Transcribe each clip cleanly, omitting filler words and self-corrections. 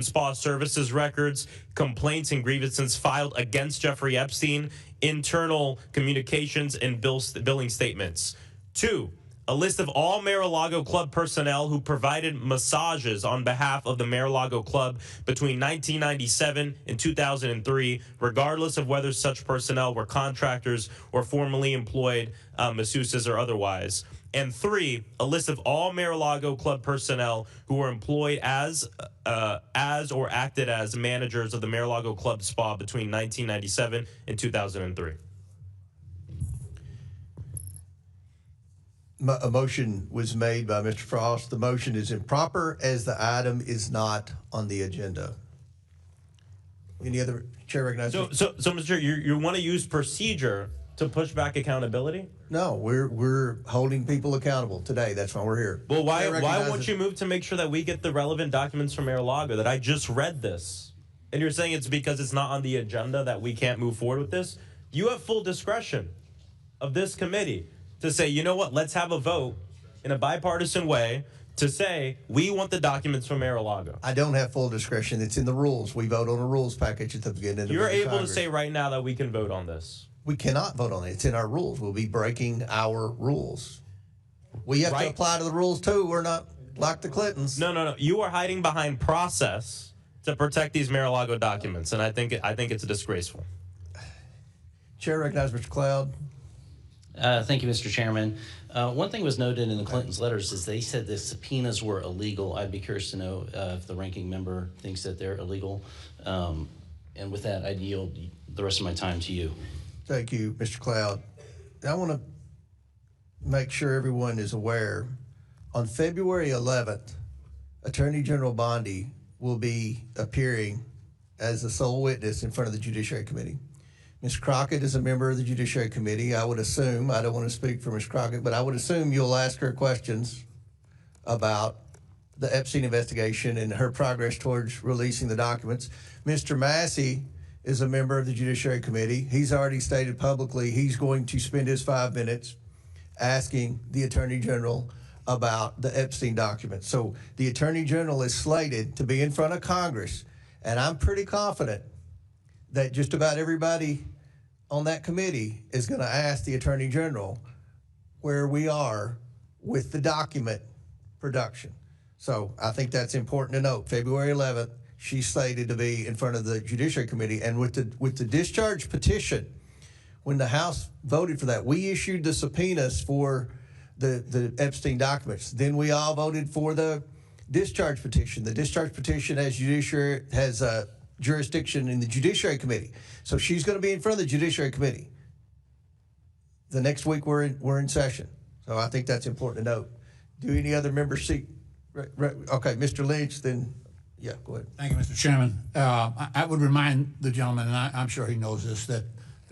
spa services records, complaints and grievances filed against Jeffrey Epstein, internal communications, and billing statements. 2, a list of all Mar-a-Lago Club personnel who provided massages on behalf of the Mar-a-Lago Club between 1997 and 2003, regardless of whether such personnel were contractors or formerly employed masseuses or otherwise. And 3, a list of all Mar-a-Lago Club personnel who were employed as or acted as managers of the Mar-a-Lago Club Spa between 1997 and 2003. A motion was made by Mr. Frost. The motion is improper as the item is not on the agenda. Any other chair recognizes? So Mr. Chair, you want to use procedure to push back accountability? No, we're holding people accountable today. That's why we're here. Well, why won't you move to make sure that we get the relevant documents from Mar-a-Lago? That I just read this, and you're saying it's because it's not on the agenda that we can't move forward with this? You have full discretion of this committee to say, you know what, let's have a vote in a bipartisan way to say we want the documents from Mar-a-Lago. I don't have full discretion. It's in the rules. We vote on a rules package at the beginning of the You're able Congress. to say right now that we can vote on this. We cannot vote on it. It's in our rules. We'll be breaking our rules. We have to apply to the rules too. We're not like the Clintons. No. You are hiding behind process to protect these Mar-a-Lago documents, and I think it's disgraceful. Chair recognizes Mr. Cloud. Thank you, Mr. Chairman. One thing was noted in the Clintons' letters is they said the subpoenas were illegal. I'd be curious to know if the ranking member thinks that they're illegal. And with that, I'd yield the rest of my time to you. Thank you, Mr. Cloud. I want to make sure everyone is aware. On February 11th, Attorney General Bondi will be appearing as the sole witness in front of the Judiciary Committee. Ms. Crockett is a member of the Judiciary Committee. I would assume, I don't want to speak for Ms. Crockett, but I would assume you'll ask her questions about the Epstein investigation and her progress towards releasing the documents. Mr. Massey is a member of the Judiciary Committee. He's already stated publicly he's going to spend his 5 minutes asking the Attorney General about the Epstein documents. So the Attorney General is slated to be in front of Congress, and I'm pretty confident that just about everybody on that committee is going to ask the Attorney General where we are with the document production. So I think that's important to note. February 11th, she's slated to be in front of the Judiciary Committee. And with the discharge petition, when the House voted for that, we issued the subpoenas for the Epstein documents. Then we all voted for the discharge petition. The discharge petition has jurisdiction in the Judiciary Committee. So she's going to be in front of the Judiciary Committee. The next week we're in session. So I think that's important to note. Do any other members seek? Okay, Mr. Lynch, then, yeah, go ahead. Thank you, Mr. Chairman. I would remind the gentleman, and I'm sure he knows this, that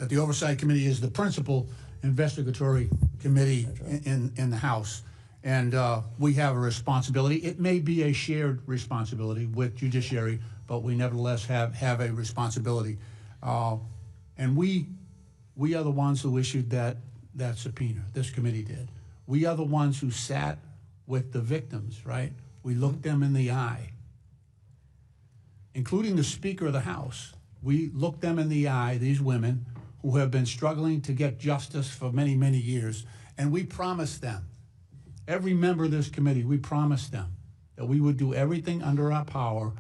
the Oversight Committee is the principal investigatory committee in the House. And we have a responsibility. It may be a shared responsibility with Judiciary, but we nevertheless have a responsibility. And we are the ones who issued that subpoena. This committee did. We are the ones who sat with the victims, right? We looked them in the eye, including the Speaker of the House. We looked them in the eye, these women who have been struggling to get justice for many, many years, and we promised them, every member of this committee, we promised them that we would do everything under our power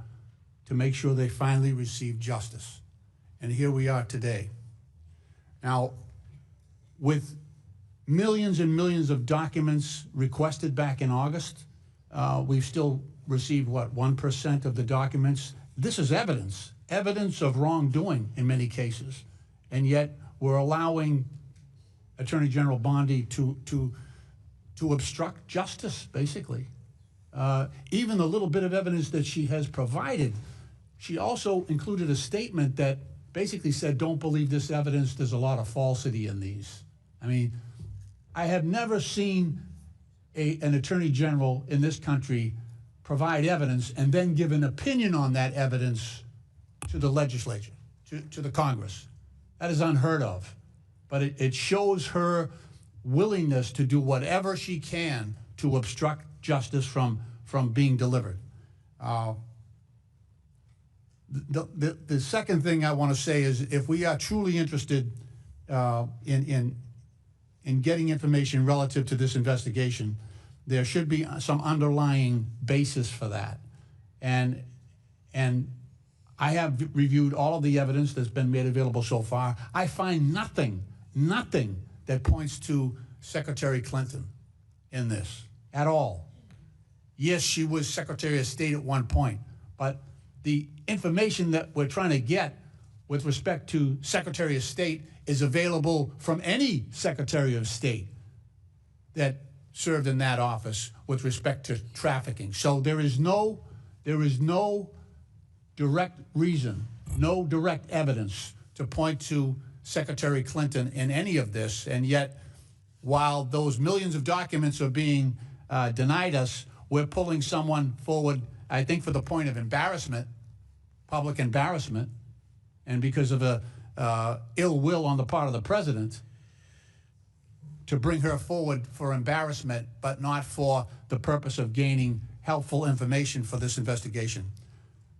to make sure they finally receive justice. And here we are today. Now, with millions and millions of documents requested back in August, we've still received, what, 1% of the documents? This is evidence of wrongdoing in many cases. And yet we're allowing Attorney General Bondi to obstruct justice, basically. Even the little bit of evidence that she has provided, she also included a statement that basically said, don't believe this evidence, there's a lot of falsity in these. I mean, I have never seen an Attorney General in this country provide evidence and then give an opinion on that evidence to the legislature, to the Congress. That is unheard of. But it shows her willingness to do whatever she can to obstruct justice from being delivered. The second thing I want to say is, if we are truly interested in getting information relative to this investigation, there should be some underlying basis for that. And I have reviewed all of the evidence that's been made available so far. I find nothing that points to Secretary Clinton in this at all. Yes, she was Secretary of State at one point, but the information that we're trying to get with respect to Secretary of State is available from any Secretary of State that served in that office with respect to trafficking. So there is no direct reason, no direct evidence to point to Secretary Clinton in any of this. And yet, while those millions of documents are being denied us, we're pulling someone forward, I think, for the point of embarrassment, public embarrassment, and because of a ill will on the part of the president, to bring her forward for embarrassment, but not for the purpose of gaining helpful information for this investigation.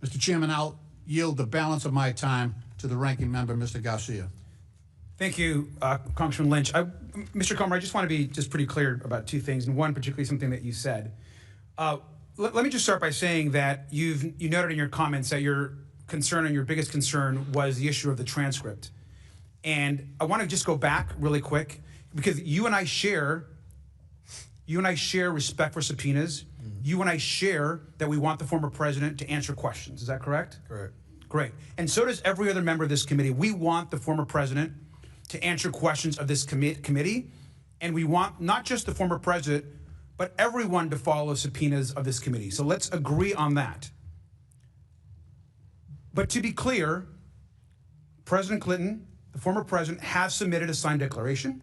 Mr. Chairman, I'll yield the balance of my time to the ranking member, Mr. Garcia. Thank you, Congressman Lynch. Mr. Comer, I just want to be just pretty clear about two things, and one particularly something that you said. Let me just start by saying that you noted in your comments that your concern and your biggest concern was the issue of the transcript. And I want to just go back really quick, because you and I share respect for subpoenas. You and I share that we want the former president to answer questions. Is that correct? Correct. Great. And so does every other member of this committee. We want the former president to answer questions of this committee, and we want not just the former president, but everyone to follow subpoenas of this committee. So let's agree on that. But to be clear, President Clinton, the former president, has submitted a signed declaration.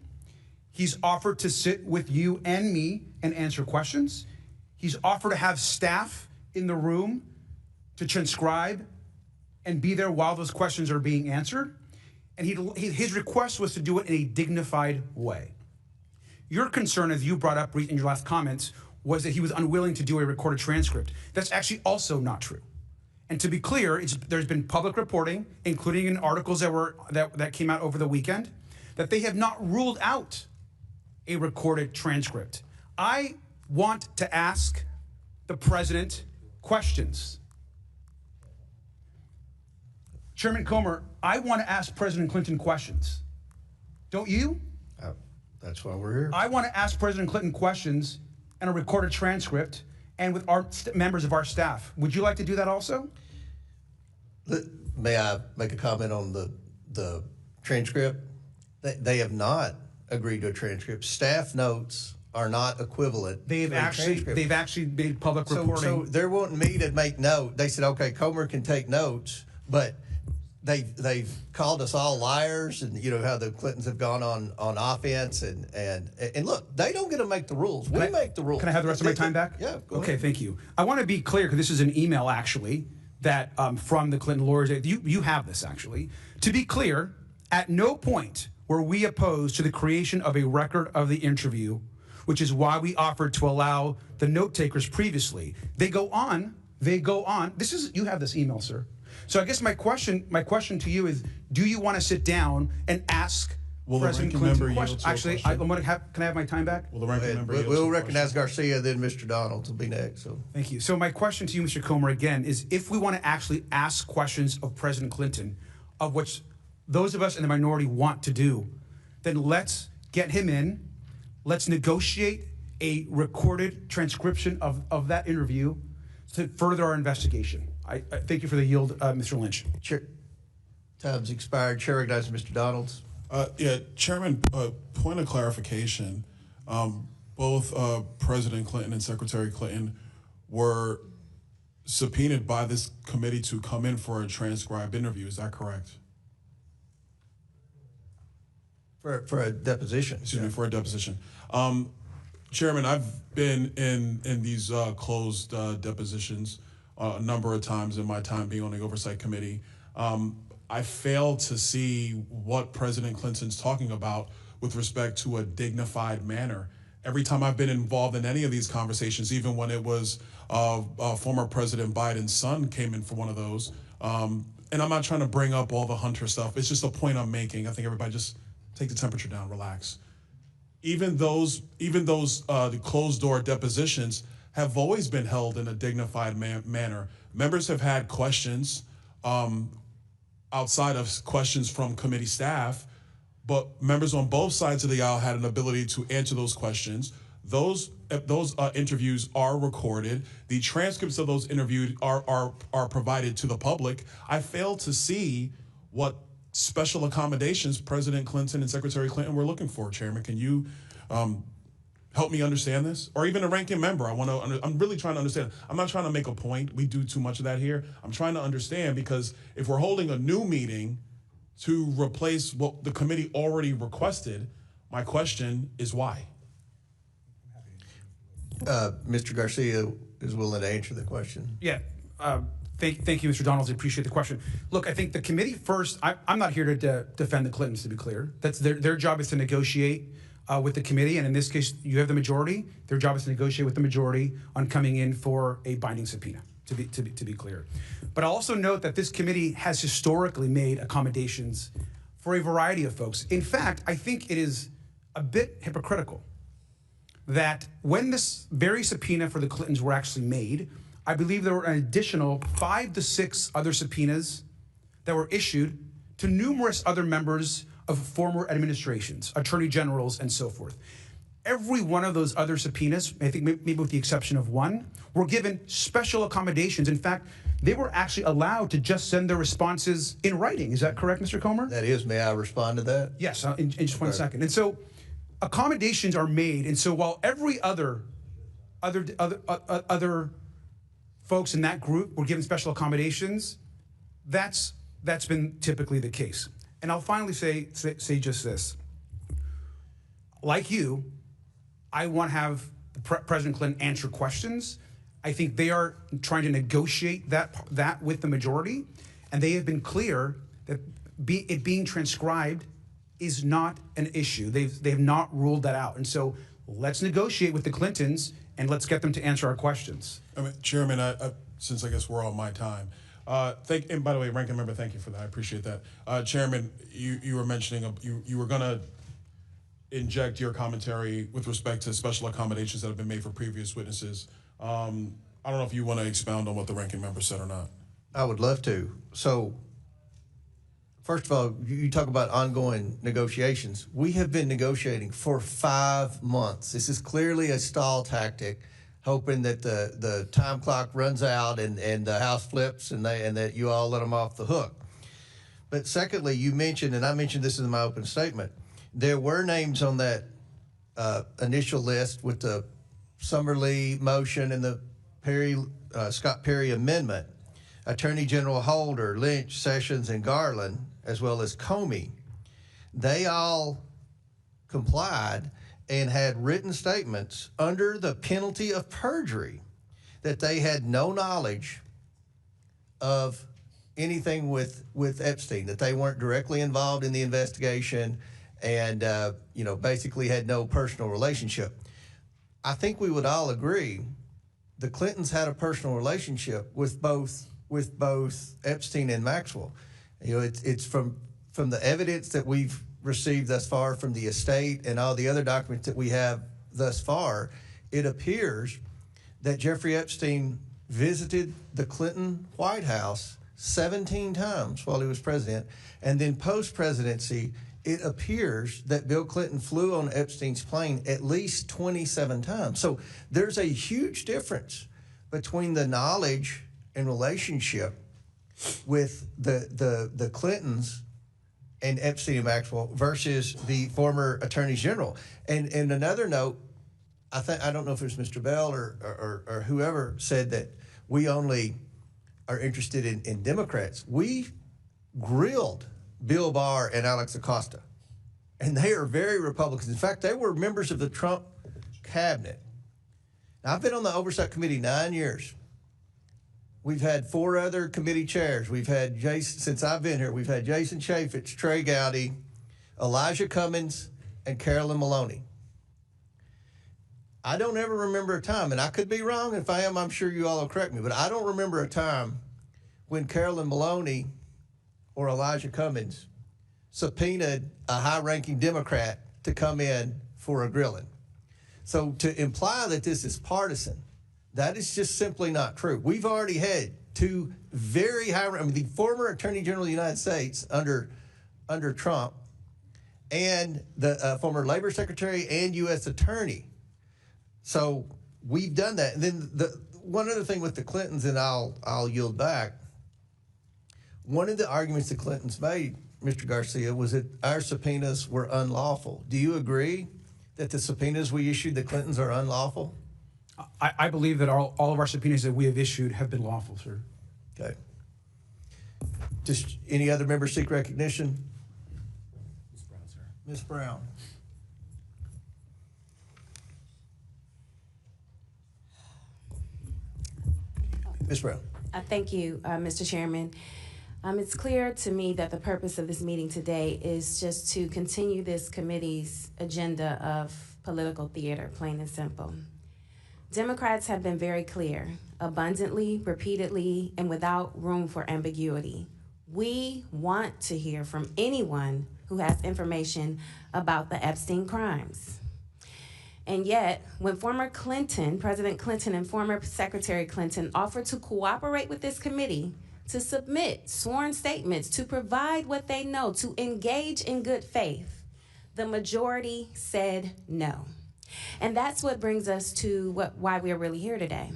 He's offered to sit with you and me and answer questions. He's offered to have staff in the room to transcribe and be there while those questions are being answered. And his request was to do it in a dignified way. Your concern, as you brought up in your last comments, was that he was unwilling to do a recorded transcript. That's actually also not true. And to be clear, there's been public reporting, including in articles that came out over the weekend, that they have not ruled out a recorded transcript. I want to ask the president questions. Chairman Comer, I want to ask President Clinton questions. Don't you? That's why we're here. I want to ask President Clinton questions and a recorded transcript, and with our members of our staff. Would you like to do that also? May I make a comment on the transcript? They have not agreed to a transcript. Staff notes are not equivalent. They've actually made public reporting. So they're wanting me to make note. They said, okay, Comer can take notes, but they've called us all liars, and you know how the Clintons have gone on offense, and look, they don't get to make the rules. We make the rules. Can I have the rest of my time back? Yeah. Go okay, ahead. thank you. I want to be clear, because this is an email actually that from the Clinton lawyers. You have this actually. To be clear, at no point were we opposed to the creation of a record of the interview, which is why we offered to allow the note takers previously. They go on. You have this email, sir. So I guess my question to you is, do you want to sit down and ask President Clinton questions? Actually, can I have my time back? Will the ranking member We'll recognize Garcia, then Mr. Donald will be next. So thank you. So my question to you, Mr. Comer, again, is if we want to actually ask questions of President Clinton, of which those of us in the minority want to do, then let's get him in. Let's negotiate a recorded transcription of that interview to further our investigation. I thank you for the yield, Mr. Lynch. Time's expired. Chair recognizes Mr. Donalds. Yeah, Chairman, point of clarification. Both President Clinton and Secretary Clinton were subpoenaed by this committee to come in for a transcribed interview. Is that correct? For a deposition. Excuse me, for a deposition. Chairman, I've been in these closed depositions a number of times in my time being on the Oversight Committee. I fail to see what President Clinton's talking about with respect to a dignified manner. every time I've been involved in any of these conversations, even when it was former President Biden's son came in for one of those. And I'm not trying to bring up all the Hunter stuff. It's just a point I'm making. I think everybody just take the temperature down, relax. Even those the closed door depositions have always been held in a dignified manner. Members have had questions outside of questions from committee staff, but members on both sides of the aisle had an ability to answer those questions. Those interviews are recorded. The transcripts of those interviews are provided to the public. I fail to see what special accommodations President Clinton and Secretary Clinton were looking for. Chairman, can you help me understand this? Or even a ranking member. I'm really trying to understand. I'm not trying to make a point. We do too much of that here. I'm trying to understand, because if we're holding a new meeting to replace what the committee already requested, my question is why? Mr. Garcia is willing to answer the question. Yeah. Thank you, Mr. Donalds. I appreciate the question. Look, I think the committee first, I'm not here to defend the Clintons, to be clear. That's their job is to negotiate with the committee, and in this case, you have the majority. Their job is to negotiate with the majority on coming in for a binding subpoena, to be clear. But I'll also note that this committee has historically made accommodations for a variety of folks. In fact, I think it is a bit hypocritical that when this very subpoena for the Clintons were actually made, I believe there were an additional 5 to 6 other subpoenas that were issued to numerous other members of former administrations, attorney generals, and so forth. Every one of those other subpoenas, I think maybe with the exception of one, were given special accommodations. In fact, they were actually allowed to just send their responses in writing. Is that correct, Mr. Comer? That is. May I respond to that? Yes, in just one second. And so accommodations are made, and so while every other folks in that group were given special accommodations, that's been typically the case. And I'll finally say just this. Like you, I want to have President Clinton answer questions. I think they are trying to negotiate that with the majority, and they have been clear that it being transcribed is not an issue. They have not ruled that out. And so let's negotiate with the Clintons and let's get them to answer our questions. Chairman, since I guess we're on my time, and by the way, ranking member, thank you for that. I appreciate that. Chairman, you were mentioning you were going to inject your commentary with respect to special accommodations that have been made for previous witnesses. I don't know if you want to expound on what the ranking member said or not. I would love to. So, first of all, you talk about ongoing negotiations. We have been negotiating for 5 months. This is clearly a stall tactic, hoping that the time clock runs out and the House flips and that you all let them off the hook. But secondly, you mentioned, and I mentioned this in my open statement, there were names on that initial list with the Summerlee motion and the Scott Perry amendment. Attorney General Holder, Lynch, Sessions, and Garland, as well as Comey, they all complied and had written statements under the penalty of perjury that they had no knowledge of anything with Epstein, that they weren't directly involved in the investigation and basically had no personal relationship. I think we would all agree the Clintons had a personal relationship with both Epstein and Maxwell. It's from the evidence that we've received thus far from the estate and all the other documents that we have thus far, it appears that Jeffrey Epstein visited the Clinton White House 17 times while he was president, and then post-presidency, it appears that Bill Clinton flew on Epstein's plane at least 27 times. So there's a huge difference between the knowledge and relationship with the Clintons and Epstein and Maxwell versus the former attorneys general. And another note, I don't know if it was Mr. Bell or whoever said that we only are interested in Democrats. We grilled Bill Barr and Alex Acosta, and they are very Republicans. In fact, they were members of the Trump cabinet. Now, I've been on the Oversight Committee 9 years. We've had 4 other committee chairs. We've had since I've been here, we've had Jason Chaffetz, Trey Gowdy, Elijah Cummings, and Carolyn Maloney. I don't ever remember a time, and I could be wrong. If I am, I'm sure you all will correct me, but I don't remember a time when Carolyn Maloney or Elijah Cummings subpoenaed a high-ranking Democrat to come in for a grilling. So to imply that this is partisan, that is just simply not true. We've already had two very high, the former Attorney General of the United States under Trump and the former Labor Secretary and U.S. Attorney. So we've done that. And then one other thing with the Clintons, and I'll yield back. One of the arguments the Clintons made, Mr. Garcia, was that our subpoenas were unlawful. Do you agree that the subpoenas we issued the Clintons are unlawful? I believe that all of our subpoenas that we have issued have been lawful, sir. Okay. Just any other members seek recognition? Ms. Brown, sir. Ms. Brown. Ms. Brown. Thank you, Mr. Chairman. It's clear to me that the purpose of this meeting today is just to continue this committee's agenda of political theater, plain and simple. Democrats have been very clear, abundantly, repeatedly, and without room for ambiguity. We want to hear from anyone who has information about the Epstein crimes. And yet, when former President Clinton and former Secretary Clinton offered to cooperate with this committee to submit sworn statements, to provide what they know, to engage in good faith, the majority said no. And that's what brings us to why we're really here today.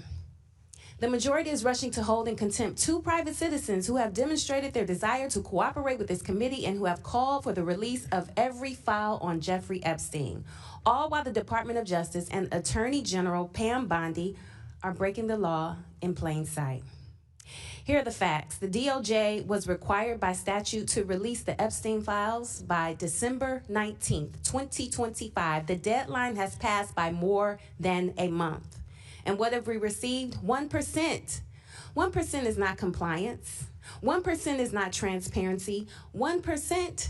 The majority is rushing to hold in contempt two private citizens who have demonstrated their desire to cooperate with this committee and who have called for the release of every file on Jeffrey Epstein, all while the Department of Justice and Attorney General Pam Bondi are breaking the law in plain sight. Here are the facts. The DOJ was required by statute to release the Epstein files by December 19th, 2025. The deadline has passed by more than a month. And what have we received? 1%. 1% is not compliance. 1% is not transparency. 1%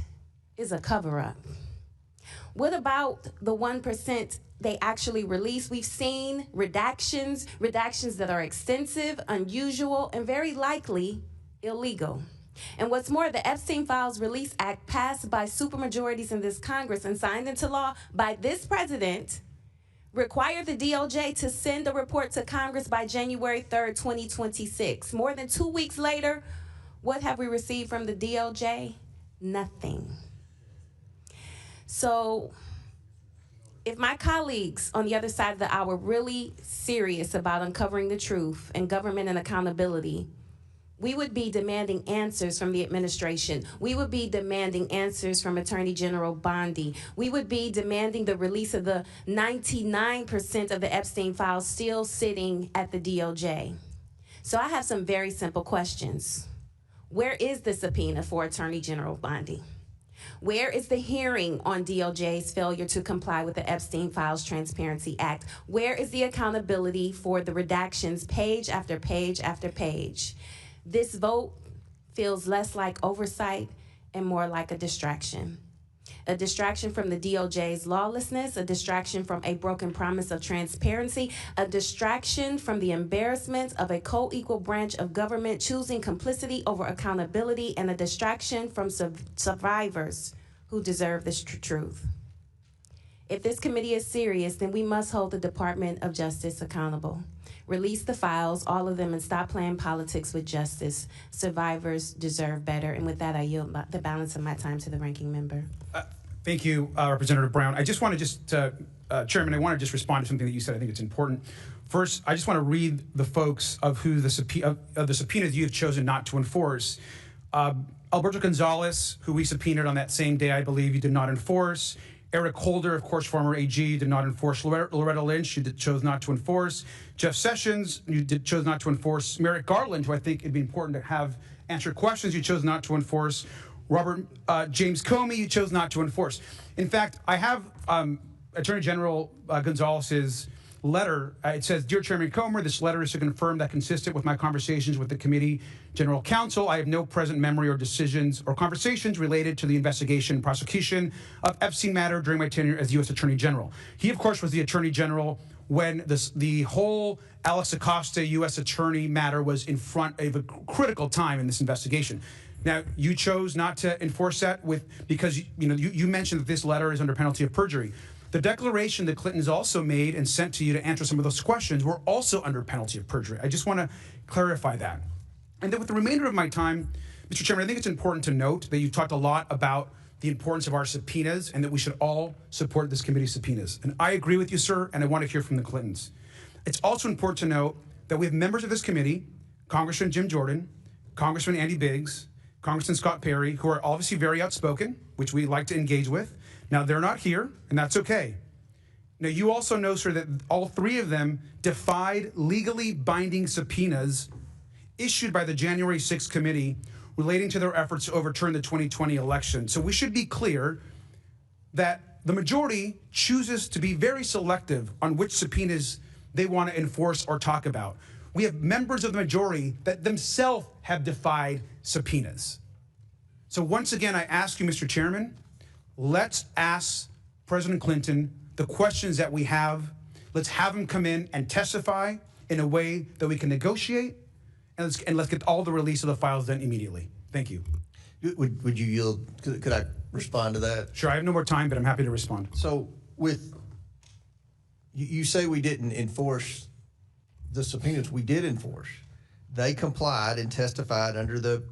is a cover-up. What about the 1% they actually release? We've seen redactions that are extensive, unusual, and very likely illegal. And what's more, the Epstein Files Release Act, passed by supermajorities in this Congress and signed into law by this president, required the DOJ to send a report to Congress by January 3rd, 2026. More than 2 weeks later, what have we received from the DOJ? Nothing. So if my colleagues on the other side of the aisle were really serious about uncovering the truth and government and accountability, we would be demanding answers from the administration. We would be demanding answers from Attorney General Bondi. We would be demanding the release of the 99% of the Epstein files still sitting at the DOJ. So I have some very simple questions. Where is the subpoena for Attorney General Bondi? Where is the hearing on DOJ's failure to comply with the Epstein Files Transparency Act? Where is the accountability for the redactions page after page after page? This vote feels less like oversight and more like a distraction. A distraction from the DOJ's lawlessness, a distraction from a broken promise of transparency, a distraction from the embarrassment of a co-equal branch of government choosing complicity over accountability, and a distraction from survivors who deserve this truth. If this committee is serious, then we must hold the Department of Justice accountable. Release the files, all of them, and stop playing politics with justice. Survivors deserve better. And with that, I yield the balance of my time to the ranking member. Thank you, Representative Brown. I just want to Chairman, I want to just respond to something that you said. I think it's important. First, I just want to read the folks of who the subpoenas you have chosen not to enforce. Alberto Gonzalez, who we subpoenaed on that same day, I believe you did not enforce. Eric Holder, of course, former AG, did not enforce. Loretta Lynch, you chose not to enforce. Jeff Sessions, you chose not to enforce. Merrick Garland, who I think it'd be important to have answer questions, you chose not to enforce. Robert James Comey, you chose not to enforce. In fact, I have Attorney General Gonzalez's letter. It says, "Dear Chairman Comer, this letter is to confirm that consistent with my conversations with the committee general counsel, I have no present memory or decisions or conversations related to the investigation and prosecution of Epstein matter during my tenure as U.S. Attorney General." He, of course, was the Attorney General when the whole Alex Acosta U.S. Attorney matter was in front of a critical time in this investigation. Now, you chose not to enforce that because you mentioned that this letter is under penalty of perjury. The declaration that Clintons also made and sent to you to answer some of those questions were also under penalty of perjury. I just want to clarify that. And then with the remainder of my time, Mr. Chairman, I think it's important to note that you talked a lot about the importance of our subpoenas and that we should all support this committee's subpoenas. And I agree with you, sir, and I want to hear from the Clintons. It's also important to note that we have members of this committee, Congressman Jim Jordan, Congressman Andy Biggs, Congressman Scott Perry, who are obviously very outspoken, which we like to engage with. Now, they're not here, and that's okay. Now, you also know, sir, that all three of them defied legally binding subpoenas issued by the January 6th committee relating to their efforts to overturn the 2020 election. So we should be clear that the majority chooses to be very selective on which subpoenas they want to enforce or talk about. We have members of the majority that themselves have defied subpoenas. So once again, I ask you, Mr. Chairman, let's ask President Clinton the questions that we have. Let's have him come in and testify in a way that we can negotiate, and let's get all the release of the files done immediately. Thank you. Would you yield? Could I respond to that? Sure, I have no more time, but I'm happy to respond. So you say we didn't enforce the subpoenas. We did enforce. They complied and testified under the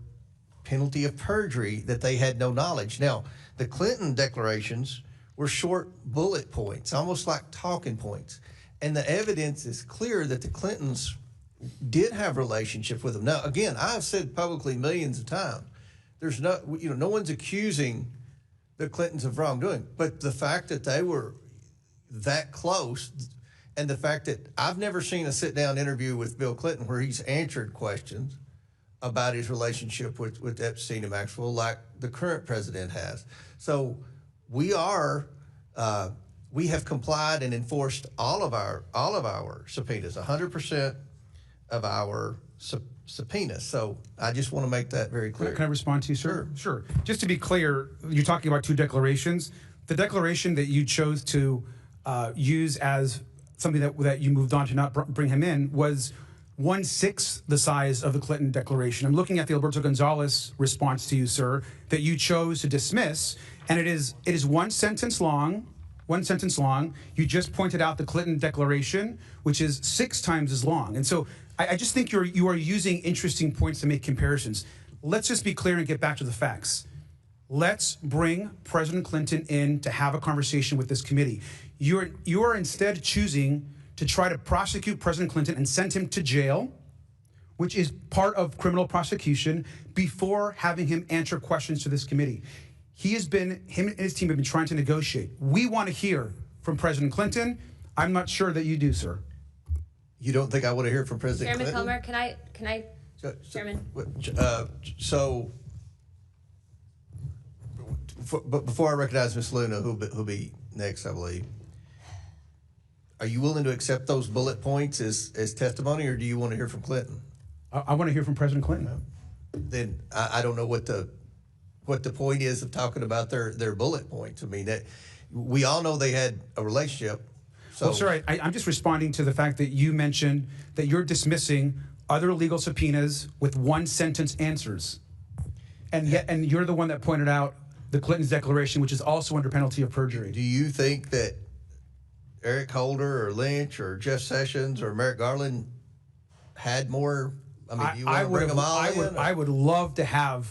penalty of perjury that they had no knowledge. Now, the Clinton declarations were short bullet points, almost like talking points. And the evidence is clear that the Clintons did have relationship with them. Now, again, I've said publicly millions of times, there's no one's accusing the Clintons of wrongdoing, but the fact that they were that close, and the fact that I've never seen a sit-down interview with Bill Clinton where he's answered questions about his relationship with Epstein and Maxwell like the current president has. So we have complied and enforced all of our subpoenas, 100% of our subpoenas. So I just want to make that very clear. Can I respond to you, sir? Sure. Just to be clear, you're talking about two declarations. The declaration that you chose to use as something that you moved on to not bring him in was 1/6 the size of the Clinton declaration. I'm looking at the Alberto Gonzalez response to you, sir, that you chose to dismiss, and it is one sentence long. You just pointed out the Clinton declaration, which is 6 times as long. And so I just think you are using interesting points to make comparisons. Let's just be clear and get back to the facts. Let's bring President Clinton in to have a conversation with this committee. You are instead choosing to try to prosecute President Clinton and send him to jail, which is part of criminal prosecution, before having him answer questions to this committee. Him and his team have been trying to negotiate. We want to hear from President Clinton. I'm not sure that you do, sir. You don't think I want to hear from President Chairman Clinton? Comer, can I, Chairman? But before I recognize Ms. Luna, who'll be next, I believe, are you willing to accept those bullet points as testimony, or do you want to hear from Clinton? I want to hear from President Clinton. Then I don't know what the point is of talking about their bullet points. I mean, that we all know they had a relationship. So. Well, sir, I'm just responding to the fact that you mentioned that you're dismissing other legal subpoenas with 1-sentence answers, and you're the one that pointed out the Clinton's declaration, which is also under penalty of perjury. Do you think that Eric Holder or Lynch or Jeff Sessions or Merrick Garland had more? I mean, do you want to bring them all in? I would love to have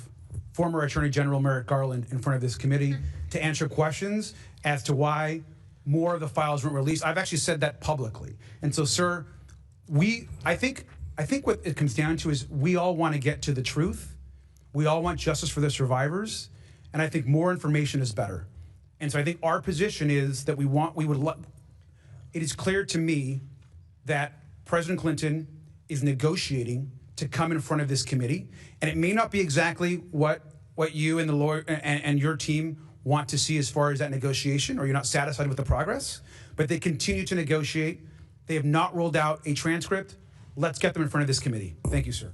former Attorney General Merrick Garland in front of this committee to answer questions as to why more of the files weren't released. I've actually said that publicly. And so, sir, I think what it comes down to is we all want to get to the truth. We all want justice for the survivors. And I think more information is better. And so I think our position is that it is clear to me that President Clinton is negotiating to come in front of this committee. And it may not be exactly what you and the lawyer and your team want to see as far as that negotiation, or you're not satisfied with the progress, but they continue to negotiate. They have not rolled out a transcript. Let's get them in front of this committee. Thank you, sir.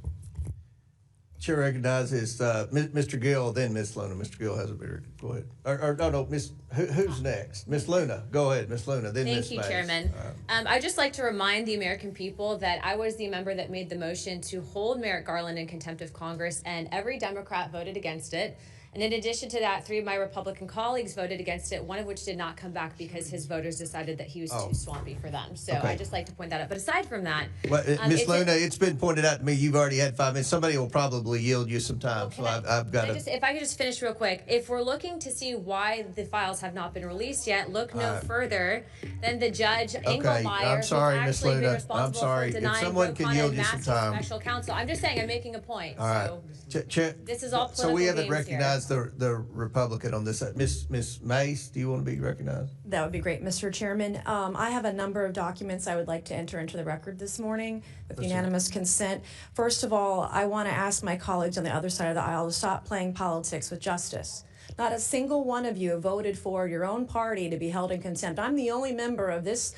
Chair recognizes Mr. Gill, then Ms. Luna. Mr. Gill has a bigger. Go ahead. Or no, Miss. Who's next? Miss Luna. Go ahead, Miss Luna. Then Ms. Thank you, Mays. Chairman. I'd just like to remind the American people that I was the member that made the motion to hold Merrick Garland in contempt of Congress, and every Democrat voted against it. And in addition to that, 3 of my Republican colleagues voted against it, one of which did not come back because his voters decided that he was too swampy for them. So Okay. I'd just like to point that out. But aside from that, Well, Ms. Luna, it's been pointed out to me you've already had 5 minutes. Somebody will probably yield you some time. So I've got to. if I could just finish real quick. If we're looking to see why the files have not been released yet, look no further than the judge, Engelmeyer, I'm sorry, who's Ms. actually been Luna. responsible I'm sorry. for If denying someone can Brokaw yield and you some Maxwell time. special counsel. I'm just saying, I'm making a point. All right. So this is all So we political haven't games recognized the Republican on this. Miss Mace, do you want to be recognized? That would be great, Mr. Chairman. I have a number of documents I would like to enter into the record this morning with unanimous consent. First of all, I want to ask my colleagues on the other side of the aisle to stop playing politics with justice. Not a single one of you voted for your own party to be held in contempt. I'm the only member of this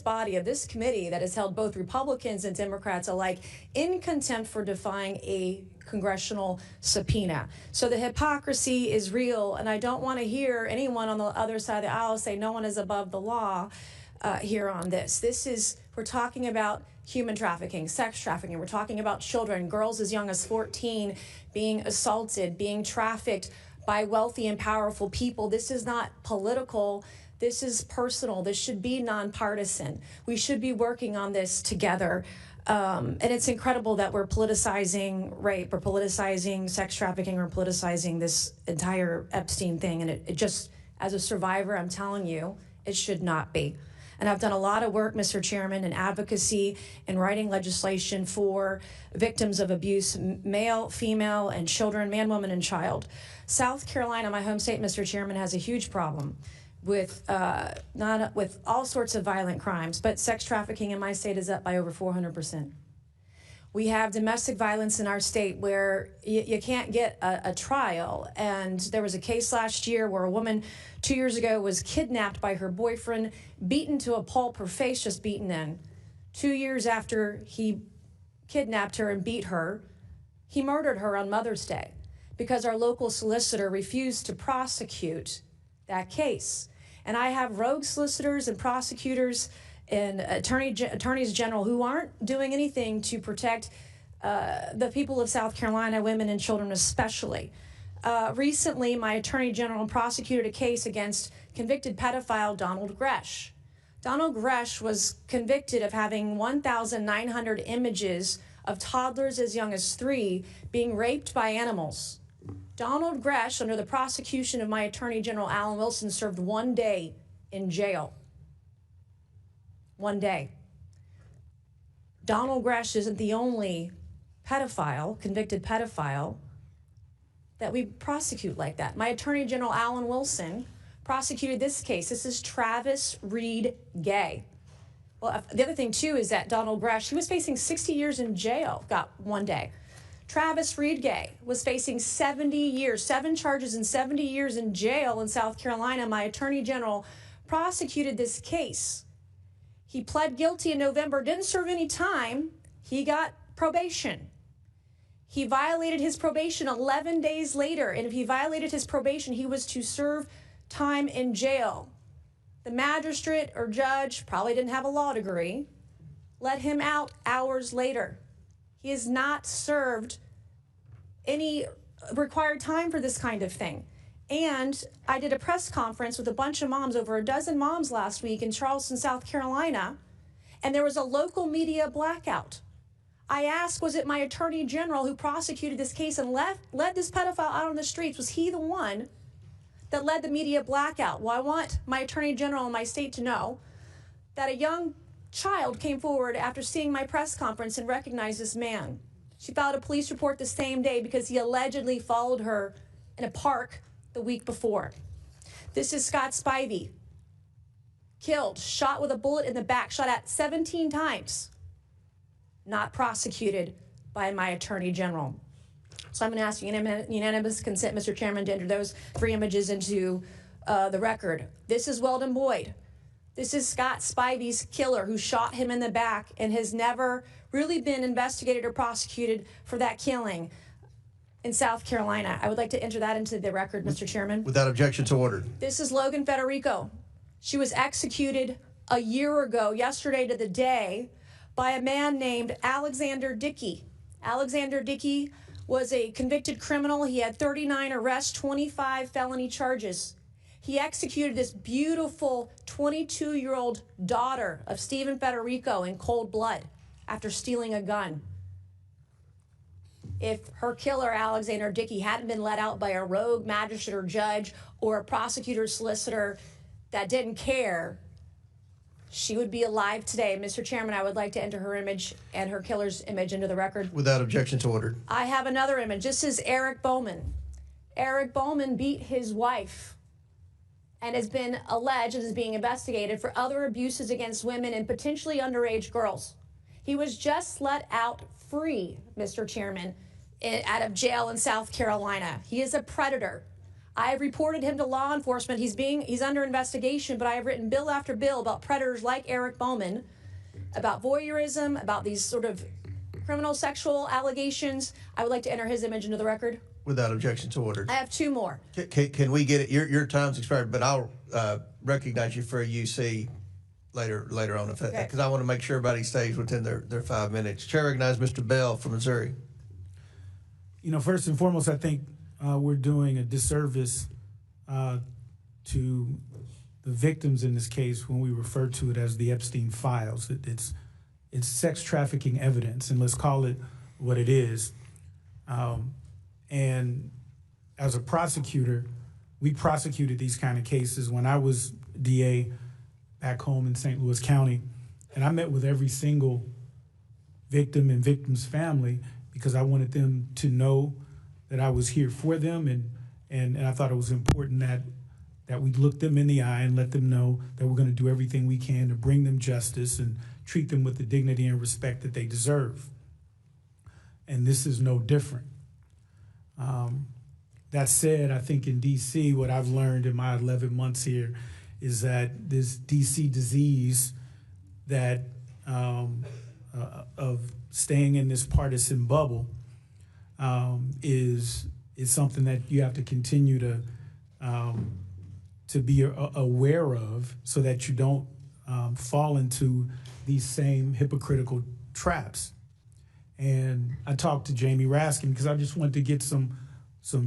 body, of this committee, that has held both Republicans and Democrats alike in contempt for defying a congressional subpoena. So the hypocrisy is real, and I don't want to hear anyone on the other side of the aisle say no one is above the law here on this. We're talking about human trafficking, sex trafficking. We're talking about children, girls as young as 14 being assaulted, being trafficked by wealthy and powerful people. This is not political. This is personal. This should be nonpartisan. We should be working on this together. And it's incredible that we're politicizing rape, we're politicizing sex trafficking, we're politicizing this entire Epstein thing. And it just, as a survivor, I'm telling you, it should not be. And I've done a lot of work, Mr. Chairman, in advocacy and writing legislation for victims of abuse, male, female, and children, man, woman, and child. South Carolina, my home state, Mr. Chairman, has a huge problem with with all sorts of violent crimes, but sex trafficking in my state is up by over 400%. We have domestic violence in our state where you can't get a trial. And there was a case last year where a woman 2 years ago was kidnapped by her boyfriend, beaten to a pulp, her face just beaten in. 2 years after he kidnapped her and beat her, he murdered her on Mother's Day because our local solicitor refused to prosecute that case. And I have rogue solicitors and prosecutors and attorneys general who aren't doing anything to protect the people of South Carolina, women and children especially. Recently, my attorney general prosecuted a case against convicted pedophile Donald Gresh. Donald Gresh was convicted of having 1,900 images of toddlers as young as 3 being raped by animals. Donald Gresh, under the prosecution of my Attorney General Alan Wilson, served 1 day in jail. 1 day. Donald Gresh isn't the only pedophile, convicted pedophile, that we prosecute like that. My Attorney General Alan Wilson prosecuted this case. This is Travis Reed Gay. Well, the other thing, too, is that Donald Gresh, he was facing 60 years in jail, got 1 day. Travis Reed Gay was facing 70 years, 7 charges and 70 years in jail in South Carolina. My Attorney General prosecuted this case. He pled guilty in November, didn't serve any time. He got probation. He violated his probation 11 days later, and if he violated his probation, he was to serve time in jail. The magistrate or judge, probably didn't have a law degree, let him out hours later. He has not served any required time for this kind of thing. And I did a press conference with a bunch of moms, over a dozen moms last week in Charleston, South Carolina, and there was a local media blackout. I asked, was it my attorney general who prosecuted this case and led this pedophile out on the streets? Was he the one that led the media blackout? Well, I want my attorney general in my state to know that a young child came forward after seeing my press conference and recognized this man. She filed a police report the same day because he allegedly followed her in a park the week before. This is Scott Spivey, killed, shot with a bullet in the back, shot at 17 times, not prosecuted by my attorney general. So I'm going to ask unanimous consent, Mr. Chairman, to enter those 3 images into the record. This is Weldon Boyd. This is Scott Spivey's killer who shot him in the back and has never really been investigated or prosecuted for that killing. in South Carolina. I would like to enter that into the record, Mr. Chairman. Without objection, so ordered. This is Logan Federico. She was executed a year ago, yesterday to the day, by a man named Alexander Dickey. Alexander Dickey was a convicted criminal. He had 39 arrests, 25 felony charges. He executed this beautiful 22-year-old daughter of Stephen Federico in cold blood after stealing a gun. If her killer, Alexander Dickey, hadn't been let out by a rogue magistrate or judge or a prosecutor or solicitor that didn't care, she would be alive today. Mr. Chairman, I would like to enter her image and her killer's image into the record. Without objection, so ordered. I have another image. This is Eric Bowman. Eric Bowman beat his wife and has been alleged and is being investigated for other abuses against women and potentially underage girls. He was just let out free, Mr. Chairman, out of jail in South Carolina. He is a predator. I have reported him to law enforcement. He's under investigation, but I have written bill after bill about predators like Eric Bowman, about voyeurism, about these sort of criminal sexual allegations. I would like to enter his image into the record. Without objection, so ordered. I have two more. Can we get it? Your time's expired, but I'll recognize you for a UC later on, because I want to make sure everybody stays within their 5 minutes. Chair recognizes Mr. Bell from Missouri. You know, first and foremost, I think we're doing a disservice to the victims in this case when we refer to it as the Epstein files. It's sex trafficking evidence, and let's call it what it is. And as a prosecutor, we prosecuted these kind of cases when I was DA back home in St. Louis County, and I met with every single victim and victim's family because I wanted them to know that I was here for them, and I thought it was important that we look them in the eye and let them know that we're going to do everything we can to bring them justice and treat them with the dignity and respect that they deserve. And this is no different. That said, I think in D.C., what I've learned in my 11 months here is that this D.C. disease that of staying in this partisan bubble is something that you have to continue to be aware of, so that you don't fall into these same hypocritical traps. And I talked to Jamie Raskin because I just wanted to get some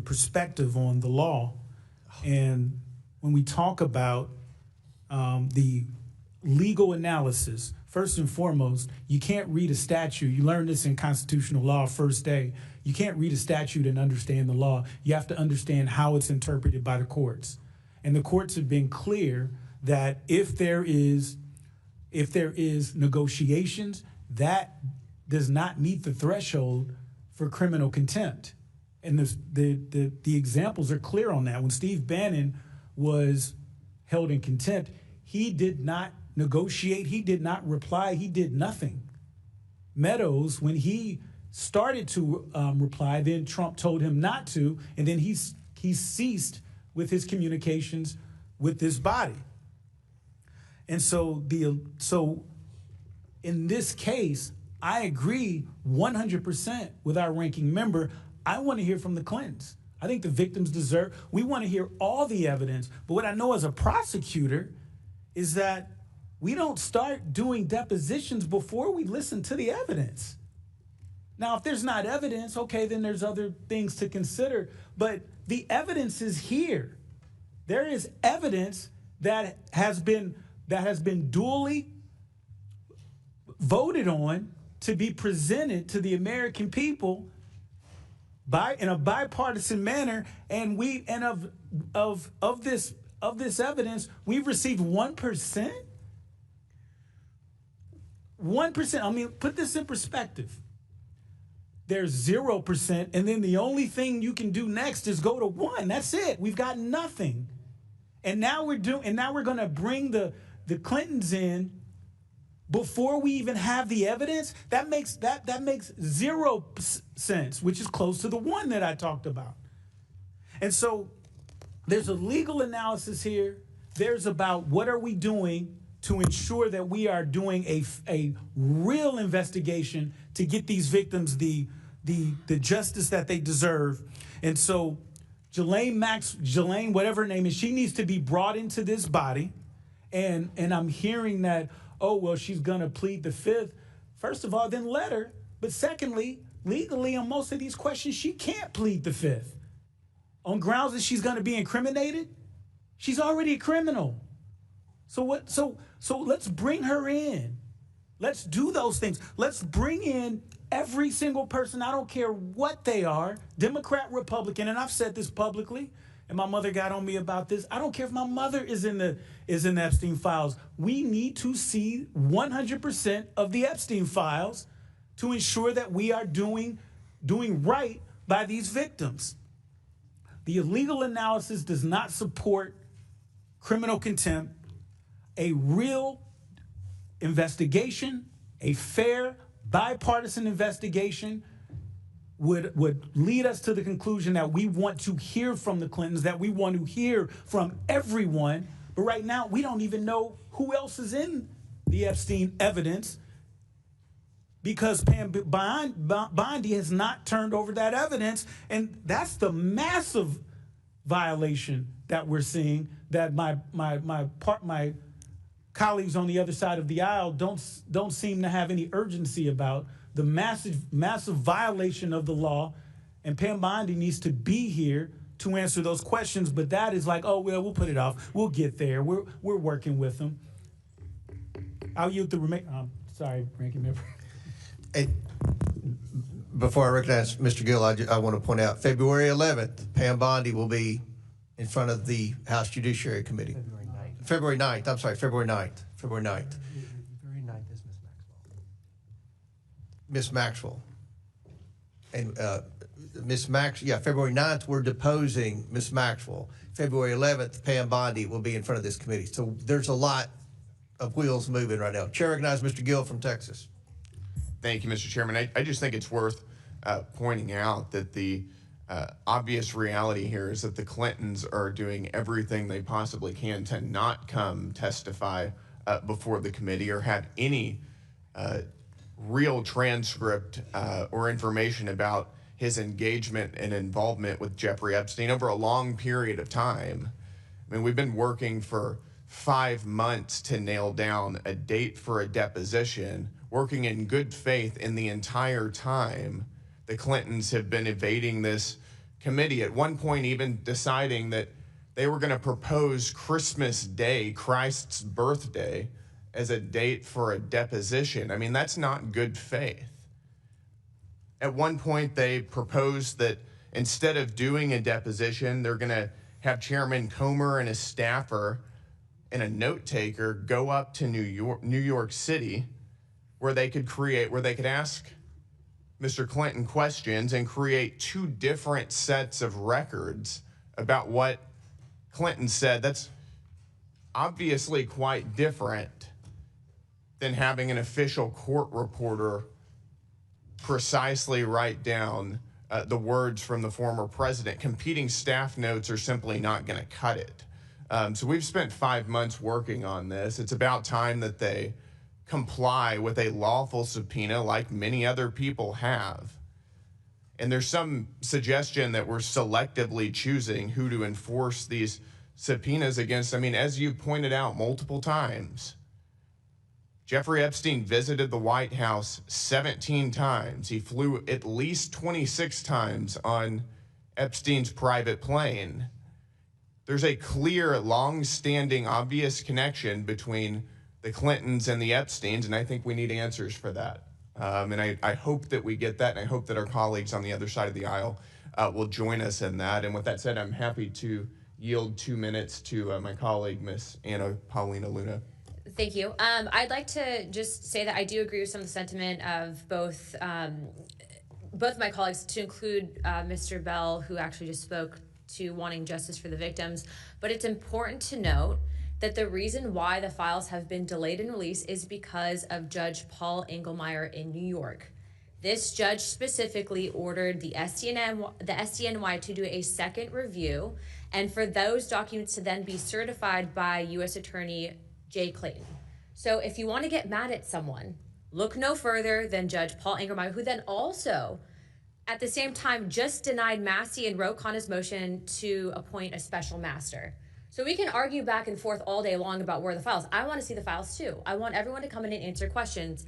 perspective on the law. And when we talk about the legal analysis, first and foremost, you can't read a statute. You learn this in constitutional law first day. You can't read a statute and understand the law. You have to understand how it's interpreted by the courts. And the courts have been clear that if there is negotiations, that does not meet the threshold for criminal contempt. And the examples are clear on that. When Steve Bannon was held in contempt, he did not negotiate, he did not reply, he did nothing. Meadows, when he started to reply, then Trump told him not to, and then he ceased with his communications with this body. And so in this case, I agree 100% with our ranking member. I want to hear from the Clintons. I think the victims we want to hear all the evidence. But what I know as a prosecutor is that we don't start doing depositions before we listen to the evidence. Now, if there's not evidence, okay, then there's other things to consider. But the evidence is here. There is evidence that has been duly voted on to be presented to the American people in a bipartisan manner, and of this evidence, we've received 1%. 1%. I mean, put this in perspective. There's 0%, and then the only thing you can do next is go to 1. That's it. We've got nothing. And now we're going to bring the Clintons in before we even have the evidence. That makes 0 sense, which is close to the 1 that I talked about. And so there's a legal analysis here. There's about what are we doing to ensure that we are doing a real investigation to get these victims the the justice that they deserve. And so Jelaine, whatever her name is, she needs to be brought into this body. And I'm hearing that, oh, well, she's going to plead the fifth. First of all, then let her. But secondly, legally on most of these questions, she can't plead the fifth. On grounds that she's going to be incriminated? She's already a criminal. So let's bring her in. Let's do those things. Let's bring in every single person. I don't care what they are, Democrat, Republican, and I've said this publicly, and my mother got on me about this. I don't care if my mother is in the Epstein files. We need to see 100% of the Epstein files to ensure that we are doing right by these victims. The illegal analysis does not support criminal contempt. A real investigation, a fair, bipartisan investigation would lead us to the conclusion that we want to hear from the Clintons, that we want to hear from everyone. But right now, we don't even know who else is in the Epstein evidence because Pam Bondi has not turned over that evidence. And that's the massive violation that we're seeing, that my colleagues on the other side of the aisle don't seem to have any urgency about. The massive violation of the law, and Pam Bondi needs to be here to answer those questions. But that is like, oh well, we'll put it off. We'll get there. We're working with them. I'll yield the remaining. Sorry, ranking member. Hey, before I recognize Mr. Gill, I want to point out February 11th, Pam Bondi will be in front of the House Judiciary Committee. February 9th. I'm sorry, February 9th. February 9th. February 9th is Miss Maxwell. And February 9th, we're deposing Miss Maxwell. February 11th, Pam Bondi will be in front of this committee. So there's a lot of wheels moving right now. Chair recognizes Mr. Gill from Texas. Thank you, Mr. Chairman. I just think it's worth pointing out that the obvious reality here is that the Clintons are doing everything they possibly can to not come testify before the committee or have any real transcript or information about his engagement and involvement with Jeffrey Epstein over a long period of time. I mean, we've been working for 5 months to nail down a date for a deposition, working in good faith in the entire time. The Clintons have been evading this committee, at one point even deciding that they were going to propose Christmas Day, Christ's birthday, as a date for a deposition. I mean, that's not good faith. At one point, they proposed that instead of doing a deposition, they're going to have Chairman Comer and his staffer and a note taker go up to New York City, where they could ask Mr. Clinton questions and create 2 different sets of records about what Clinton said. That's obviously quite different than having an official court reporter precisely write down the words from the former president. Competing staff notes are simply not going to cut it. So we've spent 5 months working on this. It's about time that they comply with a lawful subpoena like many other people have. And there's some suggestion that we're selectively choosing who to enforce these subpoenas against. I mean, as you pointed out multiple times, Jeffrey Epstein visited the White House 17 times. He flew at least 26 times on Epstein's private plane. There's a clear, long-standing, obvious connection between the Clintons and the Epsteins, and I think we need answers for that. And I hope that we get that, and I hope that our colleagues on the other side of the aisle will join us in that. And with that said, I'm happy to yield 2 minutes to my colleague, Miss Anna Paulina Luna. Thank you. I'd like to just say that I do agree with some of the sentiment of both my colleagues, to include Mr. Bell, who actually just spoke to wanting justice for the victims. But it's important to note that the reason why the files have been delayed in release is because of Judge Paul Engelmeyer in New York. This judge specifically ordered the SDNY to do a second review, and for those documents to then be certified by U.S. Attorney Jay Clayton. So if you want to get mad at someone, look no further than Judge Paul Engelmeyer, who then also at the same time just denied Massey and Ro Khanna's motion to appoint a special master. So we can argue back and forth all day long about where the files. I want to see the files too. I want everyone to come in and answer questions.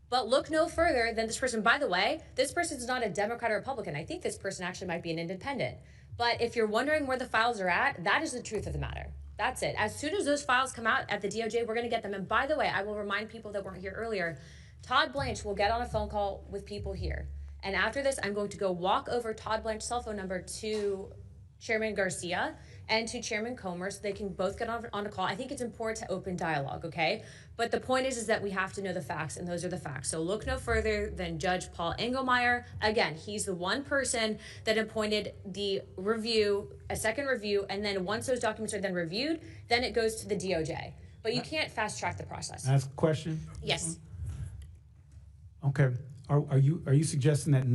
But look no further than this person. By the way, this person's not a Democrat or Republican. I think this person actually might be an independent. But if you're wondering where the files are at, that is the truth of the matter. That's it. As soon as those files come out at the DOJ, we're going to get them. And by the way, I will remind people that weren't here earlier, Todd Blanche will get on a phone call with people here. And after this, I'm going to go walk over Todd Blanche's cell phone number to Chairman Garcia and to Chairman Comer so they can both get on a call. I think it's important to open dialogue, okay? But the point is that we have to know the facts, and those are the facts. So look no further than Judge Paul Engelmeyer. Again, he's the one person that appointed the review, a second review, and then once those documents are then reviewed, then it goes to the DOJ. But you can't fast track the process. Ask a question? Yes. Okay. Are you suggesting that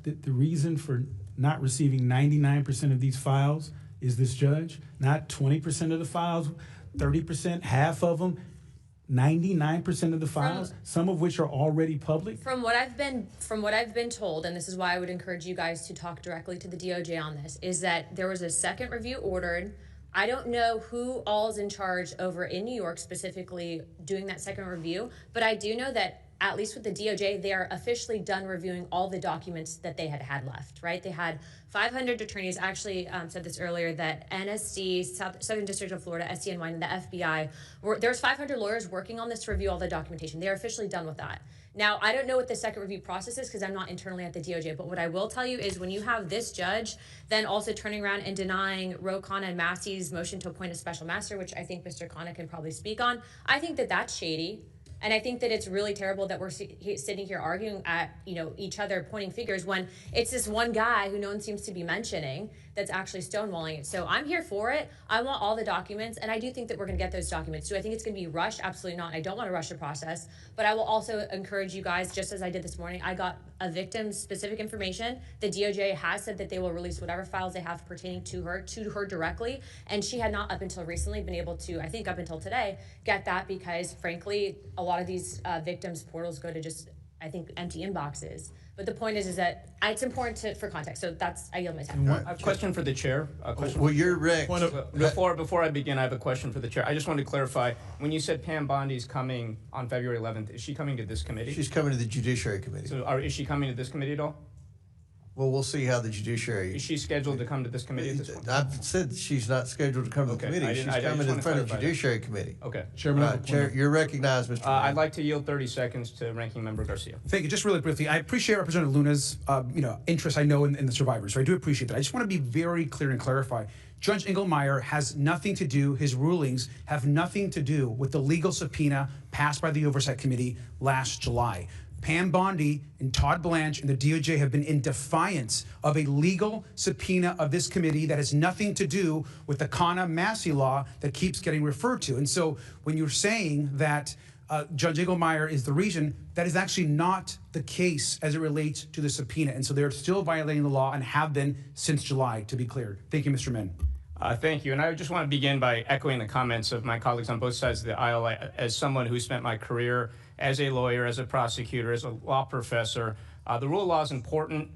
the reason for not receiving 99% of these files is this judge? Not 20% of the files, 30%, half of them, 99% of the files, some of which are already public? From what I've been told, and this is why I would encourage you guys to talk directly to the DOJ on this, is that there was a second review ordered. I don't know who all's in charge over in New York specifically doing that second review, but I do know that at least with the DOJ, they are officially done reviewing all the documents that they had left, right? They had 500 attorneys. I actually said this earlier, that NSC, Southern District of Florida, SDNY, and the FBI, there's 500 lawyers working on this to review all the documentation. They're officially done with that. Now, I don't know what the second review process is because I'm not internally at the DOJ, but what I will tell you is when you have this judge then also turning around and denying Ro Khanna and Massey's motion to appoint a special master, which I think Mr. Khanna can probably speak on, I think that that's shady. And I think that it's really terrible that we're sitting here arguing at each other, pointing fingers, when it's this one guy who no one seems to be mentioning that's actually stonewalling it. So I'm here for it. I want all the documents, and I do think that we're going to get those documents. Do I think it's going to be rushed? Absolutely not. I don't want to rush the process, but I will also encourage you guys, just as I did this morning, I got a victim's specific information. The DOJ has said that they will release whatever files they have pertaining to her directly, and she had not up until recently been able to, I think up until today, get that because, frankly, a lot of these victims' portals go to just, I think, empty inboxes. But the point is that it's important for context. So I yield my time. I have a question for the chair. Well, you're Rick. Before I begin, I have a question for the chair. I just wanted to clarify, when you said Pam Bondi's coming on February 11th, is she coming to this committee? She's coming to the Judiciary Committee. So is she coming to this committee at all? Well, we'll see how the Judiciary... Is she scheduled to come to this committee at this point? I've said she's not scheduled to come to the committee. She's coming in front of the Judiciary Committee. Okay. Chairman, you're recognized, Mr. I'd like to yield 30 seconds to Ranking Member Garcia. Thank you. Just really briefly, I appreciate Representative Luna's interest, I know, in the survivors. So I do appreciate that. I just want to be very clear and clarify. Judge Engelmeyer has nothing to do, his rulings have nothing to do with the legal subpoena passed by the Oversight Committee last July. Pam Bondi and Todd Blanche and the DOJ have been in defiance of a legal subpoena of this committee that has nothing to do with the Khanna-Massey law that keeps getting referred to. And so when you're saying that Judge Engelmeyer is the reason, that is actually not the case as it relates to the subpoena. And so they're still violating the law and have been since July, to be clear. Thank you, Mr. Min. Thank you. And I just want to begin by echoing the comments of my colleagues on both sides of the aisle. As someone who spent my career as a lawyer, as a prosecutor, as a law professor, the rule of law is important.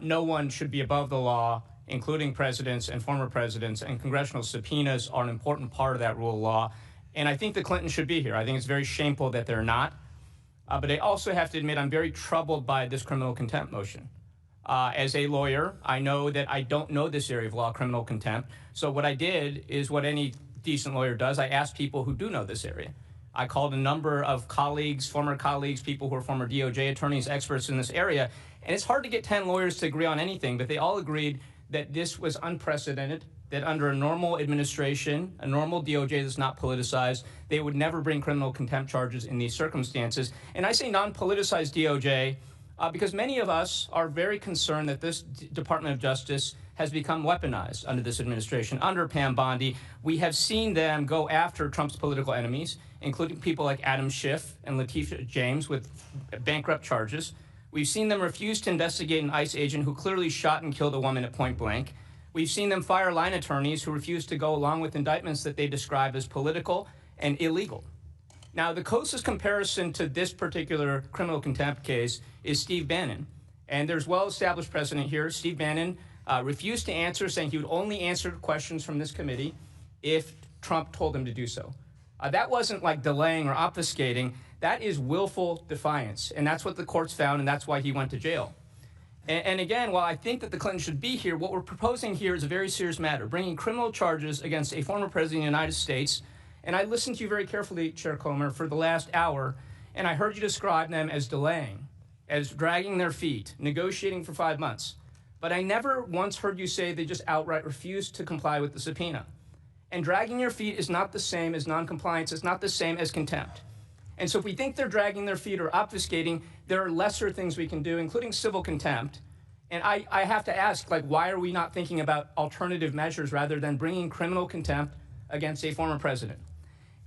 No one should be above the law, including presidents and former presidents, and congressional subpoenas are an important part of that rule of law. And I think the Clintons should be here. I think it's very shameful that they're not. But I also have to admit I'm very troubled by this criminal contempt motion. As a lawyer, I know that I don't know this area of law, criminal contempt. So what I did is what any decent lawyer does. I asked people who do know this area. I called a number of colleagues, former colleagues, people who are former DOJ attorneys, experts in this area. And it's hard to get 10 lawyers to agree on anything, but they all agreed that this was unprecedented, that under a normal administration, a normal DOJ that's not politicized, they would never bring criminal contempt charges in these circumstances. And I say non-politicized DOJ because many of us are very concerned that this Department of Justice has become weaponized under this administration. Under Pam Bondi, we have seen them go after Trump's political enemies, including people like Adam Schiff and Latifah James with bankrupt charges. We've seen them refuse to investigate an ICE agent who clearly shot and killed a woman at point blank. We've seen them fire line attorneys who refuse to go along with indictments that they describe as political and illegal. Now, the closest comparison to this particular criminal contempt case is Steve Bannon. And there's well-established precedent here. Steve Bannon refused to answer, saying he would only answer questions from this committee if Trump told him to do so. That wasn't like delaying or obfuscating. That is willful defiance. And that's what the courts found, and that's why he went to jail. And again, while I think that the Clintons should be here, what we're proposing here is a very serious matter, bringing criminal charges against a former president of the United States. And I listened to you very carefully, Chair Comer, for the last hour, and I heard you describe them as delaying, as dragging their feet, negotiating for 5 months. But I never once heard you say they just outright refused to comply with the subpoena. And dragging your feet is not the same as noncompliance. It's not the same as contempt. And so if we think they're dragging their feet or obfuscating, there are lesser things we can do, including civil contempt. And I have to ask, like, why are we not thinking about alternative measures rather than bringing criminal contempt against a former president?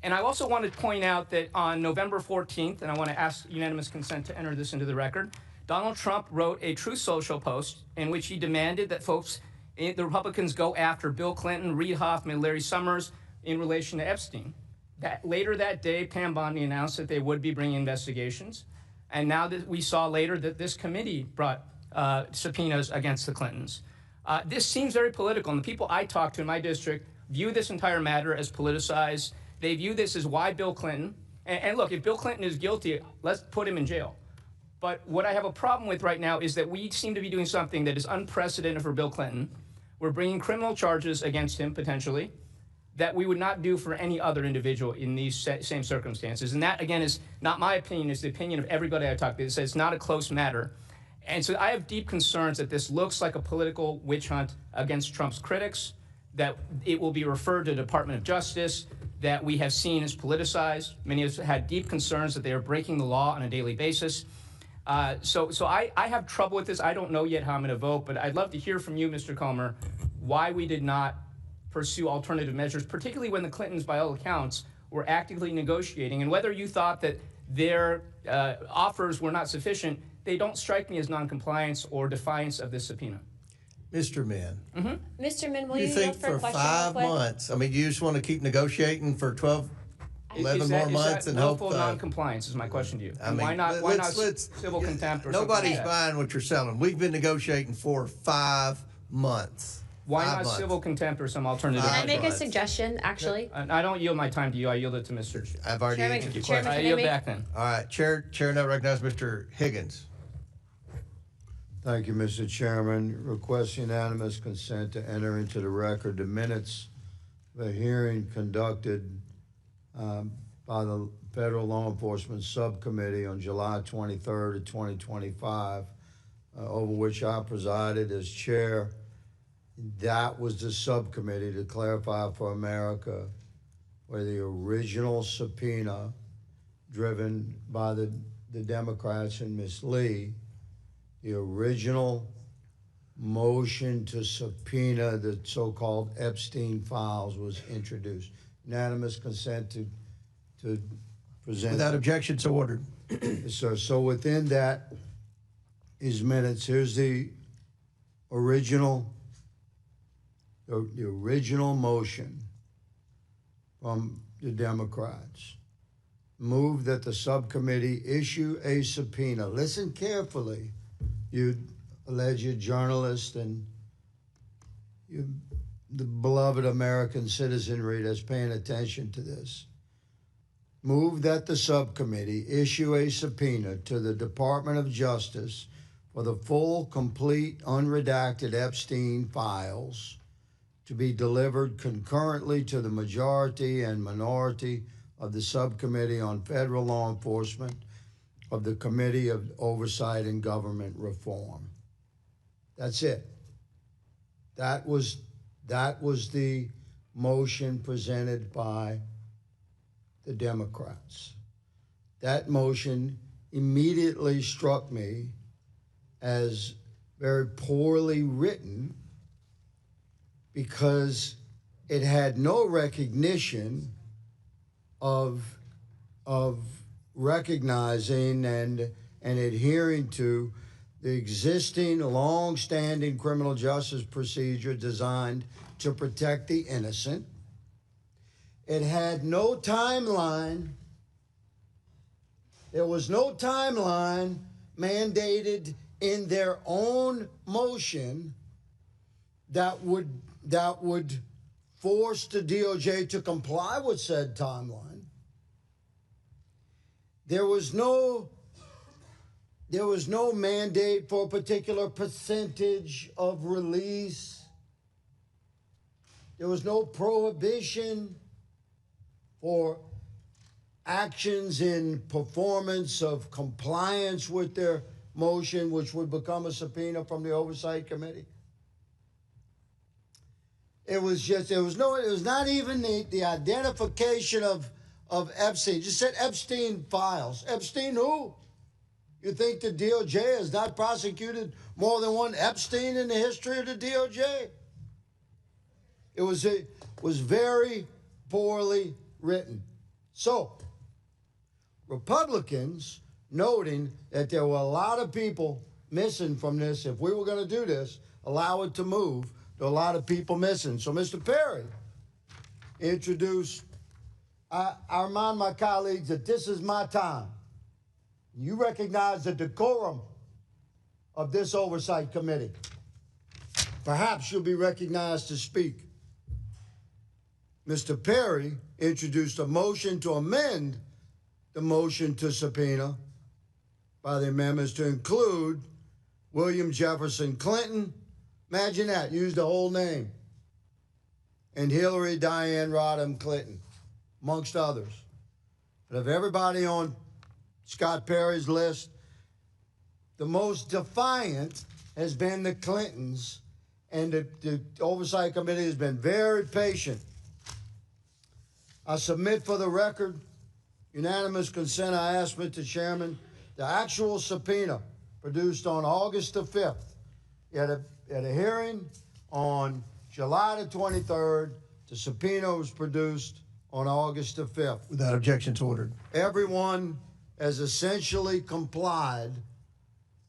And I also want to point out that on November 14th, and I want to ask unanimous consent to enter this into the record, Donald Trump wrote a Truth Social post in which he demanded that the Republicans go after Bill Clinton, Reid Hoffman, Larry Summers in relation to Epstein. Later that day, Pam Bondi announced that they would be bringing investigations. And now that we saw later that this committee brought subpoenas against the Clintons. This seems very political, and the people I talk to in my district view this entire matter as politicized. They view this as why Bill Clinton. And look, if Bill Clinton is guilty, let's put him in jail. But what I have a problem with right now is that we seem to be doing something that is unprecedented for Bill Clinton. We're bringing criminal charges against him, potentially, that we would not do for any other individual in these same circumstances. And that, again, is not my opinion. It's the opinion of everybody I talk to. It says it's not a close matter. And so I have deep concerns that this looks like a political witch hunt against Trump's critics, that it will be referred to the Department of Justice, that we have seen as politicized. Many of us had deep concerns that they are breaking the law on a daily basis. So I have trouble with this. I don't know yet how I'm going to vote, but I'd love to hear from you, Mr. Comer, why we did not pursue alternative measures, particularly when the Clintons, by all accounts, were actively negotiating, and whether you thought that their offers were not sufficient. They don't strike me as noncompliance or defiance of this subpoena. Mr. Min. Mr. Min, will You you think yield for for a question 5 real quick? months, I mean, you just want to keep negotiating for 12, 11 more months and hope... willful noncompliance is my question to you. I mean, why not civil contempt or nobody's something like that? buying what you're selling. We've been negotiating for 5 months. Why 5 not months. civil contempt or some alternative? Can I make a months. suggestion, actually? I don't yield my time to you. I yield it to Mr. I've already Chairman, answered your Chairman, question. I can I yield make- back then. All right, Chair now recognizes Mr. Higgins. Thank you, Mr. Chairman. Request unanimous consent to enter into the record the minutes of a hearing conducted by the Federal Law Enforcement Subcommittee on July 23rd of 2025, over which I presided as chair. That was the subcommittee, to clarify for America, where the original subpoena driven by the Democrats and Ms. Lee, the original motion to subpoena the so-called Epstein files was introduced. Unanimous consent to present. Without objection, so ordered. Yes, sir. So within that is minutes. Here's the original motion from the Democrats. Move that the subcommittee issue a subpoena. Listen carefully, you alleged journalist and you, the beloved American citizenry that's paying attention to this. Move that the subcommittee issue a subpoena to the Department of Justice for the full, complete, unredacted Epstein files to be delivered concurrently to the majority and minority of the Subcommittee on Federal Law Enforcement of the Committee of Oversight and Government Reform. That's it. That was the motion presented by the Democrats. That motion immediately struck me as very poorly written because it had no recognition of recognizing and adhering to the existing long-standing criminal justice procedure designed to protect the innocent. It had no timeline. There was no timeline mandated in their own motion that would force the DOJ to comply with said timeline. There was no mandate for a particular percentage of release. There was no prohibition for actions in performance of compliance with their motion, which would become a subpoena from the Oversight Committee. It was not even the identification of Epstein. It just said Epstein files. Epstein who? You think the DOJ has not prosecuted more than one Epstein in the history of the DOJ? It was very poorly written. So, Republicans, noting that there were a lot of people missing from this, if we were going to do this, allow it to move, there are a lot of people missing. So Mr. Perry introduced, I remind my colleagues that this is my time. You recognize the decorum of this Oversight Committee. Perhaps you'll be recognized to speak. Mr. Perry introduced a motion to amend the motion to subpoena by the amendments to include William Jefferson Clinton, imagine that, use the whole name, and Hillary Diane Rodham Clinton, amongst others. But of everybody on Scott Perry's list, the most defiant has been the Clintons, and the Oversight Committee has been very patient. I submit for the record, unanimous consent, I ask Mr. Chairman, the actual subpoena produced on August the 5th. At a hearing on July the 23rd, the subpoena was produced on August the 5th. Without objections ordered. Everyone has essentially complied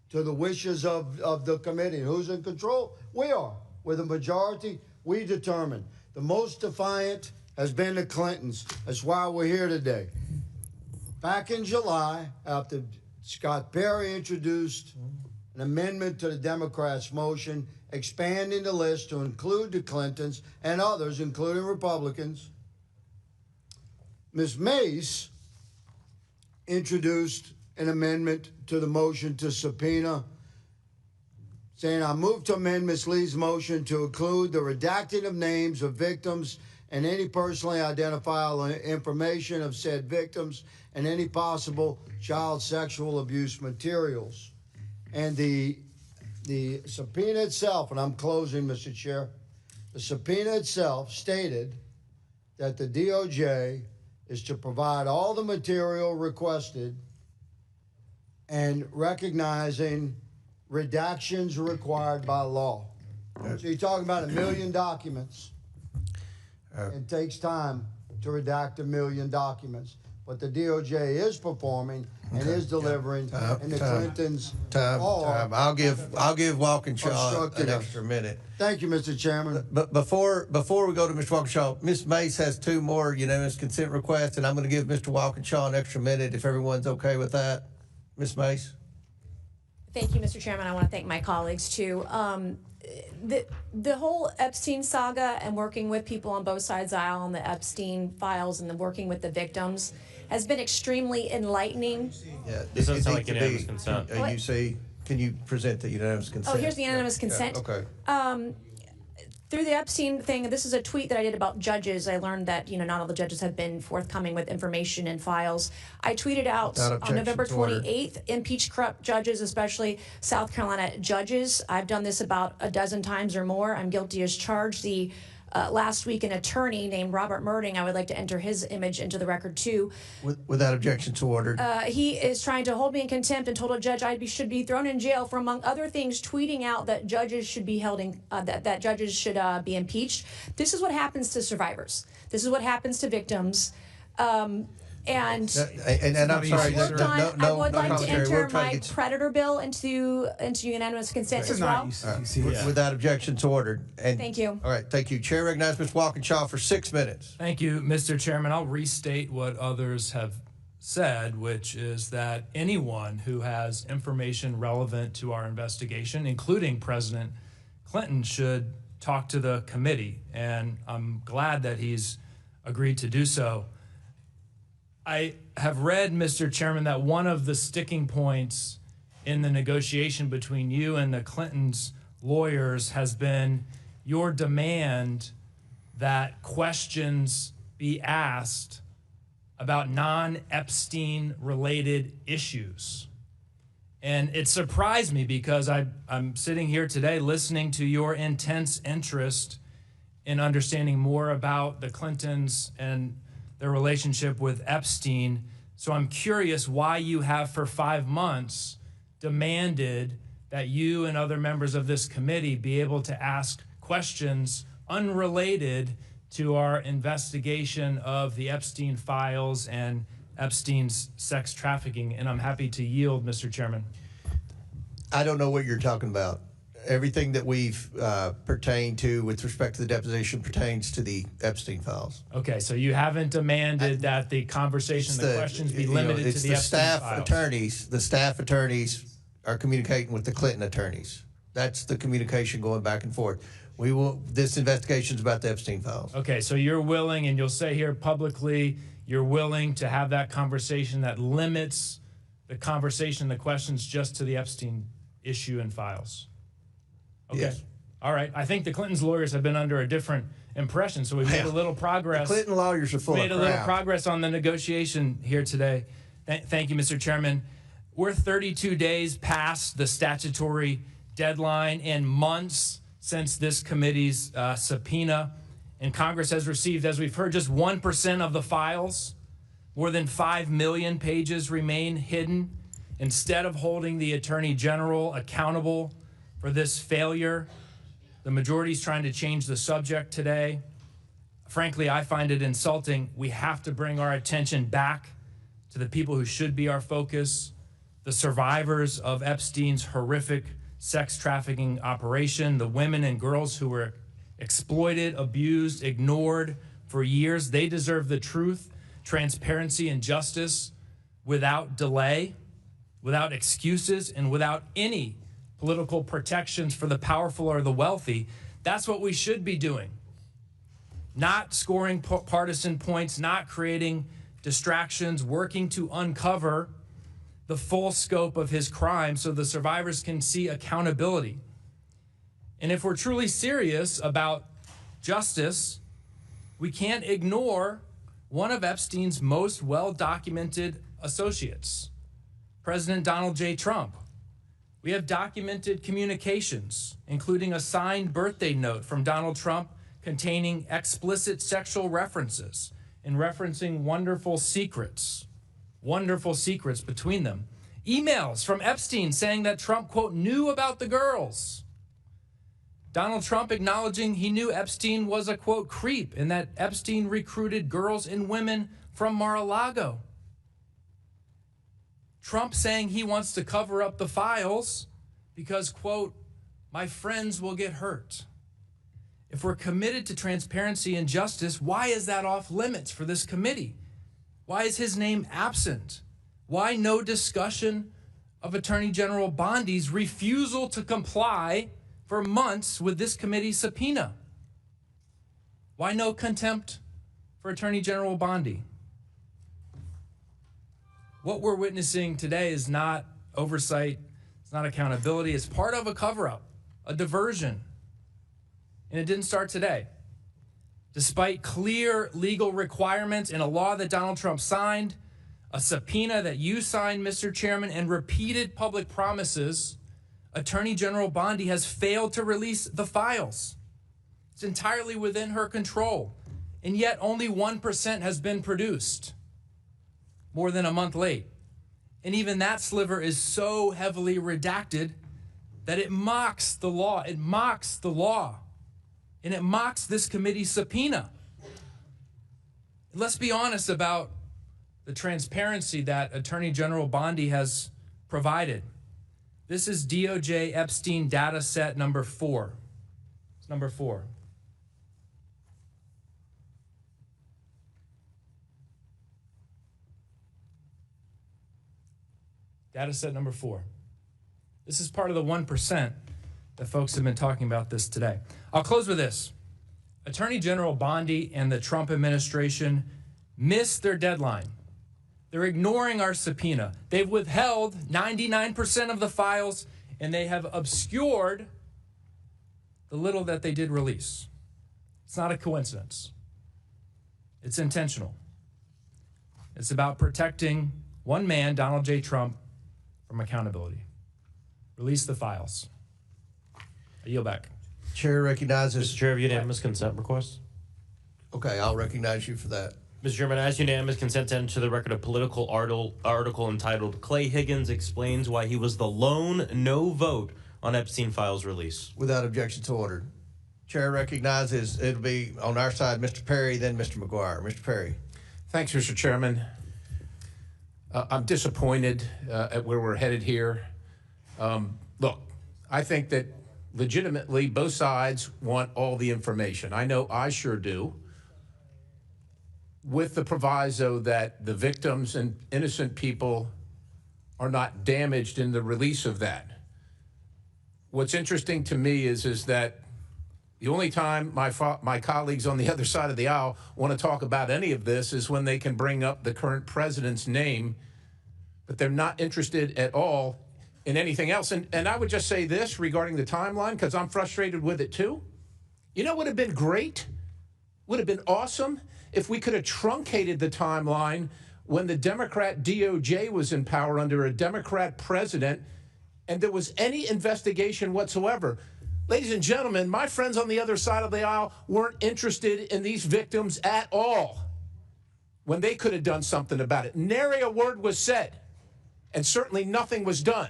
to the wishes of the committee. Who's in control? We are. With a majority, we determine. The most defiant has been the Clintons. That's why we're here today. Back in July, after Scott Perry introduced an amendment to the Democrats' motion expanding the list to include the Clintons and others, including Republicans, Ms. Mace introduced an amendment to the motion to subpoena, saying, I move to amend Ms. Lee's motion to include the redacting of names of victims and any personally identifiable information of said victims and any possible child sexual abuse materials. And the subpoena itself, and I'm closing, Mr. Chair, the subpoena itself stated that the DOJ is to provide all the material requested and recognizing redactions required by law. So you're talking about 1 million documents. It takes time to redact 1 million documents. But the DOJ is performing and is delivering, and the Clintons are. I'll give Walkinshaw an extra minute. Thank you, Mr. Chairman. But before we go to Mr. Walkinshaw, Ms. Mace has 2 more unanimous consent requests, and I'm going to give Mr. Walkinshaw an extra minute if everyone's okay with that. Ms. Mace? Thank you, Mr. Chairman. I want to thank my colleagues, too. The whole Epstein saga and working with people on both sides of the aisle on the Epstein files and working with the victims has been extremely enlightening. Yeah, this doesn't sound like unanimous consent. You say, can you present the unanimous consent? Oh, here's the unanimous consent. Yeah, okay. Through the Epstein thing, this is a tweet that I did about judges. I learned that, not all the judges have been forthcoming with information and files. I tweeted out on November 28th, impeach corrupt judges, especially South Carolina judges. I've done this about a dozen times or more. I'm guilty as charged. Last week, an attorney named Robert Murding, I would like to enter his image into the record, too. Without objections ordered. He is trying to hold me in contempt and told a judge should be thrown in jail for, among other things, tweeting out that judges should be held in, that judges should be impeached. This is what happens to survivors. This is what happens to victims. And I'm sorry, I would like to enter my predator bill into unanimous consent as well. Without objections ordered. And thank you. All right, thank you. Chair recognizes Mr. Walkinshaw for 6 minutes. Thank you, Mr. Chairman. I'll restate what others have said, which is that anyone who has information relevant to our investigation, including President Clinton, should talk to the committee. And I'm glad that he's agreed to do so. I have read, Mr. Chairman, that one of the sticking points in the negotiation between you and the Clintons' lawyers has been your demand that questions be asked about non-Epstein related issues. And it surprised me because I'm sitting here today listening to your intense interest in understanding more about the Clintons and their relationship with Epstein. So I'm curious why you have for 5 months demanded that you and other members of this committee be able to ask questions unrelated to our investigation of the Epstein files and Epstein's sex trafficking. And I'm happy to yield, Mr. Chairman. I don't know what you're talking about. Everything that we've pertained to with respect to the deposition pertains to the Epstein files. Okay, so you haven't demanded that the conversation, the questions be limited to the Epstein files. The staff attorneys are communicating with the Clinton attorneys. That's the communication going back and forth. This investigation is about the Epstein files. Okay, so you're willing, and you'll say here publicly, you're willing to have that conversation that limits the conversation, the questions just to the Epstein issue and files. Okay. Yes. All right. I think the Clintons' lawyers have been under a different impression, so we've made a little progress. The Clinton lawyers are full of crap. Made a little progress on the negotiation here today. Thank you, Mr. Chairman. We're 32 days past the statutory deadline and months since this committee's subpoena, and Congress has received, as we've heard, just 1% of the files. More than 5 million pages remain hidden. Instead of holding the Attorney General accountable for this failure, the majority is trying to change the subject today. Frankly, I find it insulting. We have to bring our attention back to the people who should be our focus, the survivors of Epstein's horrific sex trafficking operation, the women and girls who were exploited, abused, ignored for years. They deserve the truth, transparency, and justice without delay, without excuses, and without any political protections for the powerful or the wealthy. That's what we should be doing. Not scoring partisan points, not creating distractions, working to uncover the full scope of his crime so the survivors can see accountability. And if we're truly serious about justice, we can't ignore one of Epstein's most well-documented associates, President Donald J. Trump. We have documented communications, including a signed birthday note from Donald Trump containing explicit sexual references and referencing wonderful secrets between them. Emails from Epstein saying that Trump, quote, knew about the girls. Donald Trump acknowledging he knew Epstein was a, quote, creep and that Epstein recruited girls and women from Mar-a-Lago. Trump saying he wants to cover up the files because, quote, my friends will get hurt. If we're committed to transparency and justice, why is that off limits for this committee? Why is his name absent? Why no discussion of Attorney General Bondi's refusal to comply for months with this committee's subpoena? Why no contempt for Attorney General Bondi? What we're witnessing today is not oversight, it's not accountability, it's part of a cover-up, a diversion. And it didn't start today. Despite clear legal requirements in a law that Donald Trump signed, a subpoena that you signed, Mr. Chairman, and repeated public promises, Attorney General Bondi has failed to release the files. It's entirely within her control, and yet only 1% has been produced, more than a month late. And even that sliver is so heavily redacted that it mocks the law. It mocks the law. And it mocks this committee's subpoena. And let's be honest about the transparency that Attorney General Bondi has provided. This is DOJ Epstein data set number 4. It's number 4. Data set number 4. This is part of the 1% that folks have been talking about this today. I'll close with this. Attorney General Bondi and the Trump administration missed their deadline. They're ignoring our subpoena. They've withheld 99% of the files, and they have obscured the little that they did release. It's not a coincidence. It's intentional. It's about protecting one man, Donald J. Trump, from accountability. Release the files. I yield back. Chair recognizes. Mr. Chair, have unanimous consent request? Okay, I'll recognize you for that. Mr. Chairman, I ask unanimous consent to enter to the record a political article entitled "Clay Higgins Explains Why He Was the Lone No Vote on Epstein Files Release." Without objection to order. Chair recognizes it'll be on our side, Mr. Perry, then Mr. McGuire. Mr. Perry. Thanks, Mr. Chairman. I'm disappointed at where we're headed here. Look, I think that legitimately both sides want all the information. I know I sure do, with the proviso that the victims and innocent people are not damaged in the release of that. What's interesting to me is that the only time my colleagues on the other side of the aisle want to talk about any of this is when they can bring up the current president's name, but they're not interested at all in anything else. And I would just say this regarding the timeline, because I'm frustrated with it too. You know what would have been great? Would have been awesome if we could have truncated the timeline when the Democrat DOJ was in power under a Democrat president and there was any investigation whatsoever. Ladies and gentlemen, my friends on the other side of the aisle weren't interested in these victims at all when they could have done something about it. Nary a word was said, and certainly nothing was done.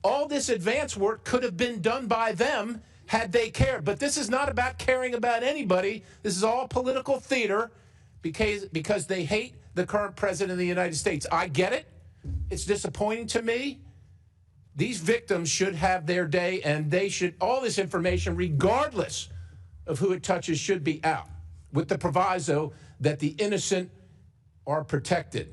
All this advance work could have been done by them had they cared. But this is not about caring about anybody. This is all political theater because they hate the current president of the United States. I get it. It's disappointing to me. These victims should have their day, and they should, all this information, regardless of who it touches, should be out, with the proviso that the innocent are protected.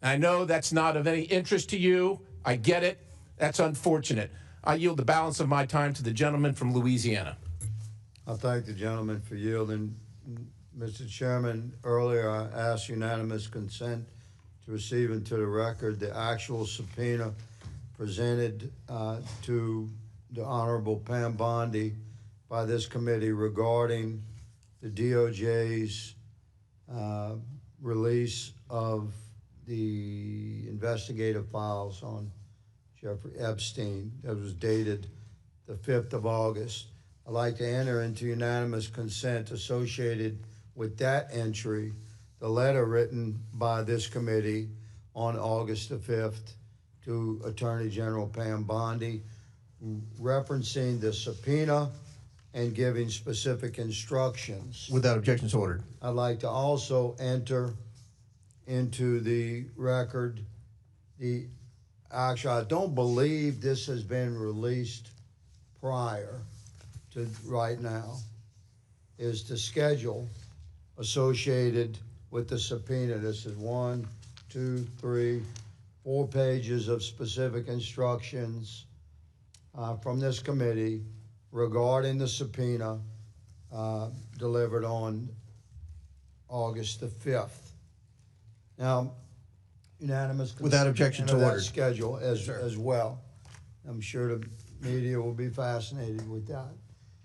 I know that's not of any interest to you. I get it. That's unfortunate. I yield the balance of my time to the gentleman from Louisiana. I thank the gentleman for yielding. Mr. Chairman, earlier I asked unanimous consent to receive into the record the actual subpoena presented to the Honorable Pam Bondi by this committee regarding the DOJ's release of the investigative files on Jeffrey Epstein that was dated the 5th of August. I'd like to enter into unanimous consent associated with that entry, the letter written by this committee on August the 5th to Attorney General Pam Bondi, referencing the subpoena and giving specific instructions. Without objections ordered. I'd like to also enter into the record actually, I don't believe this has been released prior to right now, is the schedule associated with the subpoena. This is 1, 2, 3, 4 pages of specific instructions from this committee regarding the subpoena delivered on August the 5th. Now, unanimous consent without objection to order. Schedule as well. I'm sure the media will be fascinated with that.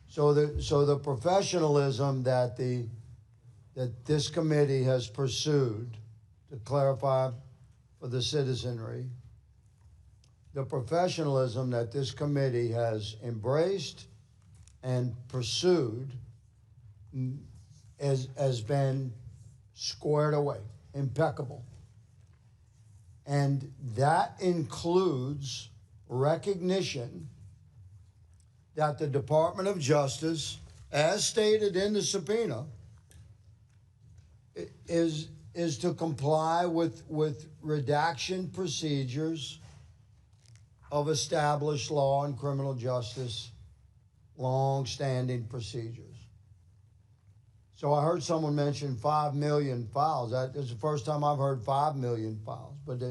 So the professionalism that this committee has pursued to clarify for the citizenry, the professionalism that this committee has embraced and pursued has been squared away, impeccable. And that includes recognition that the Department of Justice, as stated in the subpoena, is to comply with redaction procedures of established law and criminal justice, long-standing procedures. So I heard someone mention 5 million files. That is the first time I've heard 5 million files. But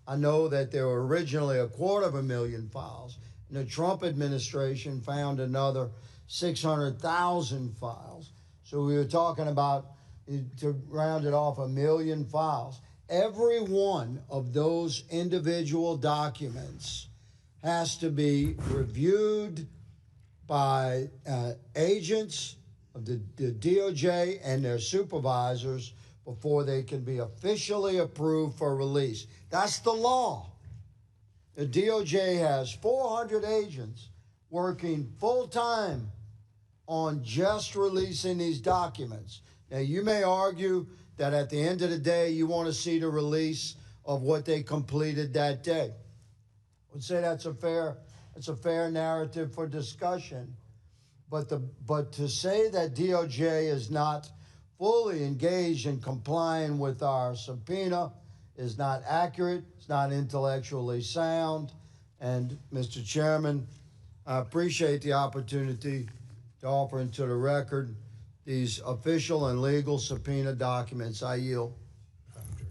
I know that there were originally 250,000 files, and the Trump administration found another 600,000 files. So we were talking about, to round it off, 1 million files. Every one of those individual documents has to be reviewed by agents of the DOJ and their supervisors before they can be officially approved for release. That's the law. The DOJ has 400 agents working full-time on just releasing these documents. Now, you may argue that at the end of the day, you want to see the release of what they completed that day. I would say that's a fair narrative for discussion. But to say that DOJ is not fully engaged in complying with our subpoena is not accurate. It's not intellectually sound. And Mr. Chairman, I appreciate the opportunity to offer into the record these official and legal subpoena documents. I yield.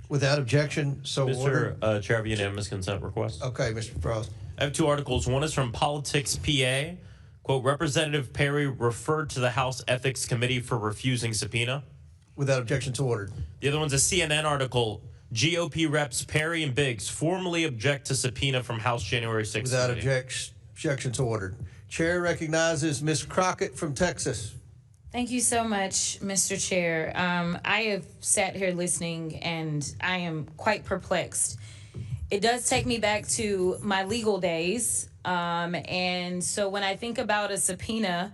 Without objection, so ordered. Mr. Chair, I have a unanimous consent request. Okay, Mr. Frost. I have two articles. One is from Politics PA. Quote, Representative Perry referred to the House Ethics Committee for refusing subpoena. Without objection, to ordered. The other one's a CNN article. GOP reps Perry and Biggs formally object to subpoena from House January 6th. Without objection, to ordered. Chair recognizes Ms. Crockett from Texas. Thank you so much, Mr. Chair. I have sat here listening, and I am quite perplexed. It does take me back to my legal days. And so when I think about a subpoena,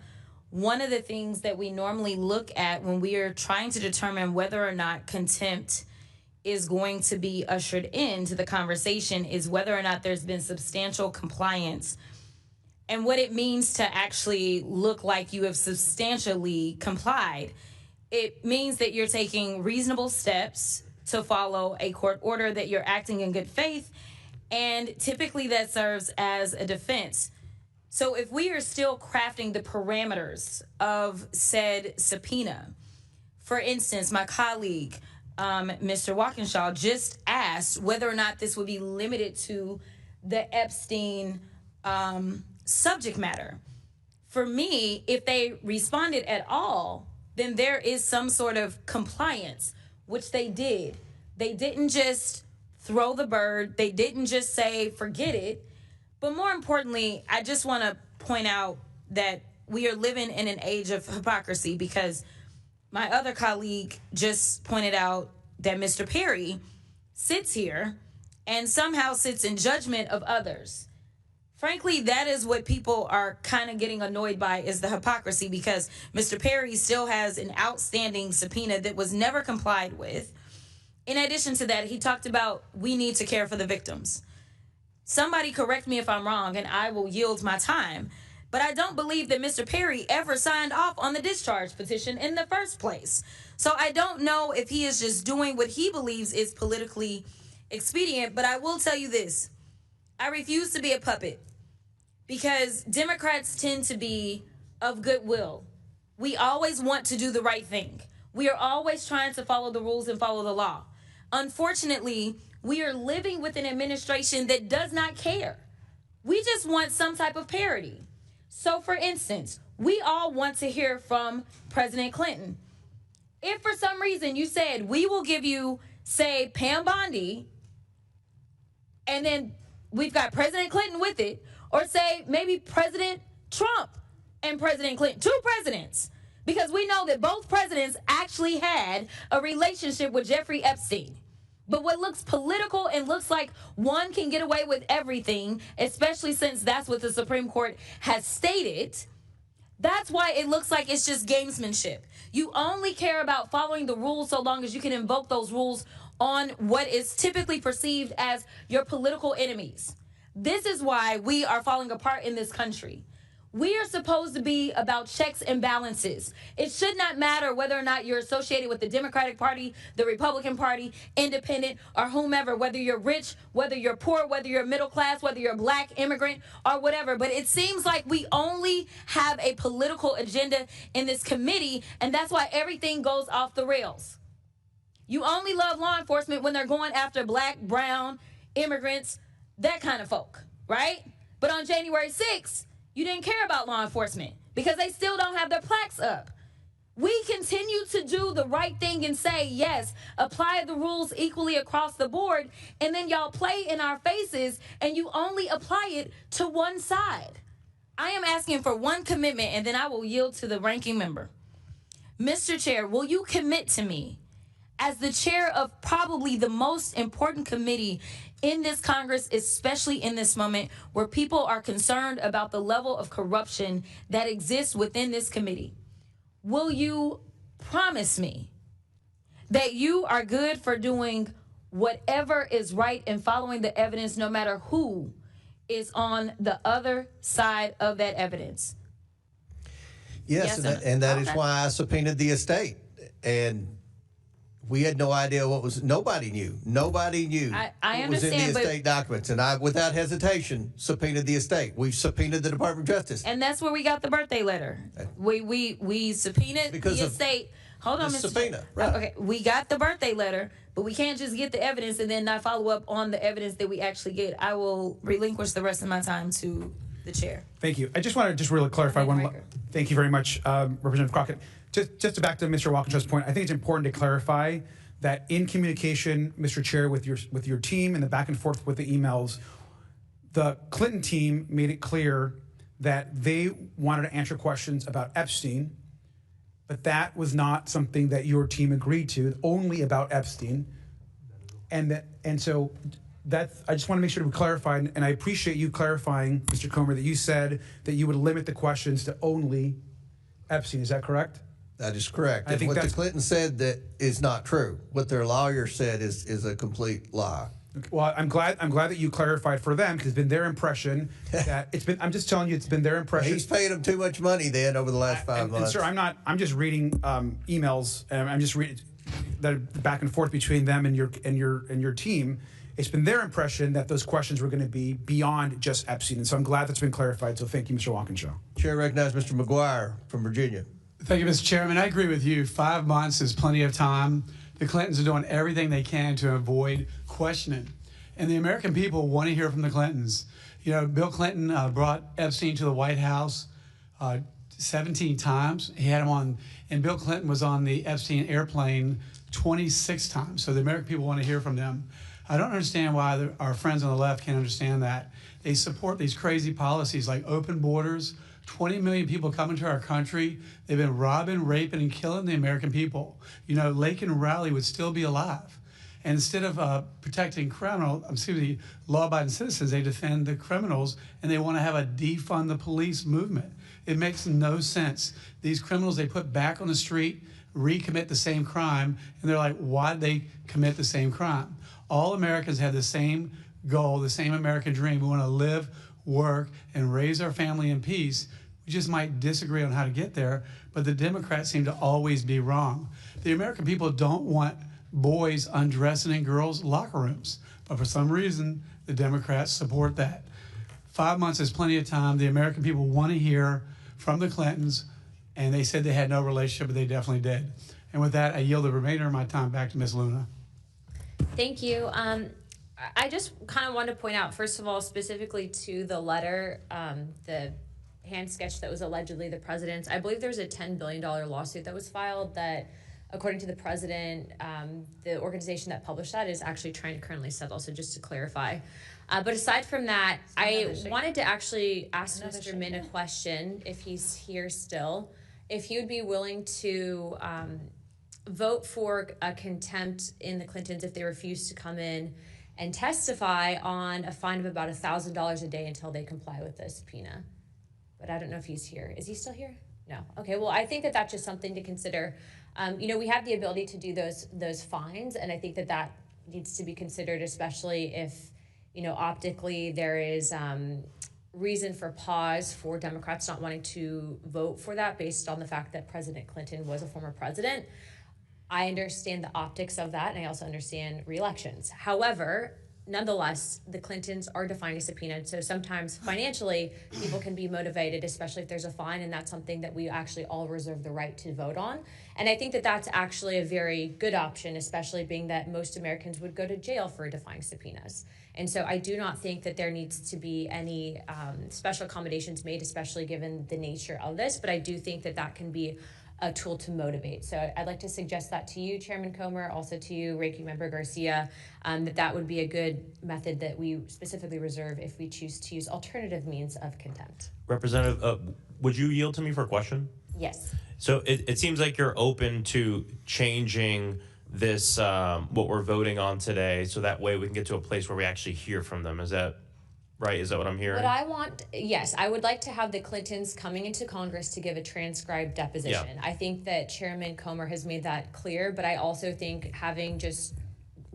one of the things that we normally look at when we are trying to determine whether or not contempt is going to be ushered into the conversation is whether or not there's been substantial compliance, and what it means to actually look like you have substantially complied. It means that you're taking reasonable steps to follow a court order, that you're acting in good faith, and typically that serves as a defense. So if we are still crafting the parameters of said subpoena, for instance, my colleague, Mr. Walkinshaw, just asked whether or not this would be limited to the Epstein subject matter. For me, if they responded at all, then there is some sort of compliance, which they did. They didn't just throw the bird. They didn't just say, forget it. But more importantly, I just want to point out that we are living in an age of hypocrisy, because my other colleague just pointed out that Mr. Perry sits here and somehow sits in judgment of others. Frankly, that is what people are kind of getting annoyed by, is the hypocrisy, because Mr. Perry still has an outstanding subpoena that was never complied with. In addition to that, he talked about we need to care for the victims. Somebody correct me if I'm wrong, and I will yield my time. But I don't believe that Mr. Perry ever signed off on the discharge petition in the first place. So I don't know if he is just doing what he believes is politically expedient. But I will tell you this. I refuse to be a puppet, because Democrats tend to be of goodwill. We always want to do the right thing. We are always trying to follow the rules and follow the law. Unfortunately, we are living with an administration that does not care. We just want some type of parity. So, for instance, we all want to hear from President Clinton. If for some reason you said, we will give you, say, Pam Bondi, and then we've got President Clinton with it, or say maybe President Trump and President Clinton, two presidents, because we know that both presidents actually had a relationship with Jeffrey Epstein. But what looks political and looks like one can get away with everything, especially since that's what the Supreme Court has stated, that's why it looks like it's just gamesmanship. You only care about following the rules so long as you can invoke those rules on what is typically perceived as your political enemies. This is why we are falling apart in this country. We are supposed to be about checks and balances. It should not matter whether or not you're associated with the Democratic Party, the Republican Party, independent, or whomever, whether you're rich, whether you're poor, whether you're middle class, whether you're a black immigrant, or whatever. But it seems like we only have a political agenda in this committee, and that's why everything goes off the rails. You only love law enforcement when they're going after black, brown, immigrants, that kind of folk, right? But on January 6th, you didn't care about law enforcement because they still don't have their plaques up. We continue to do the right thing and say, yes, apply the rules equally across the board, and then y'all play in our faces and you only apply it to one side. I am asking for one commitment, and then I will yield to the ranking member. Mr. Chair, will you commit to me, as the chair of probably the most important committee in this Congress, especially in this moment where people are concerned about the level of corruption that exists within this committee, will you promise me that you are good for doing whatever is right and following the evidence, no matter who is on the other side of that evidence? Yes, and that is why I subpoenaed the estate. And we had no idea what was, nobody knew. Nobody knew I what was in the understand, estate documents. And I, without hesitation, subpoenaed the estate. We've subpoenaed the Department of Justice. And that's where we got the birthday letter. We subpoenaed Because the of estate. Hold on, the Mr. subpoena, right. Okay, we got the birthday letter, but we can't just get the evidence and then not follow up on the evidence that we actually get. I will relinquish the rest of my time to the chair. Thank you. I just want to just really clarify one. Thank you very much, Representative Crockett. Just to back to Mr. Walkinshaw's point, I think it's important to clarify that in communication, Mr. Chair, with your team and the back and forth with the emails, the Clinton team made it clear that they wanted to answer questions about Epstein, but that was not something that your team agreed to, only about Epstein. And so that's, I just want to make sure to clarify, and I appreciate you clarifying, Mr. Comer, that you said that you would limit the questions to only Epstein. Is that correct? That is correct. I And think what the that's- Clinton said that is not true. What their lawyer said is a complete lie. Well, I'm glad that you clarified for them, because it's been their impression that it's been. I'm just telling you, it's been their impression. He's paid them too much money then over the last 5 months. And sir, I'm just reading emails, and I'm just reading the back and forth between them and your team. It's been their impression that those questions were going to be beyond just Epstein, and so I'm glad that's been clarified. So thank you, Mr. Walkinshaw. Chair recognizes Mr. McGuire from Virginia. Thank you, Mr. Chairman. I agree with you. 5 months is plenty of time. The Clintons are doing everything they can to avoid questioning. And the American people want to hear from the Clintons. You know, Bill Clinton brought Epstein to the White House 17 times. He had him on, and Bill Clinton was on the Epstein airplane 26 times. So the American people want to hear from them. I don't understand why our friends on the left can't understand that. They support these crazy policies like open borders, 20 million people coming to our country. They've been robbing, raping, and killing the American people. You know, Lake and Rowley would still be alive. And instead of protecting law-abiding citizens, they defend the criminals, and they want to have a defund the police movement. It makes no sense. These criminals they put back on the street, recommit the same crime, and they're like, why'd they commit the same crime? All Americans have the same goal, the same American dream. We want to live, work, and raise our family in peace. We just might disagree on how to get there, but the Democrats seem to always be wrong. The American people don't want boys undressing in girls' locker rooms, but for some reason, the Democrats support that. 5 months is plenty of time. The American people want to hear from the Clintons, and they said they had no relationship, but they definitely did. And with that, I yield the remainder of my time back to Ms. Luna. Thank you. I just kind of want to point out, first of all, specifically to the letter, the hand sketch that was allegedly the president's. I believe there's a $10 billion lawsuit that was filed that, according to the president, the organization that published that is actually trying to currently settle, so just to clarify. But aside from that, I wanted to actually ask Mr. Min a question, if he's here still, if he would be willing to vote for a contempt in the Clintons if they refuse to come in and testify on a fine of about $1,000 a day until they comply with the subpoena. But I don't know if he's here. Is he still here? No. Okay, well, I think that that's just something to consider. You know, we have the ability to do those fines, and I think that that needs to be considered, especially if, you know, optically there is reason for pause for Democrats not wanting to vote for that based on the fact that President Clinton was a former president. I understand the optics of that, and I also understand re-elections. However, nonetheless, the Clintons are defying a subpoena. So sometimes financially, people can be motivated, especially if there's a fine, and that's something that we actually all reserve the right to vote on. And I think that that's actually a very good option, especially being that most Americans would go to jail for defying subpoenas. And so I do not think that there needs to be any special accommodations made, especially given the nature of this. But I do think that that can be a tool to motivate. So I'd like to suggest that to you, Chairman Comer, also to you, Ranking Member Garcia, that would be a good method that we specifically reserve if we choose to use alternative means of contempt. Representative, would you yield to me for a question? Yes. So it seems like you're open to changing this, what we're voting on today, so that way we can get to a place where we actually hear from them. Is that right? Is that what I'm hearing? What I want, yes, I would like to have the Clintons coming into Congress to give a transcribed deposition. Yeah. I think that Chairman Comer has made that clear, but I also think having just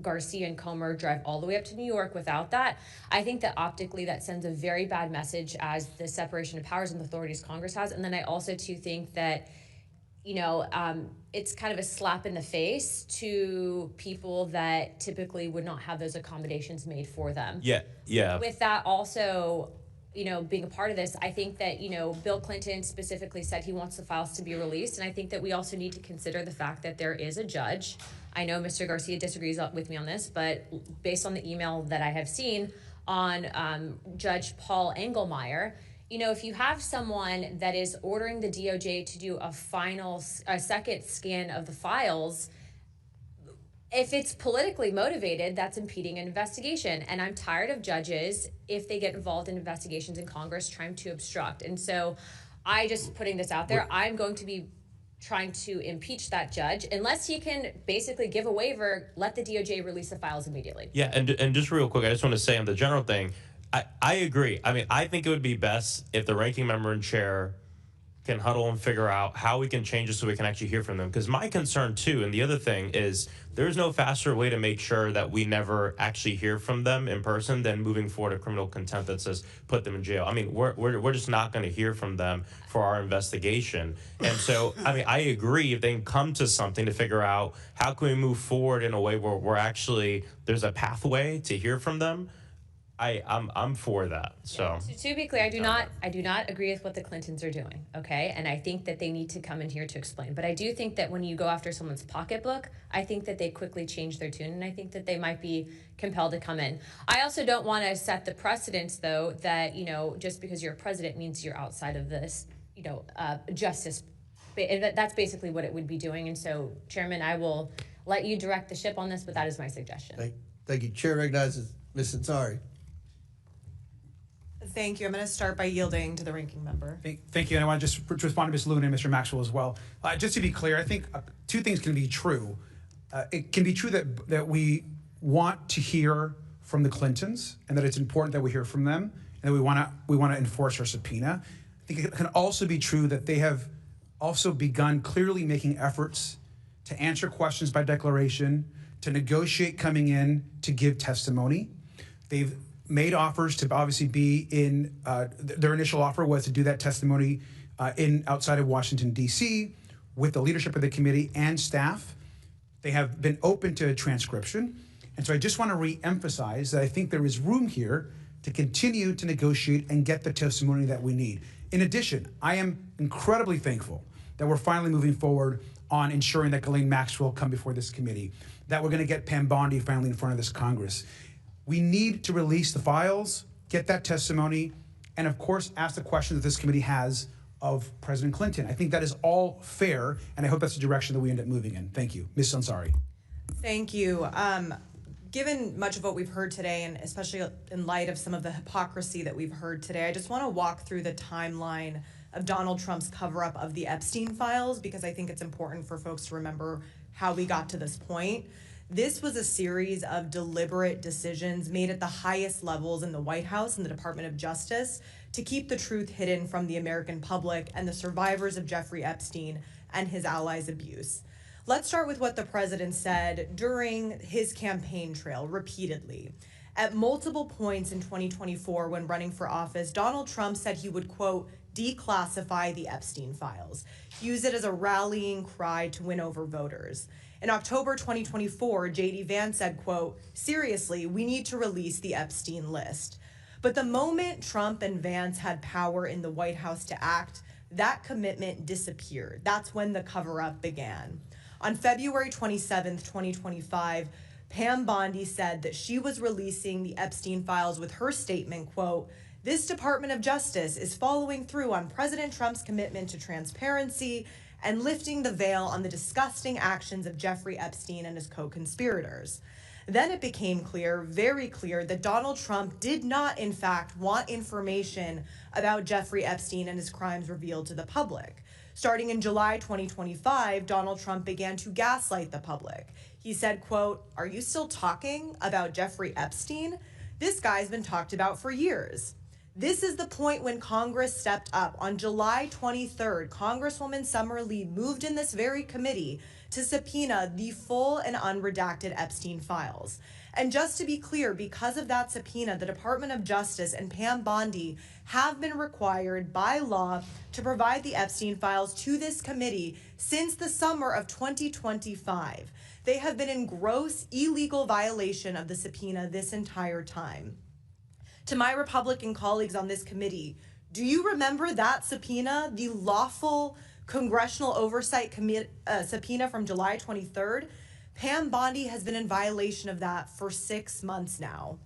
Garcia and Comer drive all the way up to New York without that, I think that optically that sends a very bad message as the separation of powers and authorities Congress has. And then I also too think that, you know, it's kind of a slap in the face to people that typically would not have those accommodations made for them. Yeah, yeah. With that also, you know, being a part of this, I think that, you know, Bill Clinton specifically said he wants the files to be released. And I think that we also need to consider the fact that there is a judge. I know Mr. Garcia disagrees with me on this, but based on the email that I have seen on Judge Paul Engelmeyer, you know, if you have someone that is ordering the DOJ to do a second scan of the files, if it's politically motivated, that's impeding an investigation. And I'm tired of judges, if they get involved in investigations in Congress, trying to obstruct. And so I just putting this out there, I'm going to be trying to impeach that judge unless he can basically give a waiver, let the DOJ release the files immediately. Yeah, and just real quick, I just want to say on the general thing, I agree. I mean, I think it would be best if the ranking member and chair can huddle and figure out how we can change it so we can actually hear from them. Because my concern too, and the other thing is, there's no faster way to make sure that we never actually hear from them in person than moving forward a criminal contempt that says put them in jail. I mean, we're just not going to hear from them for our investigation. And so, I mean, I agree if they can come to something to figure out how can we move forward in a way where we're actually, there's a pathway to hear from them. I'm for that. So to be clear, I do not agree with what the Clintons are doing, okay? And I think that they need to come in here to explain. But I do think that when you go after someone's pocketbook, I think that they quickly change their tune, and I think that they might be compelled to come in. I also don't want to set the precedence, though, that, you know, just because you're a president means you're outside of this, you know, justice. That's basically what it would be doing. And so, Chairman, I will let you direct the ship on this, but that is my suggestion. Thank you. Chair recognizes Ms. Ansari. Thank you. I'm going to start by yielding to the ranking member. Thank you. And I want to just respond to Ms. Luna and Mr. Maxwell as well. Just to be clear, I think two things can be true. It can be true that we want to hear from the Clintons and that it's important that we hear from them and that we want to enforce our subpoena. I think it can also be true that they have also begun clearly making efforts to answer questions by declaration, to negotiate coming in, to give testimony. They've made offers to obviously be in, their initial offer was to do that testimony outside of Washington, D.C. with the leadership of the committee and staff. They have been open to transcription. And so I just want to re-emphasize that I think there is room here to continue to negotiate and get the testimony that we need. In addition, I am incredibly thankful that we're finally moving forward on ensuring that Ghislaine Maxwell come before this committee, that we're going to get Pam Bondi finally in front of this Congress. We need to release the files, get that testimony, and of course, ask the questions that this committee has of President Clinton. I think that is all fair, and I hope that's the direction that we end up moving in. Thank you. Ms. Ansari. Thank you. Given much of what we've heard today, and especially in light of some of the hypocrisy that we've heard today, I just want to walk through the timeline of Donald Trump's cover-up of the Epstein files, because I think it's important for folks to remember how we got to this point. This was a series of deliberate decisions made at the highest levels in the White House and the Department of Justice to keep the truth hidden from the American public and the survivors of Jeffrey Epstein and his allies' abuse. Let's start with what the president said during his campaign trail repeatedly. At multiple points in 2024 when running for office, Donald Trump said he would, quote, declassify the Epstein files, use it as a rallying cry to win over voters. In October 2024, J.D. Vance said, quote, "Seriously, we need to release the Epstein list." But the moment Trump and Vance had power in the White House to act, that commitment disappeared. That's when the cover-up began. On February 27th, 2025, Pam Bondi said that she was releasing the Epstein files with her statement, quote, "This Department of Justice is following through on President Trump's commitment to transparency and lifting the veil on the disgusting actions of Jeffrey Epstein and his co-conspirators." Then it became clear, very clear, that Donald Trump did not, in fact, want information about Jeffrey Epstein and his crimes revealed to the public. Starting in July 2025, Donald Trump began to gaslight the public. He said, quote, "Are you still talking about Jeffrey Epstein? This guy's been talked about for years." This is the point when Congress stepped up. On July 23rd, Congresswoman Summer Lee moved in this very committee to subpoena the full and unredacted Epstein files. And just to be clear, because of that subpoena, the Department of Justice and Pam Bondi have been required by law to provide the Epstein files to this committee since the summer of 2025. They have been in gross illegal violation of the subpoena this entire time. To my Republican colleagues on this committee, do you remember that subpoena, the lawful congressional oversight subpoena from July 23rd? Pam Bondi has been in violation of that for 6 months now.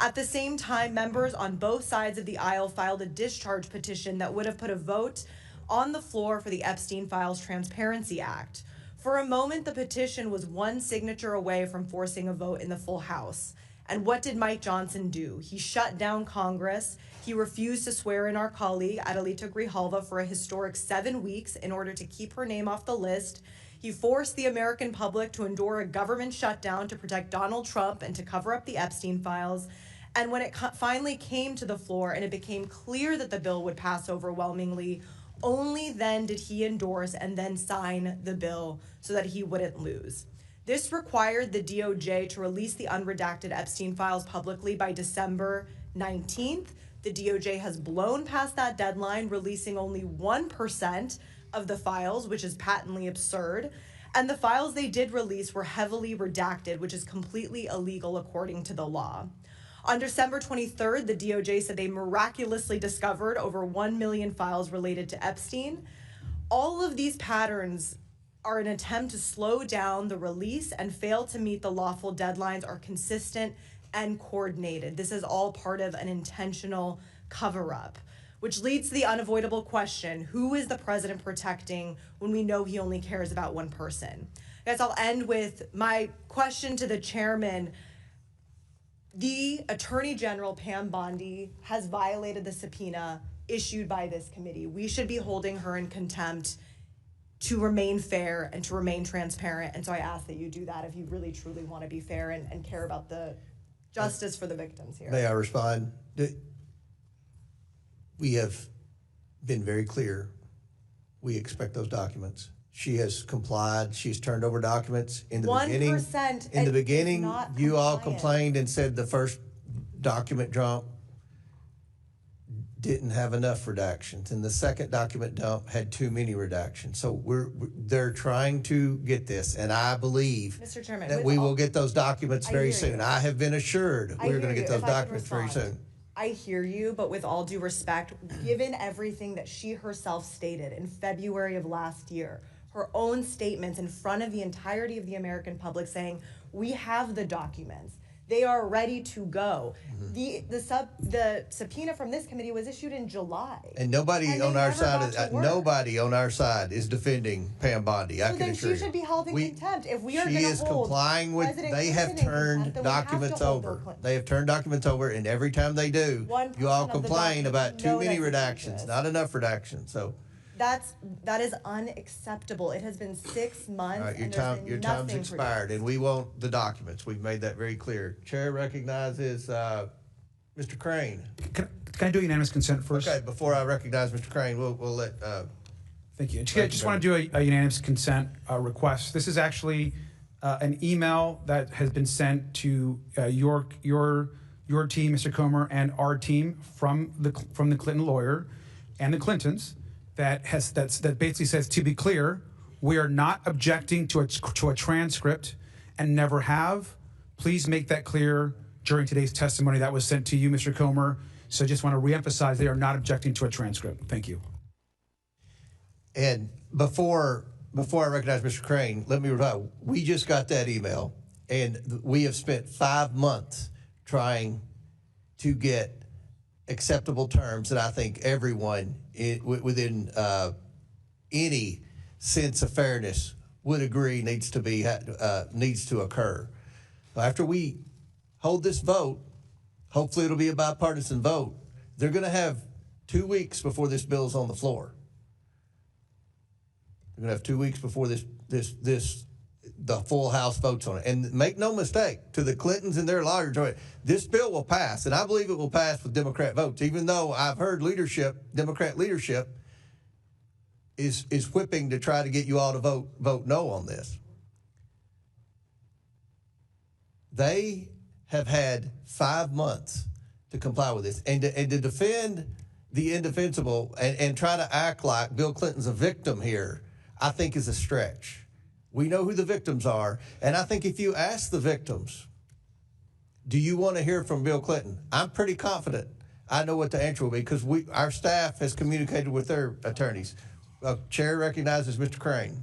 At the same time, members on both sides of the aisle filed a discharge petition that would have put a vote on the floor for the Epstein Files Transparency Act. For a moment, the petition was one signature away from forcing a vote in the full House. And what did Mike Johnson do? He shut down Congress. He refused to swear in our colleague, Adelita Grijalva, for a historic 7 weeks in order to keep her name off the list. He forced the American public to endure a government shutdown to protect Donald Trump and to cover up the Epstein files. And when it finally came to the floor and it became clear that the bill would pass overwhelmingly, only then did he endorse and then sign the bill so that he wouldn't lose. This required the DOJ to release the unredacted Epstein files publicly by December 19th. The DOJ has blown past that deadline, releasing only 1% of the files, which is patently absurd. And the files they did release were heavily redacted, which is completely illegal according to the law. On December 23rd, the DOJ said they miraculously discovered over 1 million files related to Epstein. All of these patterns are an attempt to slow down the release and fail to meet the lawful deadlines are consistent and coordinated. This is all part of an intentional cover-up, which leads to the unavoidable question, who is the president protecting when we know he only cares about one person? I guess I'll end with my question to the chairman. The Attorney General, Pam Bondi, has violated the subpoena issued by this committee. We should be holding her in contempt to remain fair and to remain transparent. And so I ask that you do that if you really truly want to be fair and care about the justice for the victims here. May I respond? We have been very clear. We expect those documents. She has complied. She's turned over documents. In the 1% in the beginning, not you all compliant. complained and said the first document dump didn't have enough redactions, and the second document dump had too many redactions. So they're trying to get this, and I believe Mr. Chairman, that we will get those documents very soon. I have been assured we're going to get those documents very soon. I hear you, but with all due respect, given everything that she herself stated in February of last year, her own statements in front of the entirety of the American public saying, we have the documents, they are ready to go. The subpoena from this committee was issued in July. And nobody on our side is defending Pam Bondi. I can assure you. She should be held in contempt. If we are she is complying with. They have turned documents over. They have turned documents over, and every time they do, you all complain about too many redactions, not enough redactions. So. That is unacceptable. It has been 6 months. All right, your time's expired, and we want the documents. We've made that very clear. Chair recognizes Mr. Crane. Can I do unanimous consent first? Okay, before I recognize Mr. Crane, we'll let. Thank you. I just want to do a unanimous consent request. This is actually an email that has been sent to your team, Mr. Comer, and our team from the Clinton lawyer, and the Clintons that basically says, to be clear, we are not objecting to a transcript and never have. Please make that clear during today's testimony that was sent to you, Mr. Comer. So I just want to reemphasize they are not objecting to a transcript. Thank you. And before I recognize Mr. Crane, let me reply. We just got that email, and we have spent 5 months trying to get acceptable terms that I think everyone within any sense of fairness would agree needs to occur. After we hold this vote, hopefully it'll be a bipartisan vote. They're going to have 2 weeks before this bill is on the floor. They're going to have 2 weeks before the full House votes on it. And make no mistake, to the Clintons and their lawyers, this bill will pass, and I believe it will pass with Democrat votes, even though I've heard Democrat leadership is whipping to try to get you all to vote no on this. They have had 5 months to comply with this, and to defend the indefensible and try to act like Bill Clinton's a victim here, I think is a stretch. We know who the victims are, and I think if you ask the victims, do you want to hear from Bill Clinton? I'm pretty confident I know what the answer will be, because our staff has communicated with their attorneys. Chair recognizes Mr. Crane.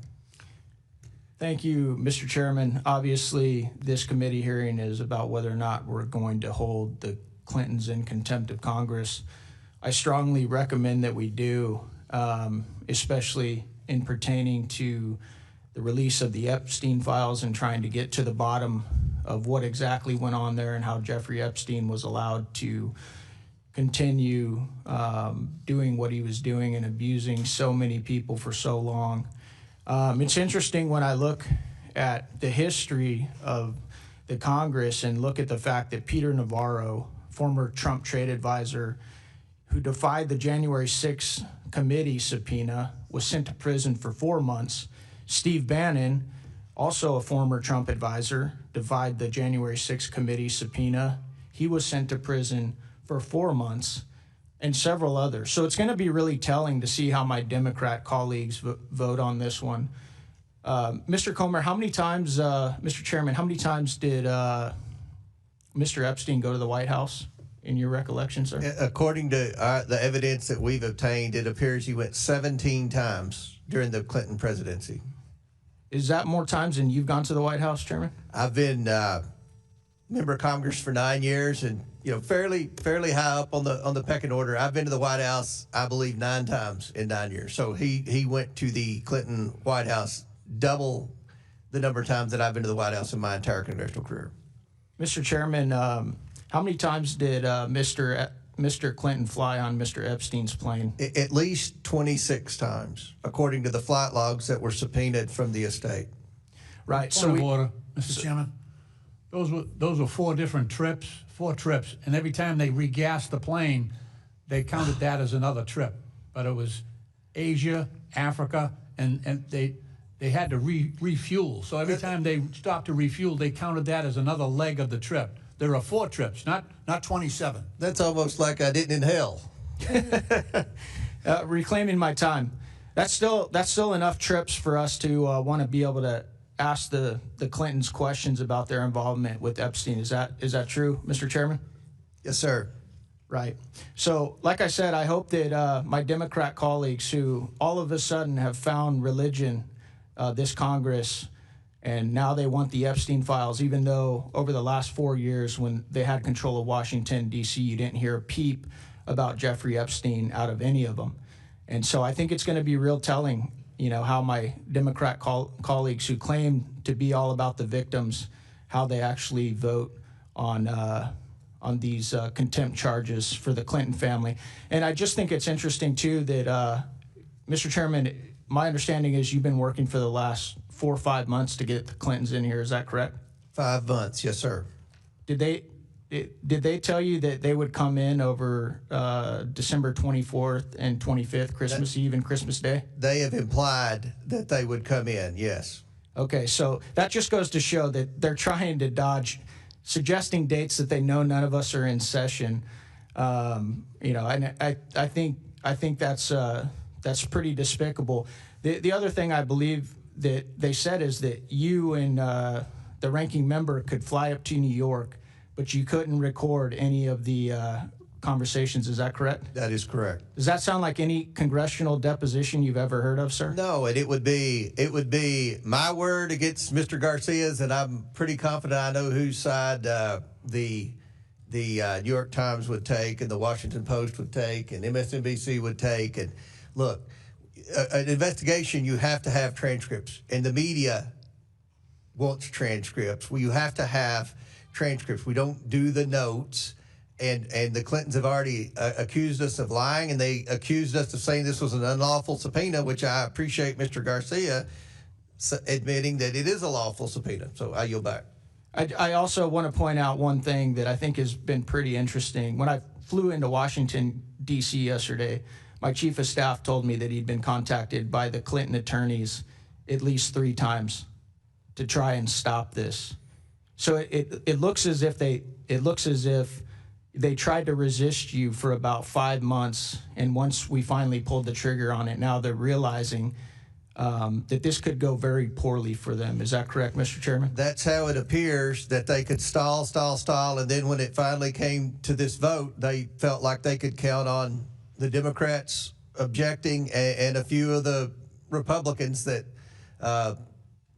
Thank you, Mr. Chairman. Obviously, this committee hearing is about whether or not we're going to hold the Clintons in contempt of Congress. I strongly recommend that we do, especially in pertaining to the release of the Epstein files and trying to get to the bottom of what exactly went on there and how Jeffrey Epstein was allowed to continue doing what he was doing and abusing so many people for so long. It's interesting when I look at the history of the Congress and look at the fact that Peter Navarro, former Trump trade advisor, who defied the January 6th committee subpoena, was sent to prison for 4 months. Steve Bannon, also a former Trump advisor, defied the January 6th committee subpoena. He was sent to prison for 4 months, and several others. So it's going to be really telling to see how my Democrat colleagues vote on this one. Mr. Comer, how many times, Mr. Chairman, how many times did Mr. Epstein go to the White House in your recollection, sir? According to the evidence that we've obtained, it appears he went 17 times during the Clinton presidency. Is that more times than you've gone to the White House, Chairman? I've been member of Congress for 9 years, and fairly high up on the pecking order. I've been to the White House, I believe, 9 times in 9 years. So he went to the Clinton White House double the number of times that I've been to the White House in my entire congressional career. Mr. Chairman, how many times did Mr. Clinton fly on Mr. Epstein's plane? At least 26 times, according to the flight logs that were subpoenaed from the estate. Right. Point of order, Mr. Chairman. Those were 4 different trips, 4 trips, and every time they regassed the plane, they counted that as another trip. But it was Asia, Africa, and they had to refuel. So every time they stopped to refuel, they counted that as another leg of the trip. There are 4 trips, not 27. That's almost like I didn't inhale. Reclaiming my time. That's still enough trips for us to want to be able to ask the Clintons questions about their involvement with Epstein. Is that true, Mr. Chairman? Yes, sir. Right. So, like I said, I hope that my Democrat colleagues who all of a sudden have found religion, this Congress, and now they want the Epstein files, even though over the last 4 years when they had control of Washington, D.C., you didn't hear a peep about Jeffrey Epstein out of any of them. And so I think it's going to be real telling, how my Democrat colleagues who claim to be all about the victims, how they actually vote on these contempt charges for the Clinton family. And I just think it's interesting, too, that, Mr. Chairman, my understanding is you've been working for the last 4 or 5 months to get the Clintons in here. Is that correct? 5 months, yes, sir. Did they tell you that they would come in over December 24th and 25th, Christmas Eve and Christmas Day? They have implied that they would come in, yes. Okay, so that just goes to show that they're trying to dodge suggesting dates that they know none of us are in session. And I think I think that's pretty despicable. The other thing I believe that they said is that you and the ranking member could fly up to New York, but you couldn't record any of the conversations. Is that correct? That is correct. Does that sound like any congressional deposition you've ever heard of, sir? No, and it would be my word against Mr. Garcia's, and I'm pretty confident I know whose side the New York Times would take, and the Washington Post would take, and MSNBC would take. And look, an investigation, you have to have transcripts, and the media wants transcripts. Well, you have to have transcripts. We don't do the notes. And the Clintons have already accused us of lying, and they accused us of saying this was an unlawful subpoena, which I appreciate Mr. Garcia admitting that it is a lawful subpoena. So I yield back. I also want to point out one thing that I think has been pretty interesting. When I flew into Washington, D.C. yesterday, my chief of staff told me that he'd been contacted by the Clinton attorneys at least 3 times to try and stop this. So it looks as if they tried to resist you for about 5 months, and once we finally pulled the trigger on it, now they're realizing that this could go very poorly for them. Is that correct, Mr. Chairman? That's how it appears, that they could stall, and then when it finally came to this vote, they felt like they could count on the Democrats objecting and a few of the Republicans that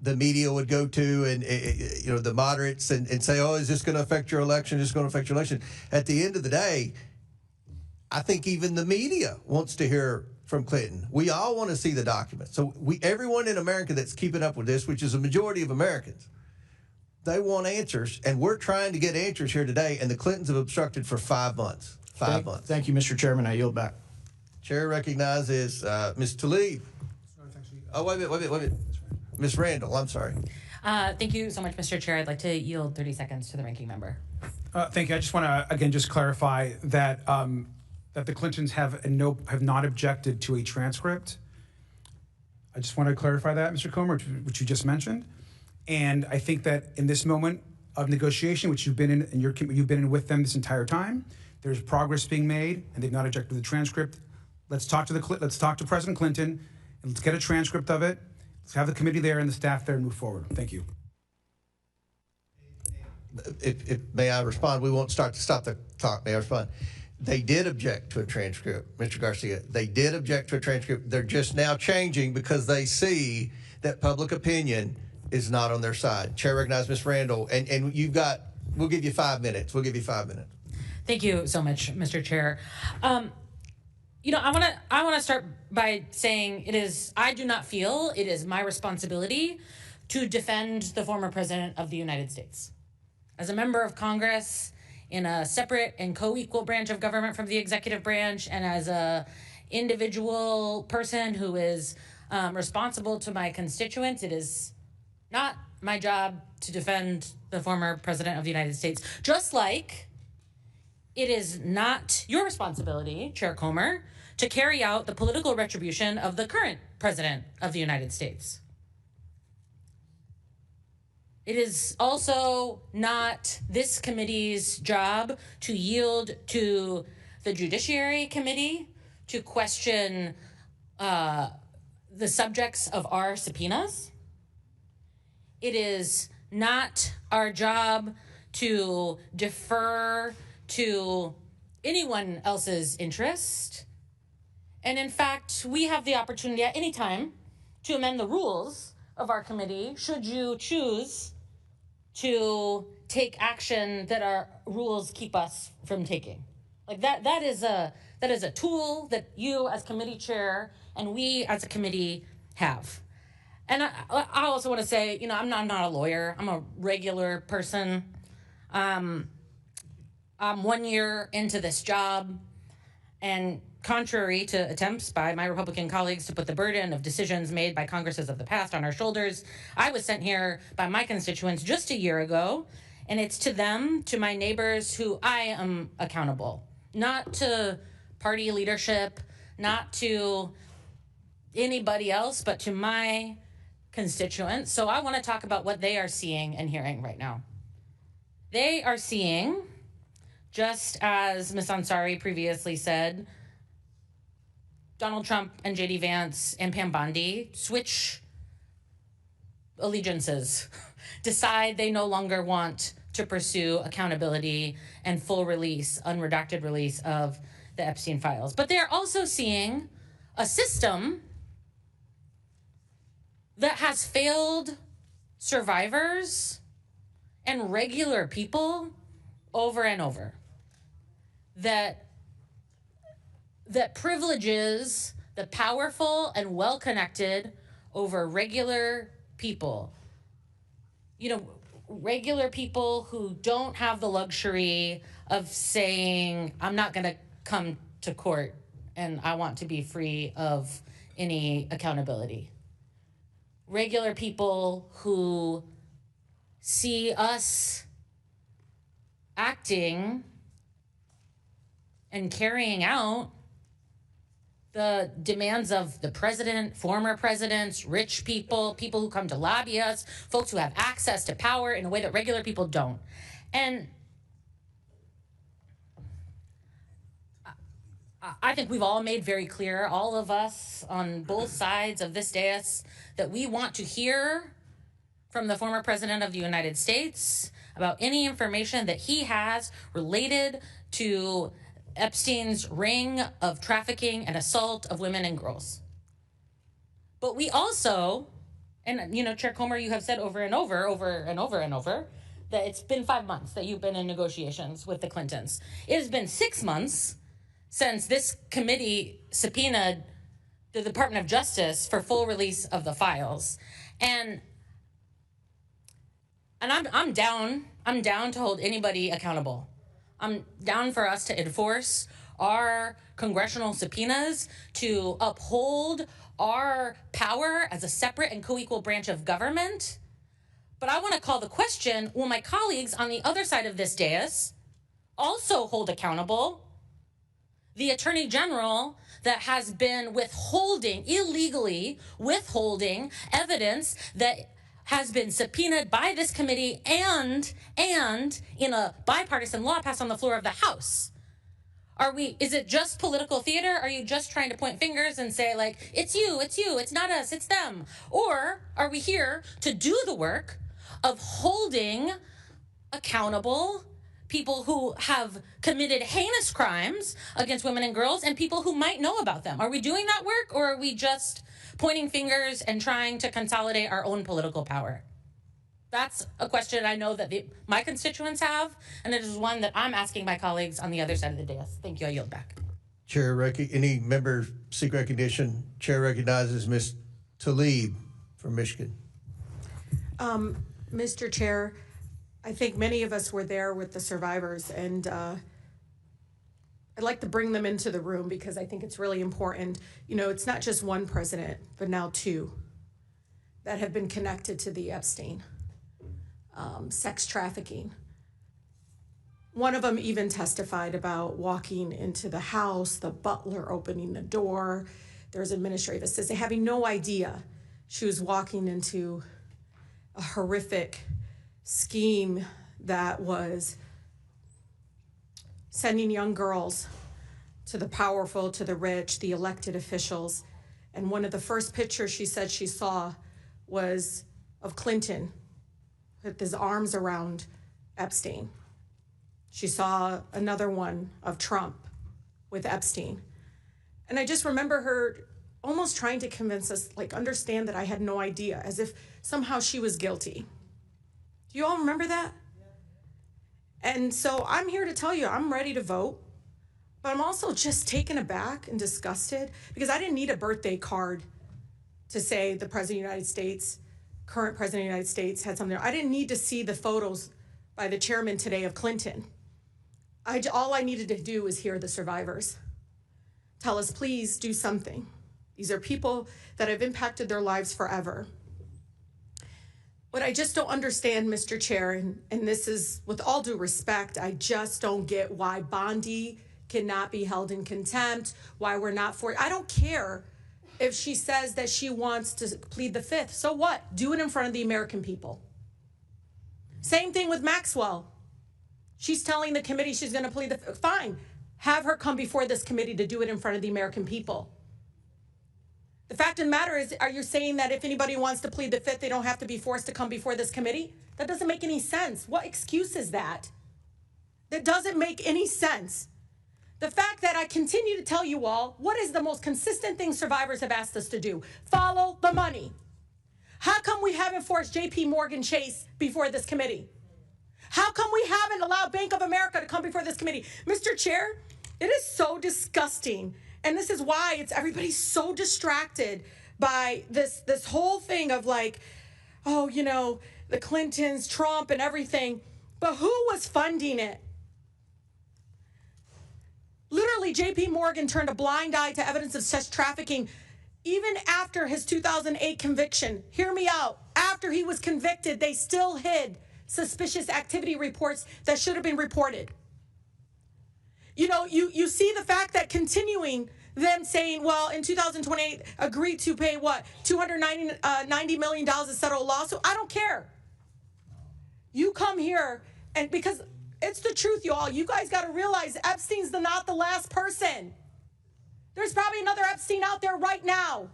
the media would go to, and the moderates, and say, oh, is this going to affect your election? Is this going to affect your election? At the end of the day, I think even the media wants to hear from Clinton. We all want to see the documents. So everyone in America that's keeping up with this, which is a majority of Americans, they want answers, and we're trying to get answers here today, and the Clintons have obstructed for 5 months. 5 months. Thank you, Mr. Chairman. I yield back. Chair recognizes Ms. Tlaib. Oh, wait a minute. Ms. Randall, I'm sorry. Thank you so much, Mr. Chair. I'd like to yield 30 seconds to the ranking member. Thank you. I just want to again just clarify that that the Clintons have not objected to a transcript. I just want to clarify that, Mr. Comer, which you just mentioned, and I think that in this moment of negotiation, which you've been in, and you've been in with them this entire time, there's progress being made, and they've not objected to the transcript. Let's talk to President Clinton, and let's get a transcript of it. Let's have the committee there and the staff there and move forward. Thank you. If may I respond? We won't stop the talk. May I respond? They did object to a transcript, Mr. Garcia. They did object to a transcript. They're just now changing because they see that public opinion is not on their side. Chair recognizes Ms. Randall, and we'll give you 5 minutes. We'll give you 5 minutes. Thank you so much, Mr. Chair. I want to start by saying I do not feel it is my responsibility to defend the former president of the United States. As a member of Congress in a separate and co-equal branch of government from the executive branch, and as a individual person who is responsible to my constituents, it is not my job to defend the former president of the United States. Just like it is not your responsibility, Chair Comer, to carry out the political retribution of the current president of the United States. It is also not this committee's job to yield to the Judiciary Committee to question the subjects of our subpoenas. It is not our job to defer to anyone else's interest. And in fact, we have the opportunity at any time to amend the rules of our committee should you choose to take action that our rules keep us from taking. Like that is a tool that you as committee chair and we as a committee have. And I also want to say, I'm not a lawyer. I'm a regular person. I'm 1 year into this job, and contrary to attempts by my Republican colleagues to put the burden of decisions made by Congresses of the past on our shoulders, I was sent here by my constituents just a year ago, and it's to them, to my neighbors, who I am accountable. Not to party leadership, not to anybody else, but to my constituents. So I want to talk about what they are seeing and hearing right now. They are seeing, just as Ms. Ansari previously said, Donald Trump and JD Vance and Pam Bondi switch allegiances, decide they no longer want to pursue accountability and full release, unredacted release of the Epstein files. But they're also seeing a system that has failed survivors and regular people over and over, that privileges the powerful and well-connected over regular people. You know, regular people who don't have the luxury of saying, I'm not gonna come to court and I want to be free of any accountability. Regular people who see us acting and carrying out the demands of the president, former presidents, rich people, people who come to lobby us, folks who have access to power in a way that regular people don't. And I think we've all made very clear, all of us on both sides of this dais, that we want to hear from the former president of the United States about any information that he has related to Epstein's ring of trafficking and assault of women and girls. But we also, and you know, Chair Comer, you have said over and over, that it's been 5 months that you've been in negotiations with the Clintons. It has been 6 months since this committee subpoenaed the Department of Justice for full release of the files. And I'm down to hold anybody accountable. I'm down for us to enforce our congressional subpoenas, to uphold our power as a separate and co-equal branch of government. But I want to call the question, will my colleagues on the other side of this dais also hold accountable the Attorney General that has been illegally withholding evidence that has been subpoenaed by this committee and in a bipartisan law passed on the floor of the House? Is it just political theater? Are you just trying to point fingers and say, like, it's you, it's not us, it's them? Or are we here to do the work of holding accountable people who have committed heinous crimes against women and girls and people who might know about them? Are we doing that work, or are we just pointing fingers and trying to consolidate our own political power? That's a question I know that my constituents have, and it is one that I'm asking my colleagues on the other side of the dais. Thank you. I yield back. Chair, any member seek recognition? Chair recognizes Ms. Tlaib from Michigan. Mr. Chair, I think many of us were there with the survivors, and I'd like to bring them into the room because I think it's really important. You know, it's not just one president, but now two that have been connected to the Epstein sex trafficking. One of them even testified about walking into the house, the butler opening the door, there's administrative assistant, having no idea she was walking into a horrific scheme that was sending young girls to the powerful, to the rich, the elected officials. And one of the first pictures she said she saw was of Clinton with his arms around Epstein. She saw another one of Trump with Epstein. And I just remember her almost trying to convince us, like, understand that I had no idea, as if somehow she was guilty. Do you all remember that? Yeah. And so I'm here to tell you, I'm ready to vote, but I'm also just taken aback and disgusted because I didn't need a birthday card to say the President of the United States, current President of the United States, had something. I didn't need to see the photos by the chairman today of Clinton. All I needed to do was hear the survivors tell us, please do something. These are people that have impacted their lives forever. What I just don't understand, Mr. Chair, and this is with all due respect, I just don't get why Bondi cannot be held in contempt, why we're not for it. I don't care if she says that she wants to plead the fifth. So what? Do it in front of the American people. Same thing with Maxwell. She's telling the committee she's going to plead the fifth. Fine. Have her come before this committee to do it in front of the American people. The fact of the matter is, are you saying that if anybody wants to plead the fifth, they don't have to be forced to come before this committee? That doesn't make any sense. What excuse is that? That doesn't make any sense. The fact that I continue to tell you all, what is the most consistent thing survivors have asked us to do? Follow the money. How come we haven't forced JP Morgan Chase before this committee? How come we haven't allowed Bank of America to come before this committee? Mr. Chair, it is so disgusting. And this is why everybody's so distracted by this whole thing of like, oh, you know, the Clintons, Trump, and everything. But who was funding it? Literally, JP Morgan turned a blind eye to evidence of sex trafficking even after his 2008 conviction. Hear me out. After he was convicted, they still hid suspicious activity reports that should have been reported. You know, you see the fact that continuing them saying, well, in 2028, agreed to pay what, $290 million to settle a lawsuit? I don't care. You come here, and because it's the truth, y'all. You guys got to realize Epstein's not the last person. There's probably another Epstein out there right now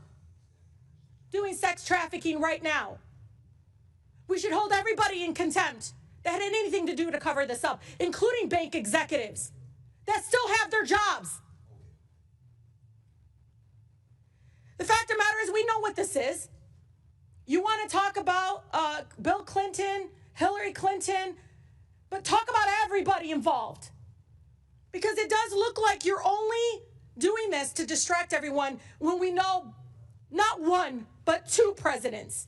doing sex trafficking right now. We should hold everybody in contempt that had anything to do to cover this up, including bank executives that still have their jobs. The fact of the matter is, we know what this is. You want to talk about Bill Clinton, Hillary Clinton, but talk about everybody involved. Because it does look like you're only doing this to distract everyone when we know not one, but two presidents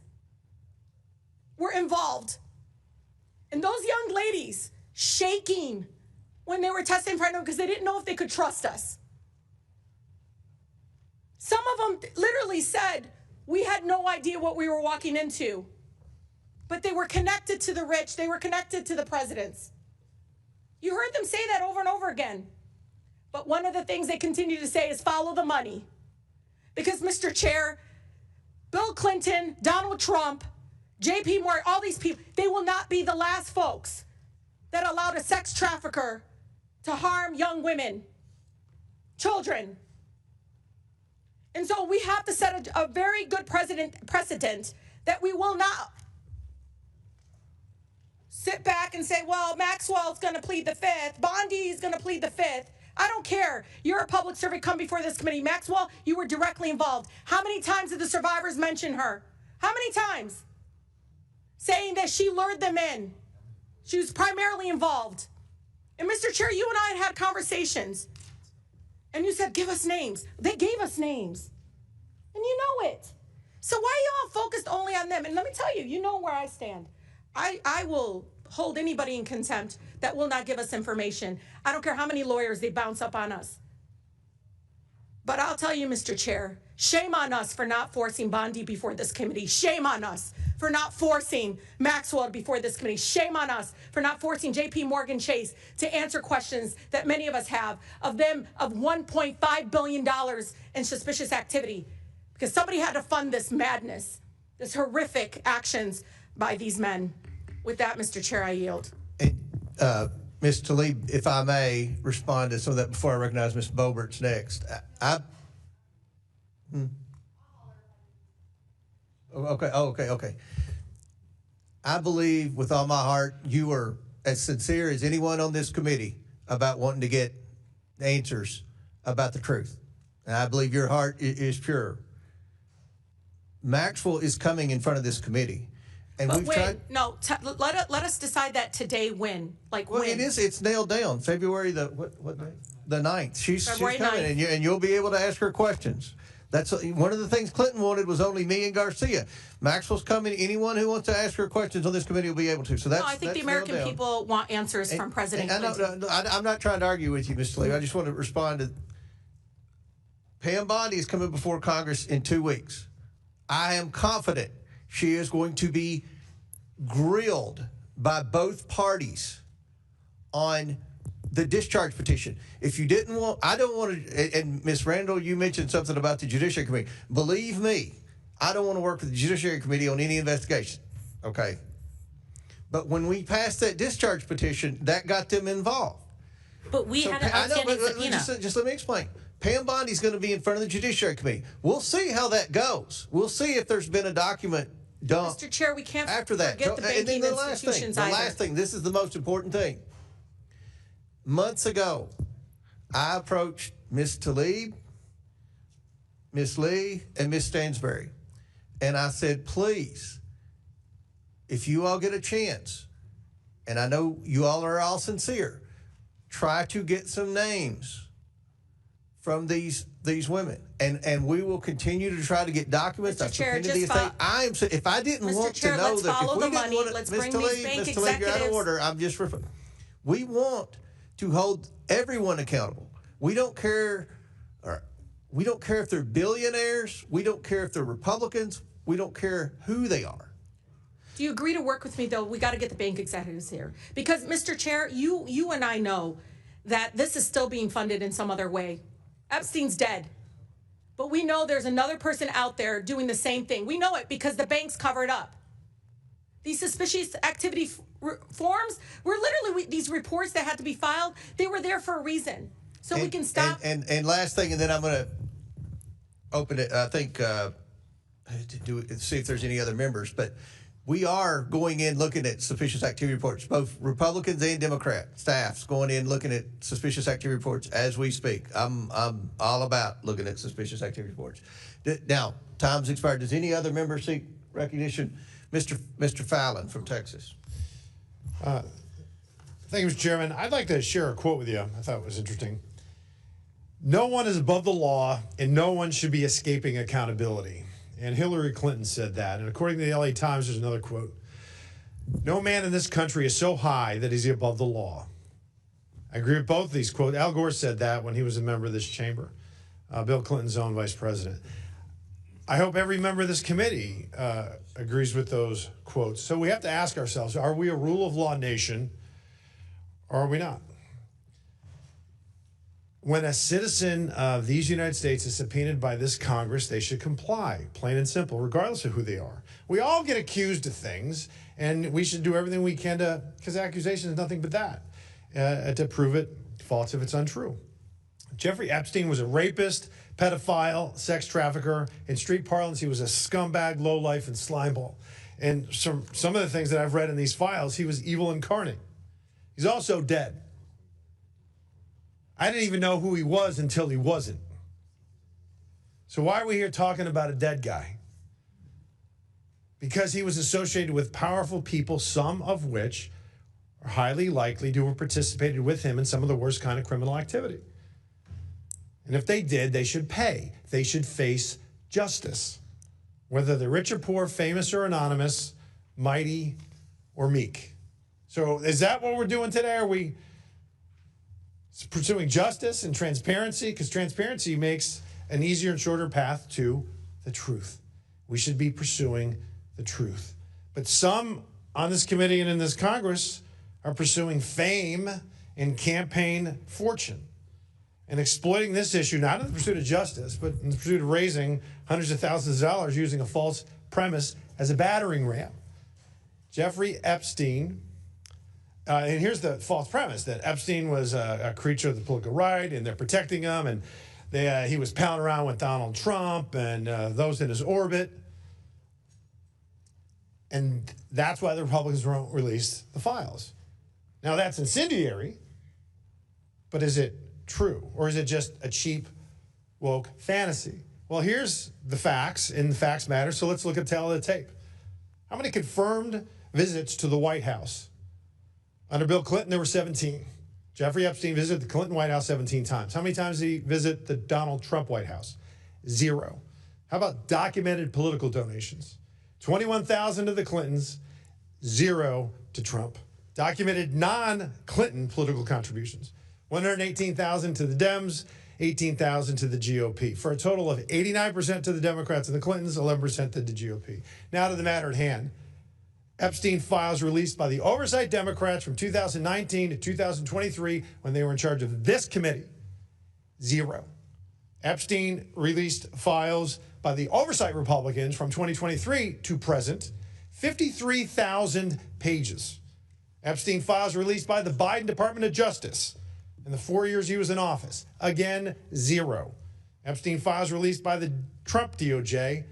were involved. And those young ladies shaking when they were testing for them because they didn't know if they could trust us. Some of them literally said, we had no idea what we were walking into. But they were connected to the rich. They were connected to the presidents. You heard them say that over and over again. But one of the things they continue to say is follow the money. Because, Mr. Chair, Bill Clinton, Donald Trump, JP Morgan, all these people, they will not be the last folks that allowed a sex trafficker to harm young women, children. And so we have to set a very good precedent that we will not sit back and say, well, Maxwell's going to plead the fifth, Bondi's going to plead the fifth. I don't care. You're a public servant. Come before this committee. Maxwell, you were directly involved. How many times did the survivors mention her? How many times? Saying that she lured them in. She was primarily involved. And Mr. Chair, you and I had conversations. And you said, give us names. They gave us names. And you know it. So why are y'all focused only on them? And let me tell you, you know where I stand. I will hold anybody in contempt that will not give us information. I don't care how many lawyers they bounce up on us. But I'll tell you, Mr. Chair, shame on us for not forcing Bondi before this committee. Shame on us for not forcing Maxwell before this committee. Shame on us for not forcing JP Morgan Chase to answer questions that many of us have of $1.5 billion in suspicious activity. Because somebody had to fund this madness, this horrific actions by these men. With that, Mr. Chair, I yield. Ms. Tlaib, if I may respond to some of that before I recognize Ms. Bobert's next. Okay. I believe with all my heart you are as sincere as anyone on this committee about wanting to get answers about the truth. And I believe your heart is pure. Maxwell is coming in front of this committee. And but we've when? tried. No, let us decide that today. When? Like well, when? It's nailed down. February what day? The 9th. She's coming, 9th. and you'll be able to ask her questions. That's one of the things Clinton wanted was only me and Garcia. Maxwell's coming. Anyone who wants to ask her questions on this committee will be able to. So that's. No, I think that's the American nailed down. people want answers from President Clinton. I'm not trying to argue with you, Ms. Tlaib. I just want to respond to. Pam Bondi is coming before Congress in 2 weeks. I am confident she is going to be grilled by both parties on the discharge petition. If you didn't want, I don't want to, and Ms. Randall, you mentioned something about the Judiciary Committee. Believe me, I don't want to work with the Judiciary Committee on any investigation, okay? But when we passed that discharge petition, that got them involved. But we had an outstanding subpoena. Just let me explain. Pam Bondi's going to be in front of the Judiciary Committee. We'll see how that goes. We'll see if there's been a document dumped. Mr. Chair, we can't after that. forget the banking the last institutions thing, either. the last thing, this is the most important thing. Months ago, I approached Ms. Tlaib, Ms. Lee, and Ms. Stansbury, and I said, please, if you all get a chance, and I know you all are all sincere, try to get some names from these women, and we will continue to try to get documents. Mr. Chair, If I didn't want to know that, if we didn't want to, let's Ms. bring Tlaib, these bank Ms. Tlaib, you're out of executives. order. I'm just referring. We want to hold everyone accountable. We don't care. We don't care if they're billionaires. We don't care if they're Republicans. We don't care who they are. Do you agree to work with me, though? We got to get the bank executives here. Because, Mr. Chair, you and I know that this is still being funded in some other way. Epstein's dead. But we know there's another person out there doing the same thing. We know it because the banks cover it up. These suspicious activity forms were literally, these reports that had to be filed, they were there for a reason. So we can stop. And last thing, and then I'm going to open it, I think, see if there's any other members, but we are going in looking at suspicious activity reports. Both Republicans and Democrat staffs going in looking at suspicious activity reports as we speak. I'm all about looking at suspicious activity reports. Now, time's expired. Does any other member seek recognition? Mr. Fallon from Texas. Thank you, Mr. Chairman. I'd like to share a quote with you. I thought it was interesting. No one is above the law, and no one should be escaping accountability. And Hillary Clinton said that. And according to the LA Times, there's another quote. No man in this country is so high that he's above the law. I agree with both of these quotes. Al Gore said that when he was a member of this chamber, Bill Clinton's own vice president. I hope every member of this committee agrees with those quotes. So we have to ask ourselves, are we a rule of law nation or are we not? When a citizen of these United States is subpoenaed by this Congress, they should comply, plain and simple, regardless of who they are. We all get accused of things, and we should do everything we can to, because accusation is nothing but that, to prove it false if it's untrue. Jeffrey Epstein was a rapist, pedophile, sex trafficker. In street parlance, he was a scumbag, lowlife, and slimeball. And some of the things that I've read in these files, he was evil incarnate. He's also dead. I didn't even know who he was until he wasn't. So why are we here talking about a dead guy? Because he was associated with powerful people, some of which are highly likely to have participated with him in some of the worst kind of criminal activity. And if they did, they should pay. They should face justice. Whether they're rich or poor, famous or anonymous, mighty or meek. So is that what we're doing today? Are we pursuing justice and transparency? Because transparency makes an easier and shorter path to the truth. We should be pursuing the truth. But some on this committee and in this Congress are pursuing fame and campaign fortune and exploiting this issue, not in the pursuit of justice, but in the pursuit of raising hundreds of thousands of dollars using a false premise as a battering ram. Jeffrey Epstein, and here's the false premise, that Epstein was a creature of the political right, and they're protecting him, and he was pounding around with Donald Trump and those in his orbit. And that's why the Republicans won't release the files. Now, that's incendiary, but is it true? Or is it just a cheap, woke fantasy? Well, here's the facts, and the facts matter, so let's look at tail of the tape. How many confirmed visits to the White House? Under Bill Clinton, there were 17. Jeffrey Epstein visited the Clinton White House 17 times. How many times did he visit the Donald Trump White House? 0. How about documented political donations? 21,000 to the Clintons, 0 to Trump. Documented non-Clinton political contributions. 118,000 to the Dems, 18,000 to the GOP, for a total of 89% to the Democrats and the Clintons, 11% to the GOP. Now to the matter at hand. Epstein files released by the oversight Democrats from 2019 to 2023 when they were in charge of this committee, 0. Epstein released files by the oversight Republicans from 2023 to present, 53,000 pages. Epstein files released by the Biden Department of Justice, in the 4 years he was in office. Again, 0. Epstein files released by the Trump DOJ,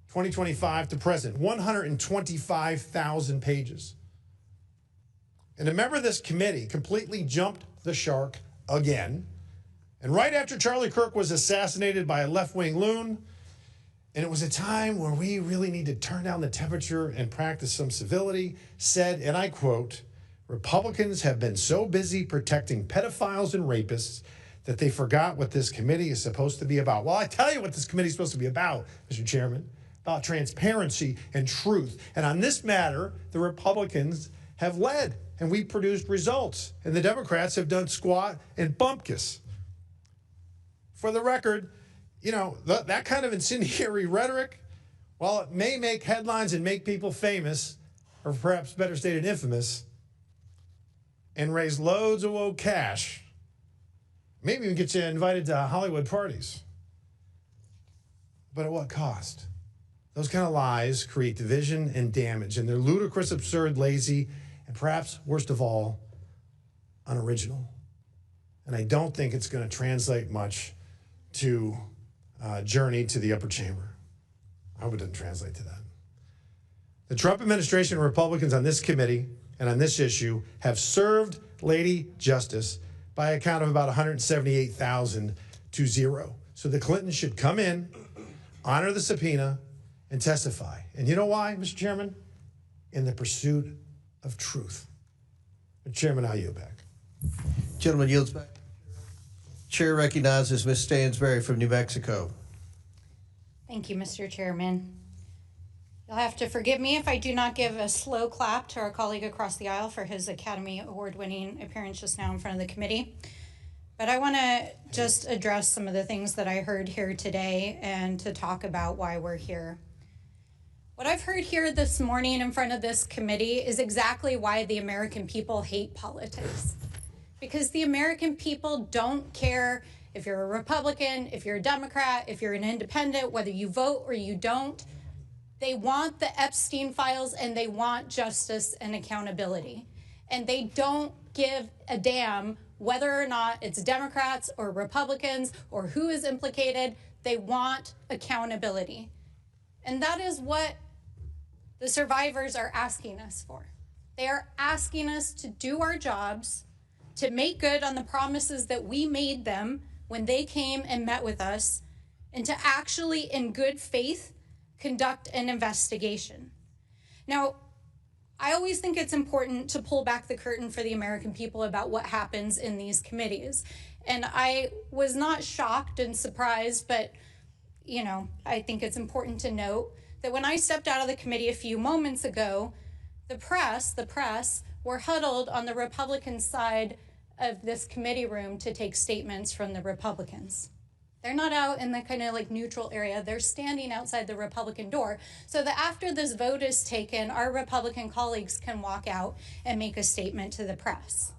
2025 to present, 125,000 pages. And a member of this committee completely jumped the shark again. And right after Charlie Kirk was assassinated by a left-wing loon, and it was a time where we really need to turn down the temperature and practice some civility, said, and I quote, "Republicans have been so busy protecting pedophiles and rapists that they forgot what this committee is supposed to be about." Well, I tell you what this committee is supposed to be about, Mr. Chairman, about transparency and truth. And on this matter, the Republicans have led, and we produced results, and the Democrats have done squat and bumpkiss. For the record, you know, that kind of incendiary rhetoric, while it may make headlines and make people famous, or perhaps better stated infamous, and raise loads of woke cash, maybe even get you invited to Hollywood parties. But at what cost? Those kind of lies create division and damage, and they're ludicrous, absurd, lazy, and perhaps, worst of all, unoriginal. And I don't think it's going to translate much to Journey to the Upper Chamber. I hope it doesn't translate to that. The Trump administration and Republicans on this committee and on this issue have served Lady Justice by a count of about 178,000 to 0. So the Clintons should come in, honor the subpoena, and testify. And you know why, Mr. Chairman? In the pursuit of truth. Mr. Chairman, I yield back. Gentleman yields back. Chair recognizes Ms. Stansberry from New Mexico. Thank you, Mr. Chairman. You'll have to forgive me if I do not give a slow clap to our colleague across the aisle for his Academy Award-winning appearance just now in front of the committee. But I want to just address some of the things that I heard here today and to talk about why we're here. What I've heard here this morning in front of this committee is exactly why the American people hate politics. Because the American people don't care if you're a Republican, if you're a Democrat, if you're an independent, whether you vote or you don't. They want the Epstein files and they want justice and accountability. And they don't give a damn whether or not it's Democrats or Republicans or who is implicated. They want accountability. And that is what the survivors are asking us for. They are asking us to do our jobs, to make good on the promises that we made them when they came and met with us, and to actually, in good faith, conduct an investigation. Now, I always think it's important to pull back the curtain for the American people about what happens in these committees. And I was not shocked and surprised, but, you know, I think it's important to note that when I stepped out of the committee a few moments ago, the press were huddled on the Republican side of this committee room to take statements from the Republicans. They're not out in the kind of like neutral area. They're standing outside the Republican door so that after this vote is taken, our Republican colleagues can walk out and make a statement to the press.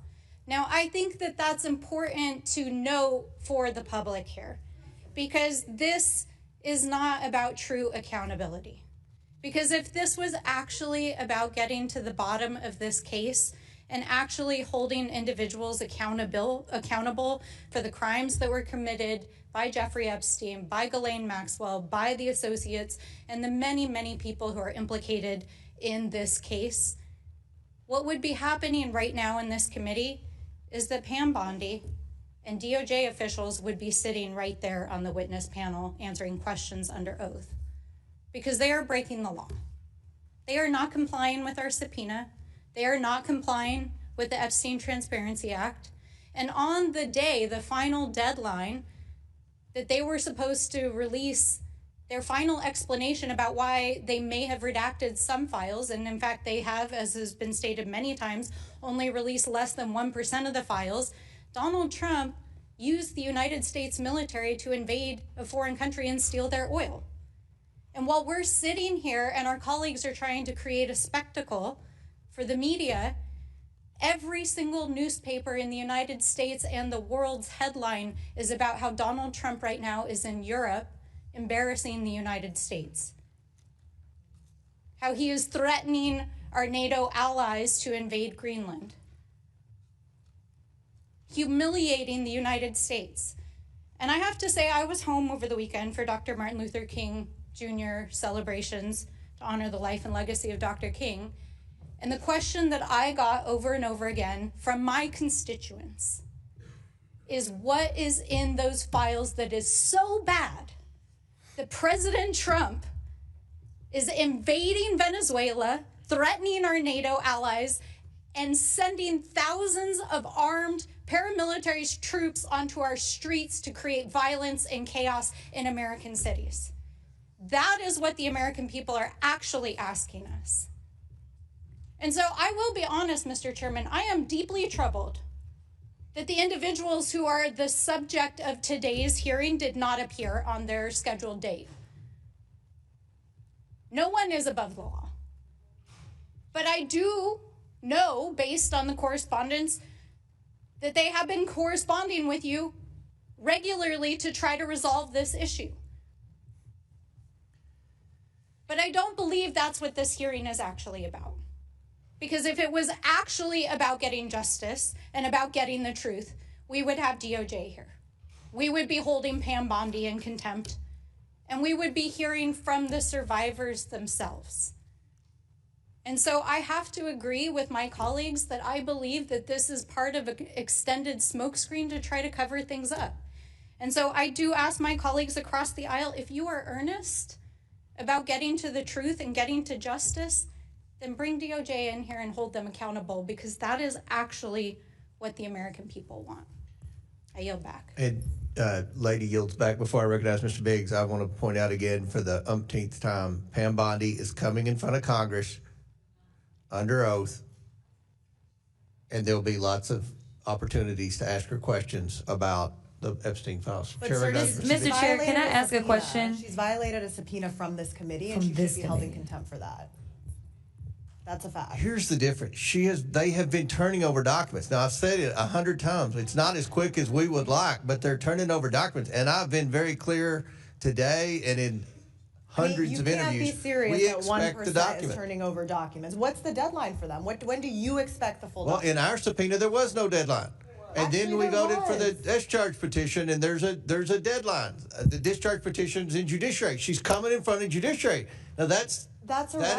Now, I think that that's important to note for the public here, because this is not about true accountability. Because if this was actually about getting to the bottom of this case and actually holding individuals accountable for the crimes that were committed by Jeffrey Epstein, by Ghislaine Maxwell, by the associates, and the many, many people who are implicated in this case, what would be happening right now in this committee is that Pam Bondi and DOJ officials would be sitting right there on the witness panel answering questions under oath, because they are breaking the law. They are not complying with our subpoena. They are not complying with the Epstein Transparency Act. And on the day, the final deadline, that they were supposed to release their final explanation about why they may have redacted some files, and in fact they have, as has been stated many times, only released less than 1% of the files, Donald Trump used the United States military to invade a foreign country and steal their oil. And while we're sitting here and our colleagues are trying to create a spectacle for the media, every single newspaper in the United States and the world's headline is about how Donald Trump right now is in Europe embarrassing the United States. How he is threatening our NATO allies to invade Greenland. humiliating the United States. And I have to say, I was home over the weekend for Dr. Martin Luther King Jr. celebrations to honor the life and legacy of Dr. King. And the question that I got over and over again from my constituents is, what is in those files that is so bad that President Trump is invading Venezuela, threatening our NATO allies, and sending thousands of armed paramilitary troops onto our streets to create violence and chaos in American cities? That is what the American people are actually asking us. And so I will be honest, Mr. Chairman, I am deeply troubled that the individuals who are the subject of today's hearing did not appear on their scheduled date. No one is above the law. But I do know, based on the correspondence, that they have been corresponding with you regularly to try to resolve this issue. But I don't believe that's what this hearing is actually about. Because if it was actually about getting justice and about getting the truth, we would have DOJ here. We would be holding Pam Bondi in contempt, and we would be hearing from the survivors themselves. And so I have to agree with my colleagues that I believe that this is part of an extended smokescreen to try to cover things up. And so I do ask my colleagues across the aisle, if you are earnest about getting to the truth and getting to justice, then bring DOJ in here and hold them accountable, because that is actually what the American people want. I yield back. And lady yields back. Before I recognize Mr. Biggs, I want to point out again for the umpteenth time, Pam Bondi is coming in front of Congress under oath, and there'll be lots of opportunities to ask her questions about the Epstein files. But Mr. Chair, can I ask a question? She's violated a subpoena from this committee, and From she this should be held in committee. contempt for that. That's a fact. Here's the difference. They have been turning over documents. Now, I've said it 100 times. It's not as quick as we would like, but they're turning over documents. And I've been very clear today and in hundreds of interviews. You can't be serious we that expect 1% the is document. turning over documents. What's the deadline for them? When do you expect the full Well, document? in our subpoena, there was no deadline. And then we voted for the discharge petition, and there's a deadline. The discharge petition's in judiciary. She's coming in front of judiciary. Now, that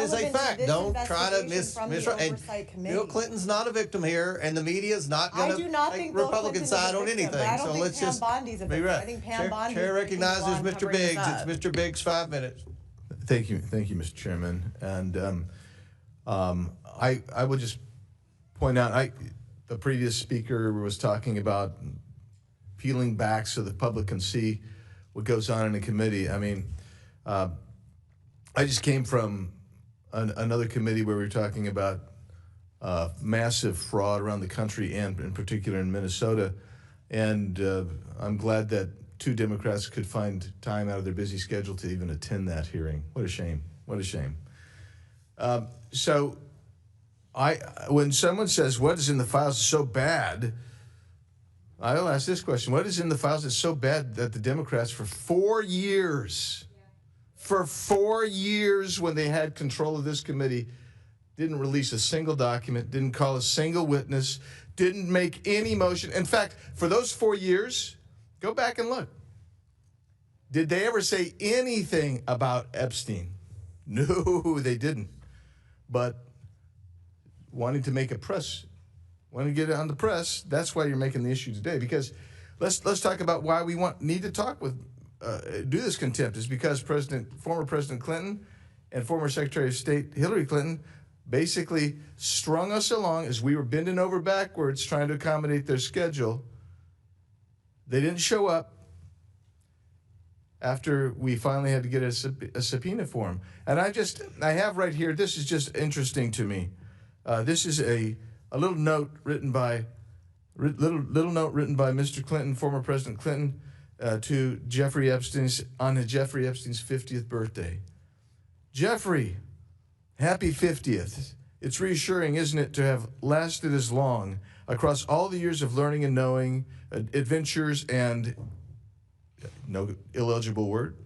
is a fact. Don't try to miss. And Bill Clinton's not a victim here, and the media is not going to take Republican side on anything. So let's just be right. I think Pam Bondi. Chair recognizes Mr. Biggs. It's Mr. Biggs, 5 minutes. Thank you, Mr. Chairman. And I would just point out, the previous speaker was talking about peeling back so the public can see what goes on in a committee. I mean, I just came from another committee where we were talking about massive fraud around the country, and in particular in Minnesota. And I'm glad that 2 Democrats could find time out of their busy schedule to even attend that hearing. What a shame. What a shame. So when someone says, what is in the files so bad, I'll ask this question. What is in the files that's so bad that the Democrats for 4 years, when they had control of this committee, didn't release a single document, didn't call a single witness, didn't make any motion? In fact, for those 4 years, go back and look. Did they ever say anything about Epstein? No, they didn't. But wanting to make want to get it on the press, that's why you're making the issue today. Because let's talk about why we need to talk with, do this contempt, is because former President Clinton and former Secretary of State Hillary Clinton basically strung us along as we were bending over backwards trying to accommodate their schedule. They didn't show up after we finally had to get a subpoena for them. And I have right here, this is just interesting to me. This is a little note written by Mr. Clinton, former President Clinton, to Jeffrey Epstein's 50th birthday. Jeffrey, happy 50th. It's reassuring, isn't it, to have lasted as long across all the years of learning and knowing, adventures and no illegible word,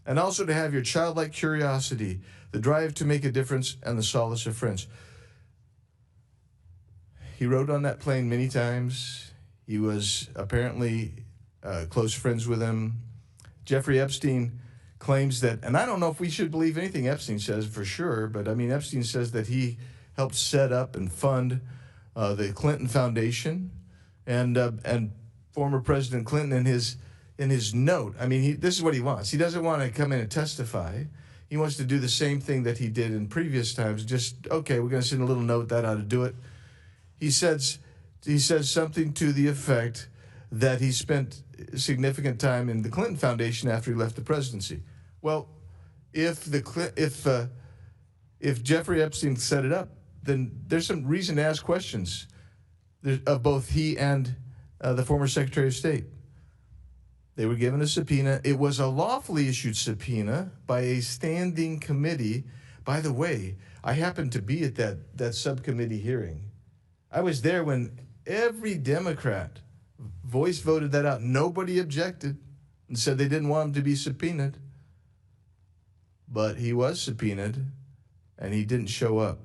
and also to have your childlike curiosity, the drive to make a difference, and the solace of friends. He rode on that plane many times. He was apparently close friends with him. Jeffrey Epstein claims that, and I don't know if we should believe anything Epstein says for sure, but I mean, Epstein says that he helped set up and fund the Clinton Foundation, and former President Clinton in his note. I mean, this is what he wants. He doesn't want to come in and testify. He wants to do the same thing that he did in previous times. Just, okay, we're going to send a little note that ought to do it. He says something to the effect that he spent significant time in the Clinton Foundation after he left the presidency. Well, if Jeffrey Epstein set it up, then there's some reason to ask questions of both he and the former Secretary of State. They were given a subpoena. It was a lawfully issued subpoena by a standing committee. By the way, I happened to be at that subcommittee hearing. I was there when every Democrat voice voted that out. Nobody objected and said they didn't want him to be subpoenaed. But he was subpoenaed, and he didn't show up.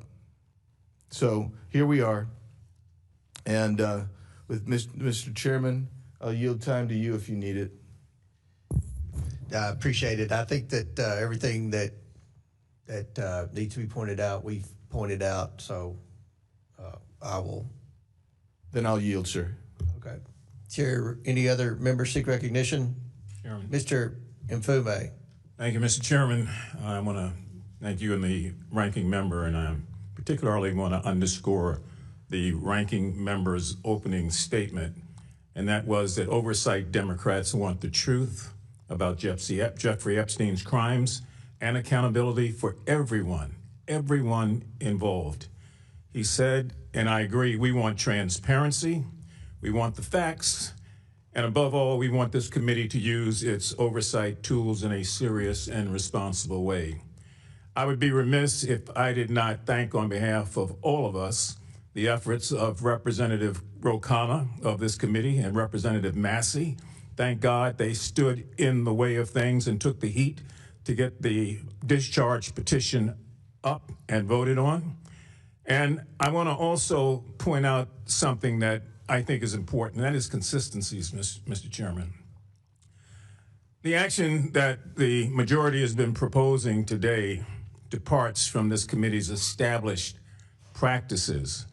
So here we are. And with Mr. Chairman, I'll yield time to you if you need it. I appreciate it. I think that everything that needs to be pointed out, we've pointed out. So I will. Then I'll yield, sir. Okay. Chair, any other members seek recognition? Chairman. Mr. Mfume. Thank you, Mr. Chairman. I want to thank you and the ranking member, and I particularly want to underscore the ranking member's opening statement, and that was that oversight Democrats want the truth about Jeffrey Epstein's crimes and accountability for everyone involved. He said, and I agree, we want transparency, we want the facts, and above all, we want this committee to use its oversight tools in a serious and responsible way. I would be remiss if I did not thank on behalf of all of us the efforts of Representative Rokana of this committee and Representative Massey. Thank God they stood in the way of things and took the heat to get the discharge petition up and voted on. And I want to also point out something that I think is important, and that is consistencies, Mr. Chairman. The action that the majority has been proposing today departs from this committee's established practices,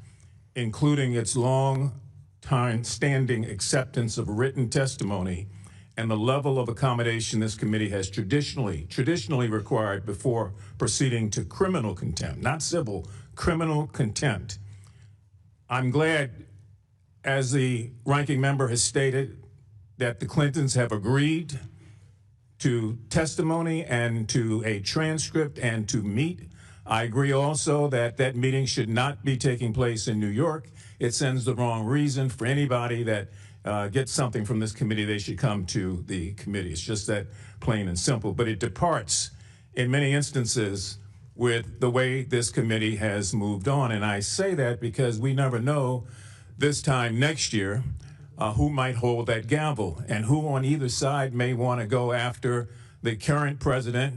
including its long-time standing acceptance of written testimony and the level of accommodation this committee has traditionally required before proceeding to criminal contempt, not civil, criminal contempt. I'm glad, as the ranking member has stated, that the Clintons have agreed to testimony and to a transcript and to meet. I agree also that that meeting should not be taking place in New York. It sends the wrong reason for anybody that gets something from this committee. They should come to the committee. It's just that plain and simple. But it departs in many instances with the way this committee has moved on. And I say that because we never know this time next year who might hold that gavel and who on either side may want to go after the current president,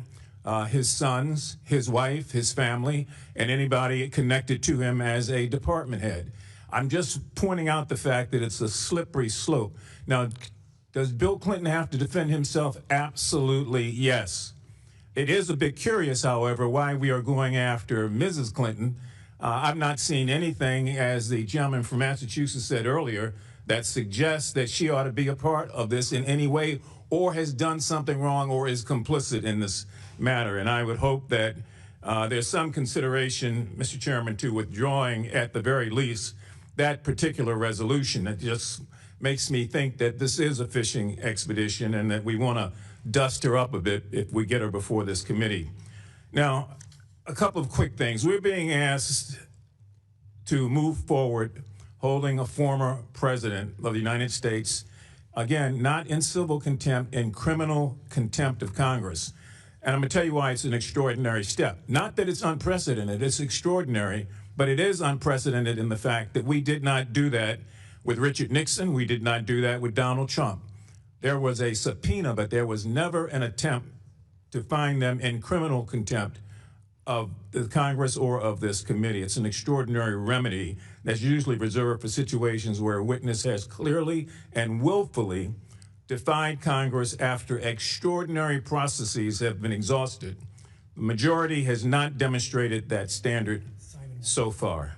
his sons, his wife, his family, and anybody connected to him as a department head. I'm just pointing out the fact that it's a slippery slope. Now, does Bill Clinton have to defend himself? Absolutely, yes. It is a bit curious, however, why we are going after Mrs. Clinton. I've not seen anything, as the gentleman from Massachusetts said earlier, that suggests that she ought to be a part of this in any way or has done something wrong or is complicit in this matter. And I would hope that there's some consideration, Mr. Chairman, to withdrawing at the very least that particular resolution. That just makes me think that this is a fishing expedition and that we want to dust her up a bit if we get her before this committee. Now, a couple of quick things. We're being asked to move forward holding a former president of the United States, again, not in civil contempt, in criminal contempt of Congress. And I'm going to tell you why it's an extraordinary step. Not that it's unprecedented, it's extraordinary, but it is unprecedented in the fact that we did not do that with Richard Nixon, we did not do that with Donald Trump. There was a subpoena, but there was never an attempt to find them in criminal contempt of the Congress or of this committee. It's an extraordinary remedy that's usually reserved for situations where a witness has clearly and willfully defied Congress after extraordinary processes have been exhausted. The majority has not demonstrated that standard so far.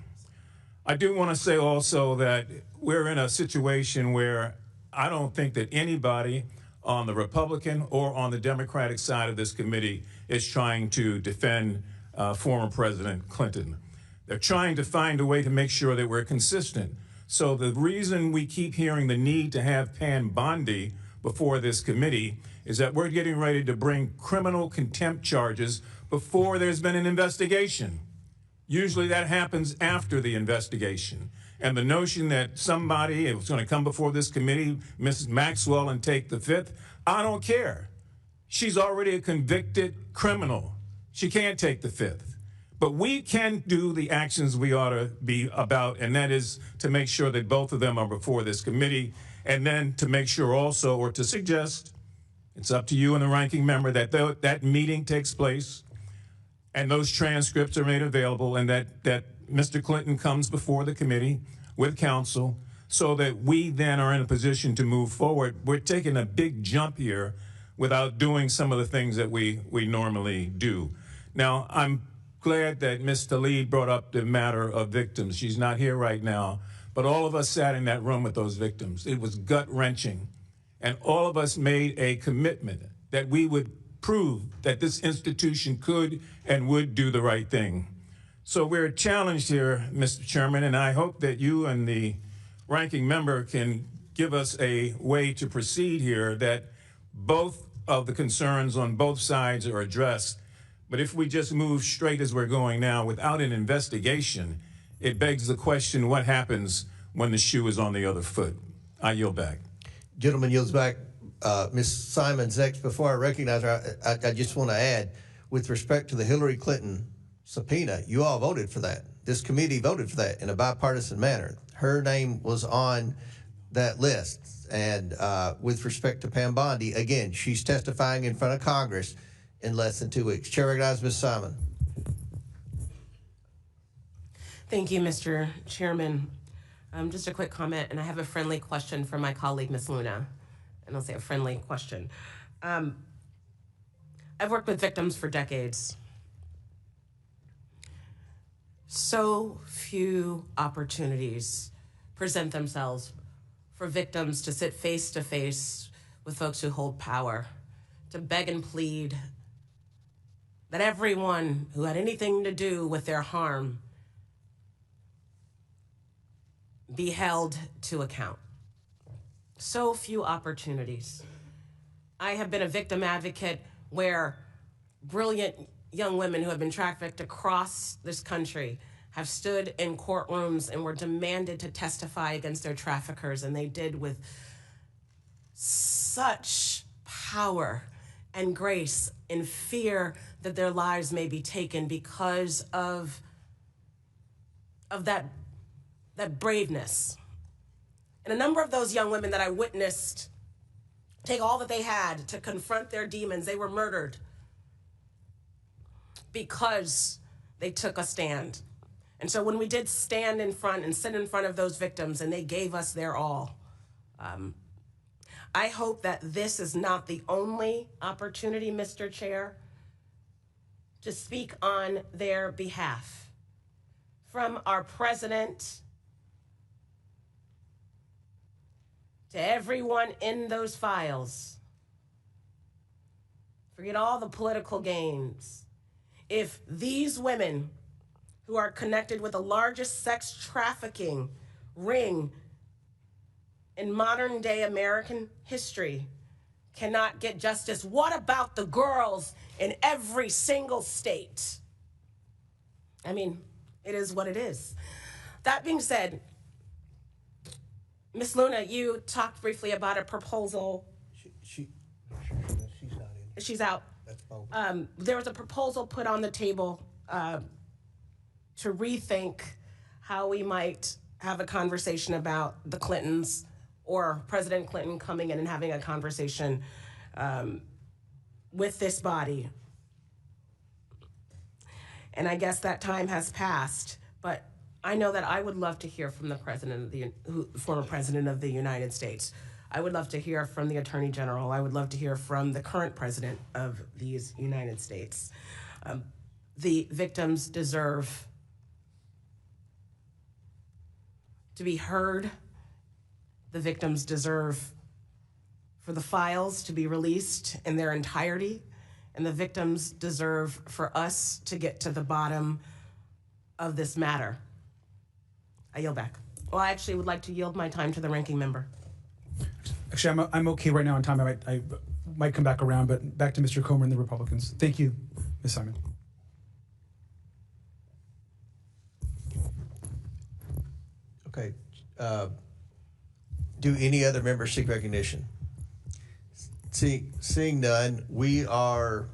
I do want to say also that we're in a situation where I don't think that anybody on the Republican or on the Democratic side of this committee is trying to defend former President Clinton. They're trying to find a way to make sure that we're consistent. So the reason we keep hearing the need to have Pam Bondi before this committee is that we're getting ready to bring criminal contempt charges before there's been an investigation. Usually that happens after the investigation. And the notion that somebody is going to come before this committee, Mrs. Maxwell, and take the fifth, I don't care. She's already a convicted criminal. She can't take the fifth. But we can do the actions we ought to be about, and that is to make sure that both of them are before this committee, and then to make sure also, or to suggest, it's up to you and the ranking member, that that meeting takes place and those transcripts are made available, and that Mr. Clinton comes before the committee with counsel so that we then are in a position to move forward. We're taking a big jump here without doing some of the things that we normally do. Now, I'm glad that Ms. Tlaib brought up the matter of victims. She's not here right now, but all of us sat in that room with those victims. It was gut-wrenching, and all of us made a commitment that we would prove that this institution could and would do the right thing. So we're challenged here, Mr. Chairman, and I hope that you and the ranking member can give us a way to proceed here, that both of the concerns on both sides are addressed. But if we just move straight as we're going now without an investigation, it begs the question, what happens when the shoe is on the other foot? I yield back. Gentleman yields back. Ms. Simons next. Before I recognize her, I just want to add, with respect to the Hillary Clinton subpoena, you all voted for that. This committee voted for that in a bipartisan manner. Her name was on that list. And with respect to Pam Bondi, again, she's testifying in front of Congress in less than 2 weeks. Chair recognizes Ms. Simon. Thank you, Mr. Chairman. Just a quick comment, and I have a friendly question for my colleague, Ms. Luna. And I'll say a friendly question. I've worked with victims for decades. So few opportunities present themselves for victims to sit face to face with folks who hold power, to beg and plead that everyone who had anything to do with their harm be held to account. So few opportunities. I have been a victim advocate where brilliant young women who have been trafficked across this country have stood in courtrooms and were demanded to testify against their traffickers, and they did with such power and grace in fear that their lives may be taken because of that braveness. And a number of those young women that I witnessed take all that they had to confront their demons, they were murdered because they took a stand. And so when we did stand in front and sit in front of those victims and they gave us their all, I hope that this is not the only opportunity, Mr. Chair, to speak on their behalf. From our president to everyone in those files, forget all the political games. If these women who are connected with the largest sex trafficking ring in modern day American history cannot get justice, what about the girls in every single state? I mean, it is what it is. That being said, Ms. Luna, you talked briefly about a proposal. She's not in. She's out. That's bold. There was a proposal put on the table to rethink how we might have a conversation about the Clintons or President Clinton coming in and having a conversation with this body. And I guess that time has passed, but I know that I would love to hear from the former president of the United States. I would love to hear from the Attorney General. I would love to hear from the current president of these United States. The victims deserve to be heard. The victims deserve for the files to be released in their entirety. And the victims deserve for us to get to the bottom of this matter. I yield back. Well, I actually would like to yield my time to the ranking member. Actually, I'm okay right now on time. I might come back around, but back to Mr. Comer and the Republicans. Thank you, Ms. Simon. Okay. Do any other members seek recognition? Seeing none, we are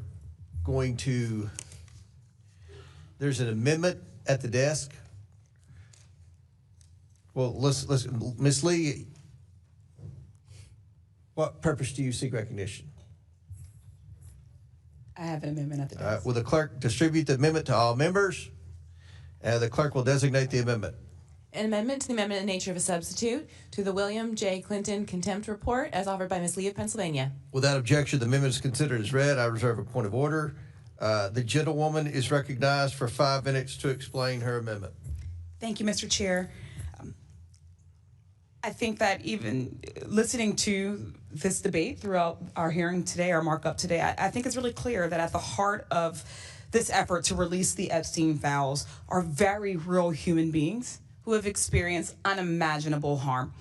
going to, there's an amendment at the desk. Well, let's Ms. Lee, what purpose do you seek recognition? I have an amendment at the desk. Will the clerk distribute the amendment to all members? The clerk will designate the amendment. An amendment to the amendment in nature of a substitute to the William J. Clinton contempt report as offered by Ms. Lee of Pennsylvania. Without objection, the amendment is considered as read. I reserve a point of order. The gentlewoman is recognized for 5 minutes to explain her amendment. Thank you, Mr. Chair. I think that even listening to this debate throughout our hearing today, our markup today, I think it's really clear that at the heart of this effort to release the Epstein files are very real human beings who have experienced unimaginable harm.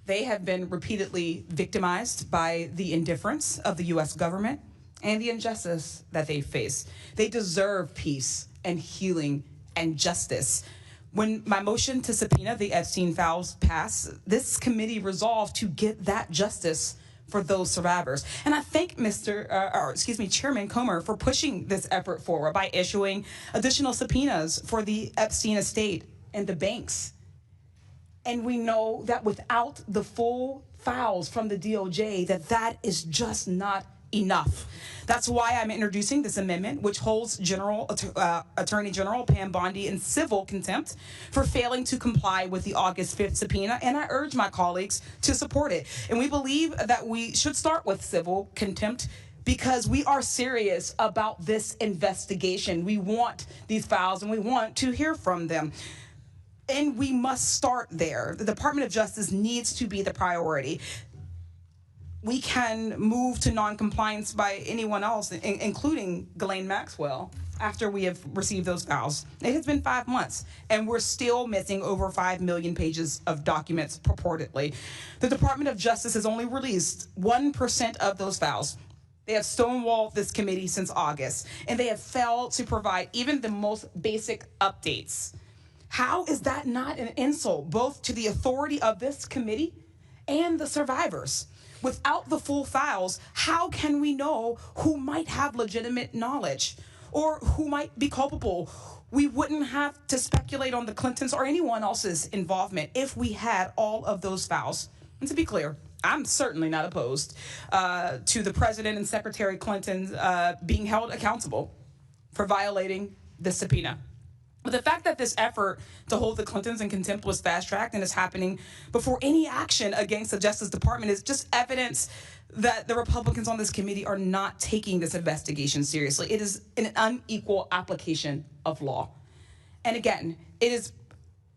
They have been repeatedly victimized by the indifference of the U.S. government and the injustice that they face. They deserve peace and healing and justice. When my motion to subpoena the Epstein files passed, this committee resolved to get that justice for those survivors. And I thank Chairman Comer for pushing this effort forward by issuing additional subpoenas for the Epstein estate and the banks. And we know that without the full files from the DOJ, that is just not enough. That's why I'm introducing this amendment, which holds Attorney General Pam Bondi in civil contempt for failing to comply with the August 5th subpoena, and I urge my colleagues to support it. And we believe that we should start with civil contempt because we are serious about this investigation. We want these files and we want to hear from them. And we must start there. The Department of Justice needs to be the priority. We can move to noncompliance by anyone else, including Ghislaine Maxwell, after we have received those files. It has been 5 months, and we're still missing over 5 million pages of documents purportedly. The Department of Justice has only released 1% of those files. They have stonewalled this committee since August, and they have failed to provide even the most basic updates. How is that not an insult both to the authority of this committee and the survivors? Without the full files, how can we know who might have legitimate knowledge or who might be culpable? We wouldn't have to speculate on the Clintons or anyone else's involvement if we had all of those files. And to be clear, I'm certainly not opposed to the President and Secretary Clinton being held accountable for violating the subpoena. But the fact that this effort to hold the Clintons in contempt was fast-tracked and is happening before any action against the Justice Department is just evidence that the Republicans on this committee are not taking this investigation seriously. It is an unequal application of law. And again, it is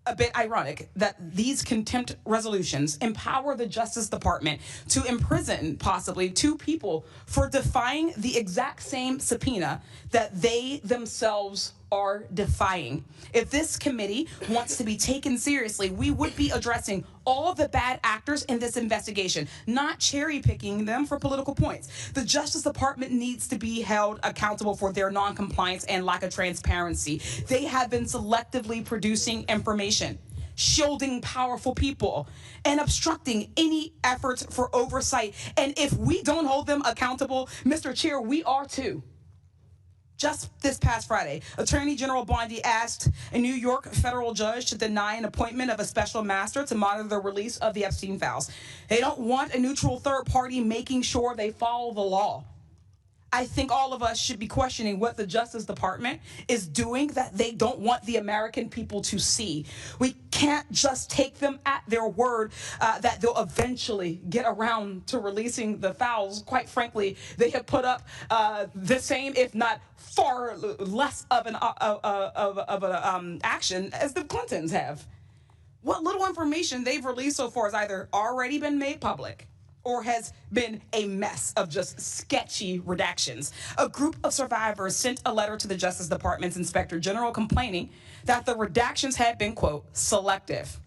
a bit ironic that these contempt resolutions empower the Justice Department to imprison possibly 2 people for defying the exact same subpoena that they themselves are defying. If this committee wants to be taken seriously, we would be addressing all the bad actors in this investigation, not cherry picking them for political points. The Justice Department needs to be held accountable for their noncompliance and lack of transparency. They have been selectively producing information, shielding powerful people, and obstructing any efforts for oversight. And if we don't hold them accountable, Mr. Chair, we are too. Just this past Friday, Attorney General Bondi asked a New York federal judge to deny an appointment of a special master to monitor the release of the Epstein files. They don't want a neutral third party making sure they follow the law. I think all of us should be questioning what the Justice Department is doing that they don't want the American people to see. We can't just take them at their word that they'll eventually get around to releasing the files. Quite frankly, they have put up the same, if not far less of an action as the Clintons have. What little information they've released so far has either already been made public or has been a mess of just sketchy redactions. A group of survivors sent a letter to the Justice Department's Inspector General complaining that the redactions had been, quote, selective.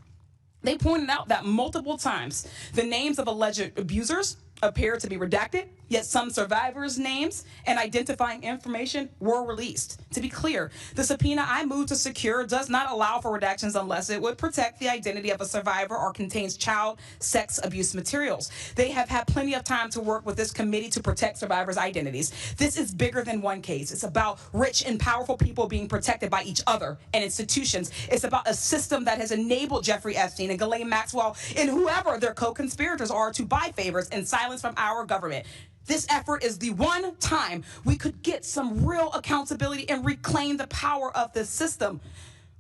They pointed out that multiple times the names of alleged abusers appeared to be redacted, yet some survivors' names and identifying information were released. To be clear, the subpoena I moved to secure does not allow for redactions unless it would protect the identity of a survivor or contains child sex abuse materials. They have had plenty of time to work with this committee to protect survivors' identities. This is bigger than one case. It's about rich and powerful people being protected by each other and institutions. It's about a system that has enabled Jeffrey Epstein and Ghislaine Maxwell and whoever their co-conspirators are to buy favors and silence from our government. This effort is the one time we could get some real accountability and reclaim the power of this system.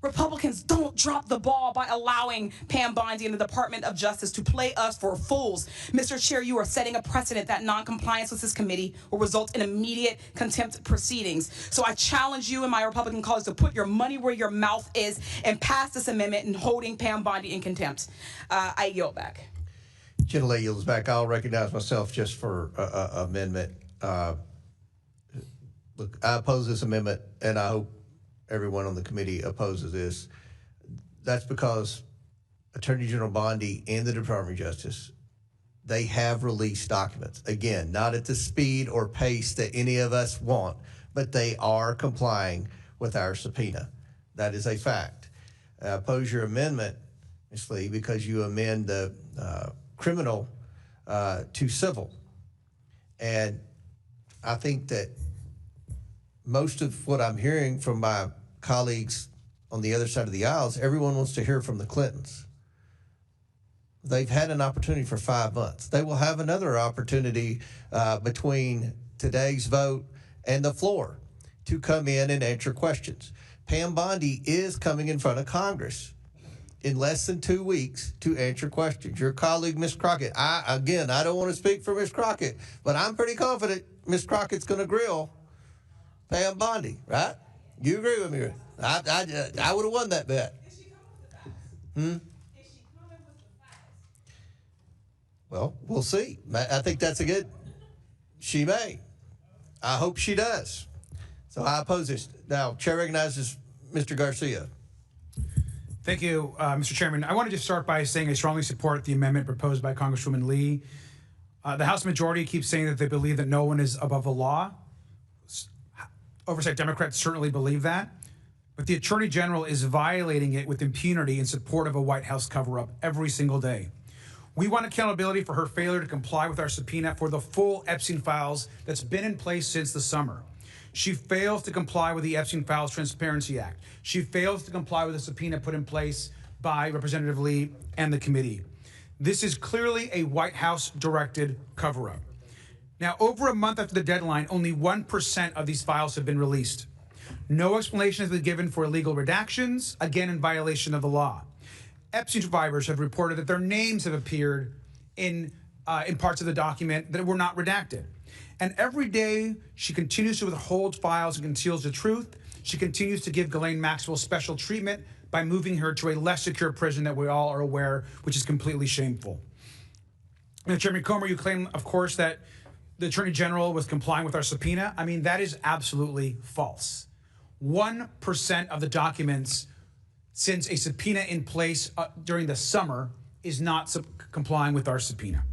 Republicans, don't drop the ball by allowing Pam Bondi and the Department of Justice to play us for fools. Mr. Chair, you are setting a precedent that non-compliance with this committee will result in immediate contempt proceedings. So I challenge you and my Republican colleagues to put your money where your mouth is and pass this amendment in holding Pam Bondi in contempt. I yield back. Gentle yields back. I'll recognize myself just for amendment. Look, I oppose this amendment, and I hope everyone on the committee opposes this. That's because Attorney General Bondi and the Department of Justice, they have released documents. Again, not at the speed or pace that any of us want, but they are complying with our subpoena. That is a fact. I oppose your amendment, Ms. Lee, because you amend the criminal to civil. And I think that most of what I'm hearing from my colleagues on the other side of the aisle is everyone wants to hear from the Clintons. They've had an opportunity for 5 months. They will have another opportunity between today's vote and the floor to come in and answer questions. Pam Bondi is coming in front of Congress in less than 2 weeks to answer questions. Your colleague, Ms. Crockett, I don't want to speak for Ms. Crockett, but I'm pretty confident Ms. Crockett's going to grill Pam Bondi, right? You agree with me? I would have won that bet. Well, we'll see. I think that's a good, she may. I hope she does. So I oppose this. Now, Chair recognizes Mr. Garcia. Thank you, Mr. Chairman. I want to just start by saying I strongly support the amendment proposed by Congresswoman Lee. The House majority keeps saying that they believe that no one is above the law. Oversight Democrats certainly believe that, but the Attorney General is violating it with impunity in support of a White House cover-up every single day. We want accountability for her failure to comply with our subpoena for the full Epstein files that's been in place since the summer. She fails to comply with the Epstein Files Transparency Act. She fails to comply with the subpoena put in place by Representative Lee and the committee. This is clearly a White House-directed cover-up. Now, over a month after the deadline, only 1% of these files have been released. No explanation has been given for illegal redactions, again in violation of the law. Epstein survivors have reported that their names have appeared in parts of the document that were not redacted. And every day, she continues to withhold files and conceals the truth. She continues to give Ghislaine Maxwell special treatment by moving her to a less secure prison that we all are aware, which is completely shameful. Now, Chairman Comer, you claim, of course, that the Attorney General was complying with our subpoena. I mean, that is absolutely false. 1% of the documents since a subpoena in place during the summer is not complying with our subpoena.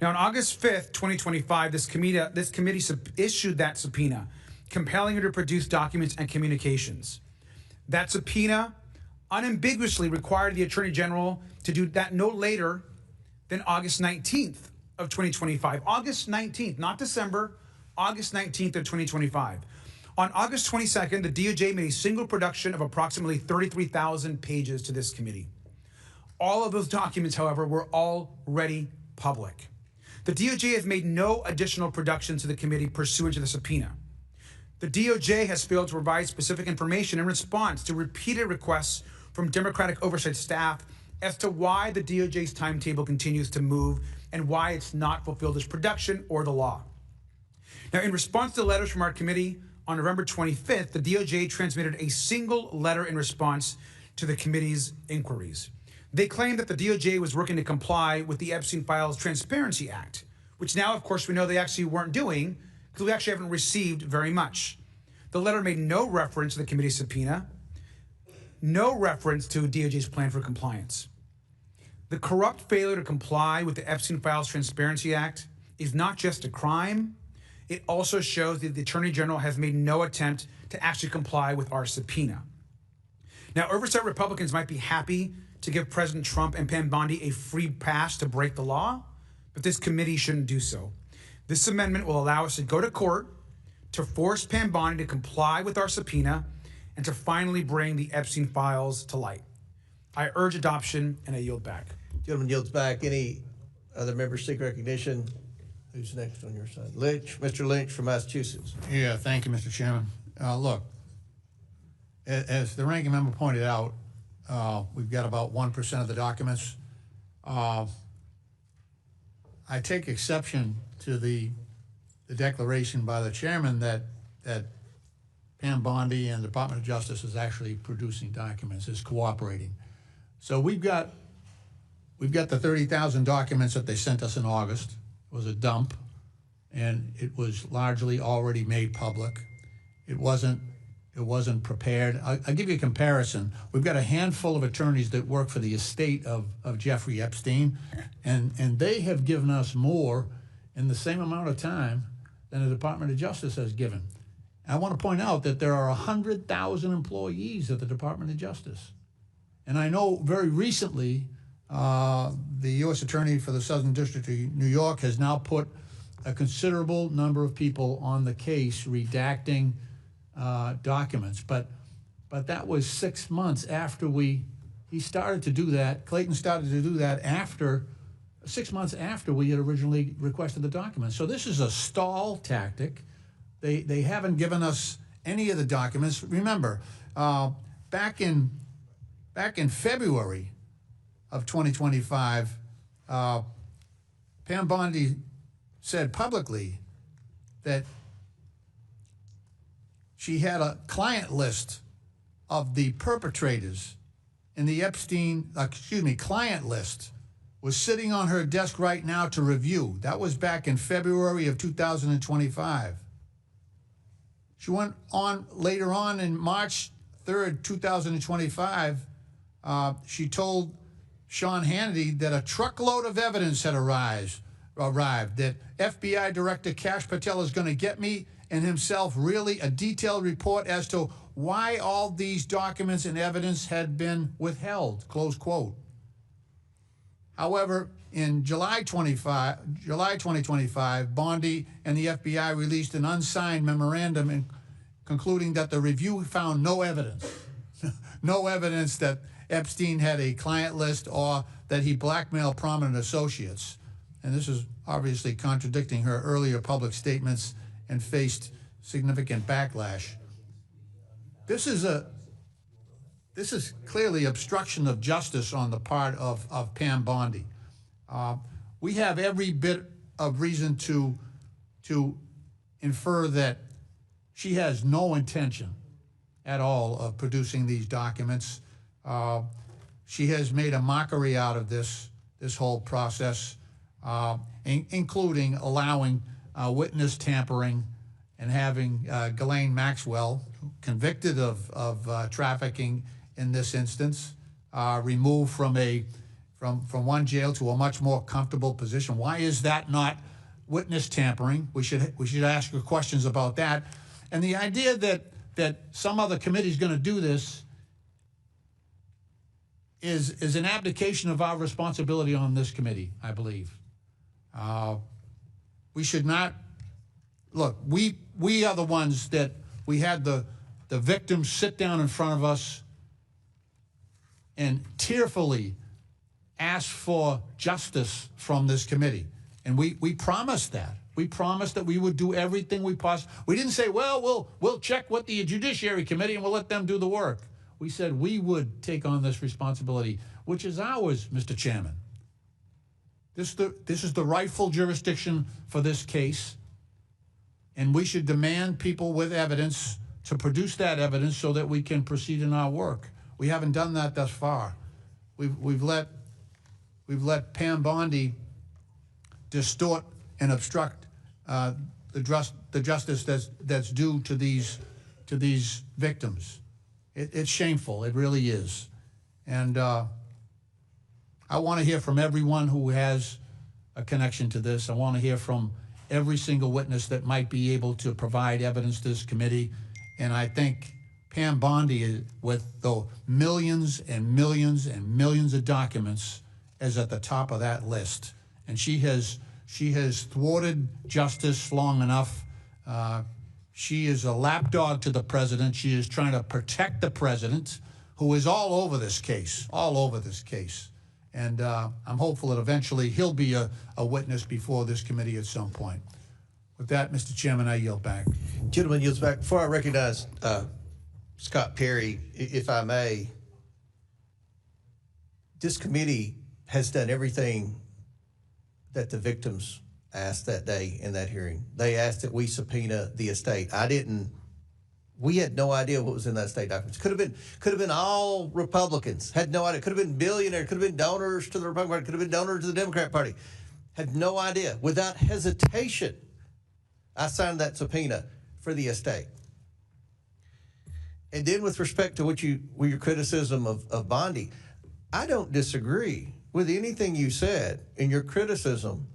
Now, on August 5th, 2025, this committee issued that subpoena, compelling her to produce documents and communications. That subpoena unambiguously required the Attorney General to do that no later than August 19th of 2025. August 19th, not December, August 19th of 2025. On August 22nd, the DOJ made a single production of approximately 33,000 pages to this committee. All of those documents, however, were already public. The DOJ has made no additional productions to the committee pursuant to the subpoena. The DOJ has failed to provide specific information in response to repeated requests from Democratic oversight staff as to why the DOJ's timetable continues to move and why it's not fulfilled its production or the law. Now, in response to letters from our committee on November 25th, the DOJ transmitted a single letter in response to the committee's inquiries. They claimed that the DOJ was working to comply with the Epstein Files Transparency Act, which now, of course, we know they actually weren't doing because we actually haven't received very much. The letter made no reference to the committee's subpoena, no reference to DOJ's plan for compliance. The corrupt failure to comply with the Epstein Files Transparency Act is not just a crime, it also shows that the Attorney General has made no attempt to actually comply with our subpoena. Now, oversight Republicans might be happy to give President Trump and Pam Bondi a free pass to break the law, but this committee shouldn't do so. This amendment will allow us to go to court to force Pam Bondi to comply with our subpoena and to finally bring the Epstein files to light. I urge adoption, and I yield back. Gentleman yields back. Any other members seek recognition? Who's next on your side? Lynch, Mr. Lynch from Massachusetts. Yeah, thank you, Mr. Chairman. Look, as the ranking member pointed out, we've got about 1% of the documents. I take exception to the declaration by the chairman that Pam Bondi and the Department of Justice is actually producing documents, is cooperating. So we've got the 30,000 documents that they sent us in August. It was a dump, and it was largely already made public. It wasn't prepared. I'll give you a comparison. We've got a handful of attorneys that work for the estate of Jeffrey Epstein, and they have given us more in the same amount of time than the Department of Justice has given. I want to point out that there are 100,000 employees at the Department of Justice. And I know very recently, the U.S. Attorney for the Southern District of New York has now put a considerable number of people on the case redacting documents. But that was 6 months after he started to do that. Clayton started to do that 6 months after we had originally requested the documents. So this is a stall tactic. They haven't given us any of the documents. Remember, back in February of 2025, Pam Bondi said publicly that she had a client list of the perpetrators in the Epstein, client list was sitting on her desk right now to review. That was back in February of 2025. She went on later on in March 3rd, 2025, she told Sean Hannity that a truckload of evidence had arrived, that FBI Director Kash Patel is going to get me and himself really a detailed report as to why all these documents and evidence had been withheld, close quote. However, in July 2025, Bondi and the FBI released an unsigned memorandum concluding that the review found no evidence, no evidence that Epstein had a client list or that he blackmailed prominent associates. And this is obviously contradicting her earlier public statements and faced significant backlash. This is clearly obstruction of justice on the part of Pam Bondi. We have every bit of reason to infer that she has no intention at all of producing these documents. She has made a mockery out of this whole process, including allowing witness tampering and having Ghislaine Maxwell, convicted of trafficking in this instance, removed from one jail to a much more comfortable position. Why is that not witness tampering? We should ask her questions about that. And the idea that some other committee is going to do this is an abdication of our responsibility on this committee, I believe. We should not look. We are the ones that we had the victims sit down in front of us and tearfully ask for justice from this committee. And we promised that. We promised that we would do everything we possibly. We didn't say, well, we'll check with the Judiciary Committee and we'll let them do the work. We said we would take on this responsibility, which is ours, Mr. Chairman. This is the rightful jurisdiction for this case, and we should demand people with evidence to produce that evidence so that we can proceed in our work. We haven't done that thus far. We've let Pam Bondi distort and obstruct the justice that's due to these victims. It's shameful. It really is. And I want to hear from everyone who has a connection to this. I want to hear from every single witness that might be able to provide evidence to this committee. And I think Pam Bondi, with the millions and millions and millions of documents, is at the top of that list. And she has thwarted justice long enough. She is a lapdog to the president. She is trying to protect the president, who is all over this case, And I'm hopeful that eventually he'll be a witness before this committee at some point. With that, Mr. Chairman, I yield back. Gentleman yields back. Before I recognize Scott Perry, if I may, this committee has done everything that the victims asked that day in that hearing. They asked that we subpoena the estate. We had no idea what was in that estate documents. Could have been all Republicans. Had no idea. Could have been billionaires. Could have been donors to the Republican Party. Could have been donors to the Democrat Party. Had no idea. Without hesitation, I signed that subpoena for the estate. And then with respect to your criticism of Bondi, I don't disagree with anything you said in your criticism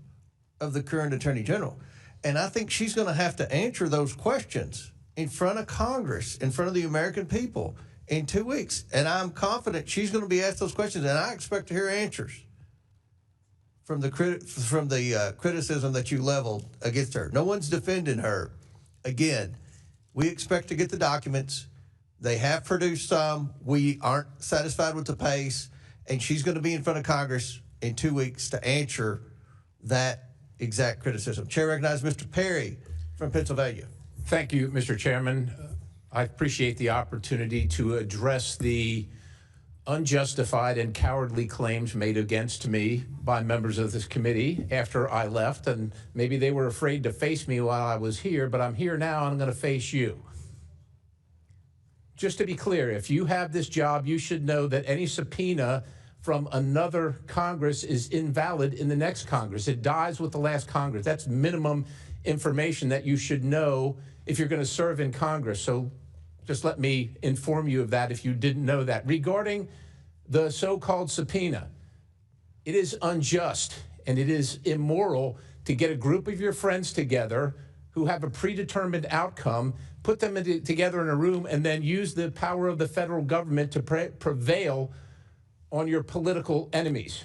of the current Attorney General. And I think she's going to have to answer those questions in front of Congress, in front of the American people in 2 weeks. And I'm confident she's going to be asked those questions, and I expect to hear answers from the criticism that you leveled against her. No one's defending her. Again, we expect to get the documents. They have produced some. We aren't satisfied with the pace, and she's going to be in front of Congress in 2 weeks to answer that exact criticism. Chair recognizes Mr. Perry from Pennsylvania. Thank you, Mr. Chairman. I appreciate the opportunity to address the unjustified and cowardly claims made against me by members of this committee after I left, and maybe they were afraid to face me while I was here, but I'm here now and I'm going to face you. Just to be clear, if you have this job, you should know that any subpoena from another Congress is invalid in the next Congress. It dies with the last Congress. That's minimum information that you should know if you're going to serve in Congress. So just let me inform you of that if you didn't know that. Regarding the so-called subpoena, it is unjust and it is immoral to get a group of your friends together who have a predetermined outcome, put them together in a room, and then use the power of the federal government to prevail on your political enemies.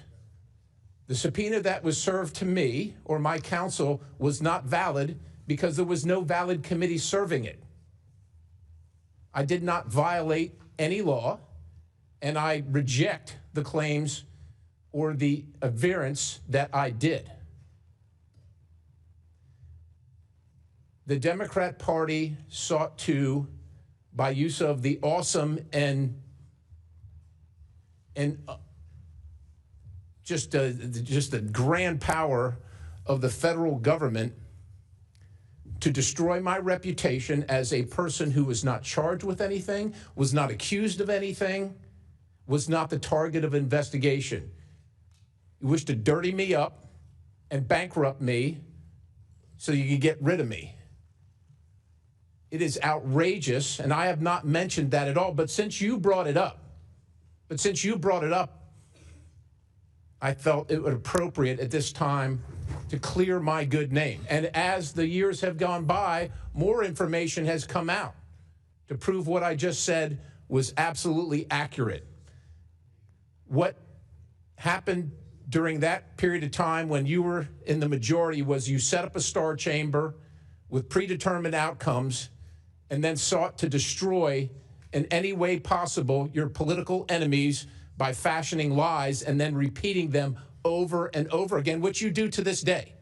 The subpoena that was served to me or my counsel was not valid because there was no valid committee serving it. I did not violate any law, and I reject the claims or the averance that I did. The Democrat Party sought to, by use of the awesome and just the grand power of the federal government, to destroy my reputation as a person who was not charged with anything, was not accused of anything, was not the target of investigation. You wish to dirty me up and bankrupt me so you can get rid of me. It is outrageous, and I have not mentioned that at all, but since you brought it up, I felt it was appropriate at this time to clear my good name. And as the years have gone by, more information has come out to prove what I just said was absolutely accurate. What happened during that period of time when you were in the majority was you set up a star chamber with predetermined outcomes and then sought to destroy in any way possible your political enemies by fashioning lies and then repeating them over and over again, which you do to this day.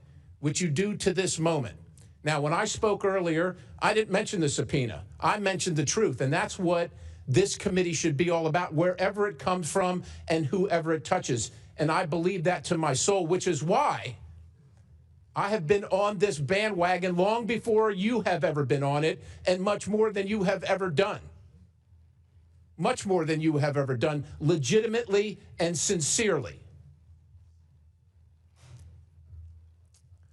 which you do to this moment. Now, when I spoke earlier, I didn't mention the subpoena. I mentioned the truth, and that's what this committee should be all about, wherever it comes from and whoever it touches. And I believe that to my soul, which is why I have been on this bandwagon long before you have ever been on it, and much more than you have ever done. Much more than you have ever done, legitimately and sincerely.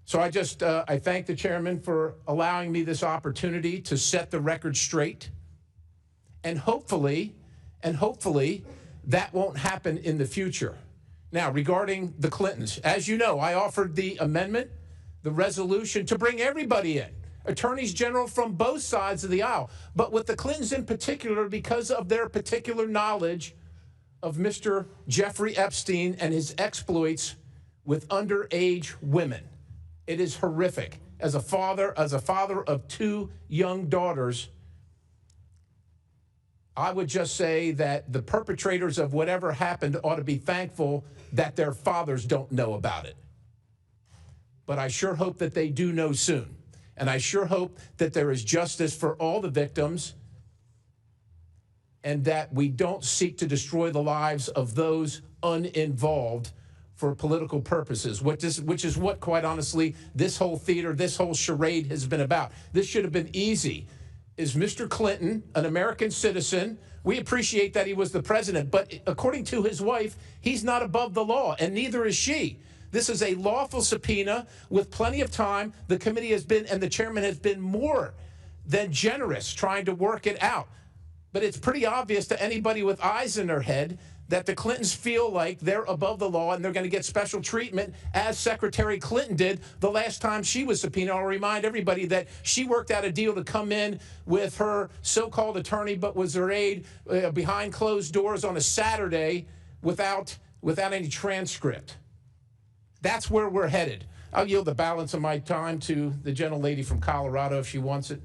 So I thank the chairman for allowing me this opportunity to set the record straight. And hopefully, that won't happen in the future. Now, regarding the Clintons, as you know, I offered the amendment, the resolution, to bring everybody in, attorneys general from both sides of the aisle. But with the Clintons in particular, because of their particular knowledge of Mr. Jeffrey Epstein and his exploits with underage women. It is horrific. As a father of 2 young daughters, I would just say that the perpetrators of whatever happened ought to be thankful that their fathers don't know about it. But I sure hope that they do know soon. And I sure hope that there is justice for all the victims and that we don't seek to destroy the lives of those uninvolved for political purposes, which is what, quite honestly, this whole theater, this whole charade has been about. This should have been easy. Is Mr. Clinton an American citizen? We appreciate that he was the president, but according to his wife, he's not above the law, and neither is she. This is a lawful subpoena with plenty of time. The committee has been, and the chairman has been more than generous trying to work it out. But it's pretty obvious to anybody with eyes in their head that the Clintons feel like they're above the law and they're going to get special treatment, as Secretary Clinton did the last time she was subpoenaed. I'll remind everybody that she worked out a deal to come in with her so-called attorney, but was her aide behind closed doors on a Saturday without any transcript. That's where we're headed. I'll yield the balance of my time to the gentlelady from Colorado if she wants it.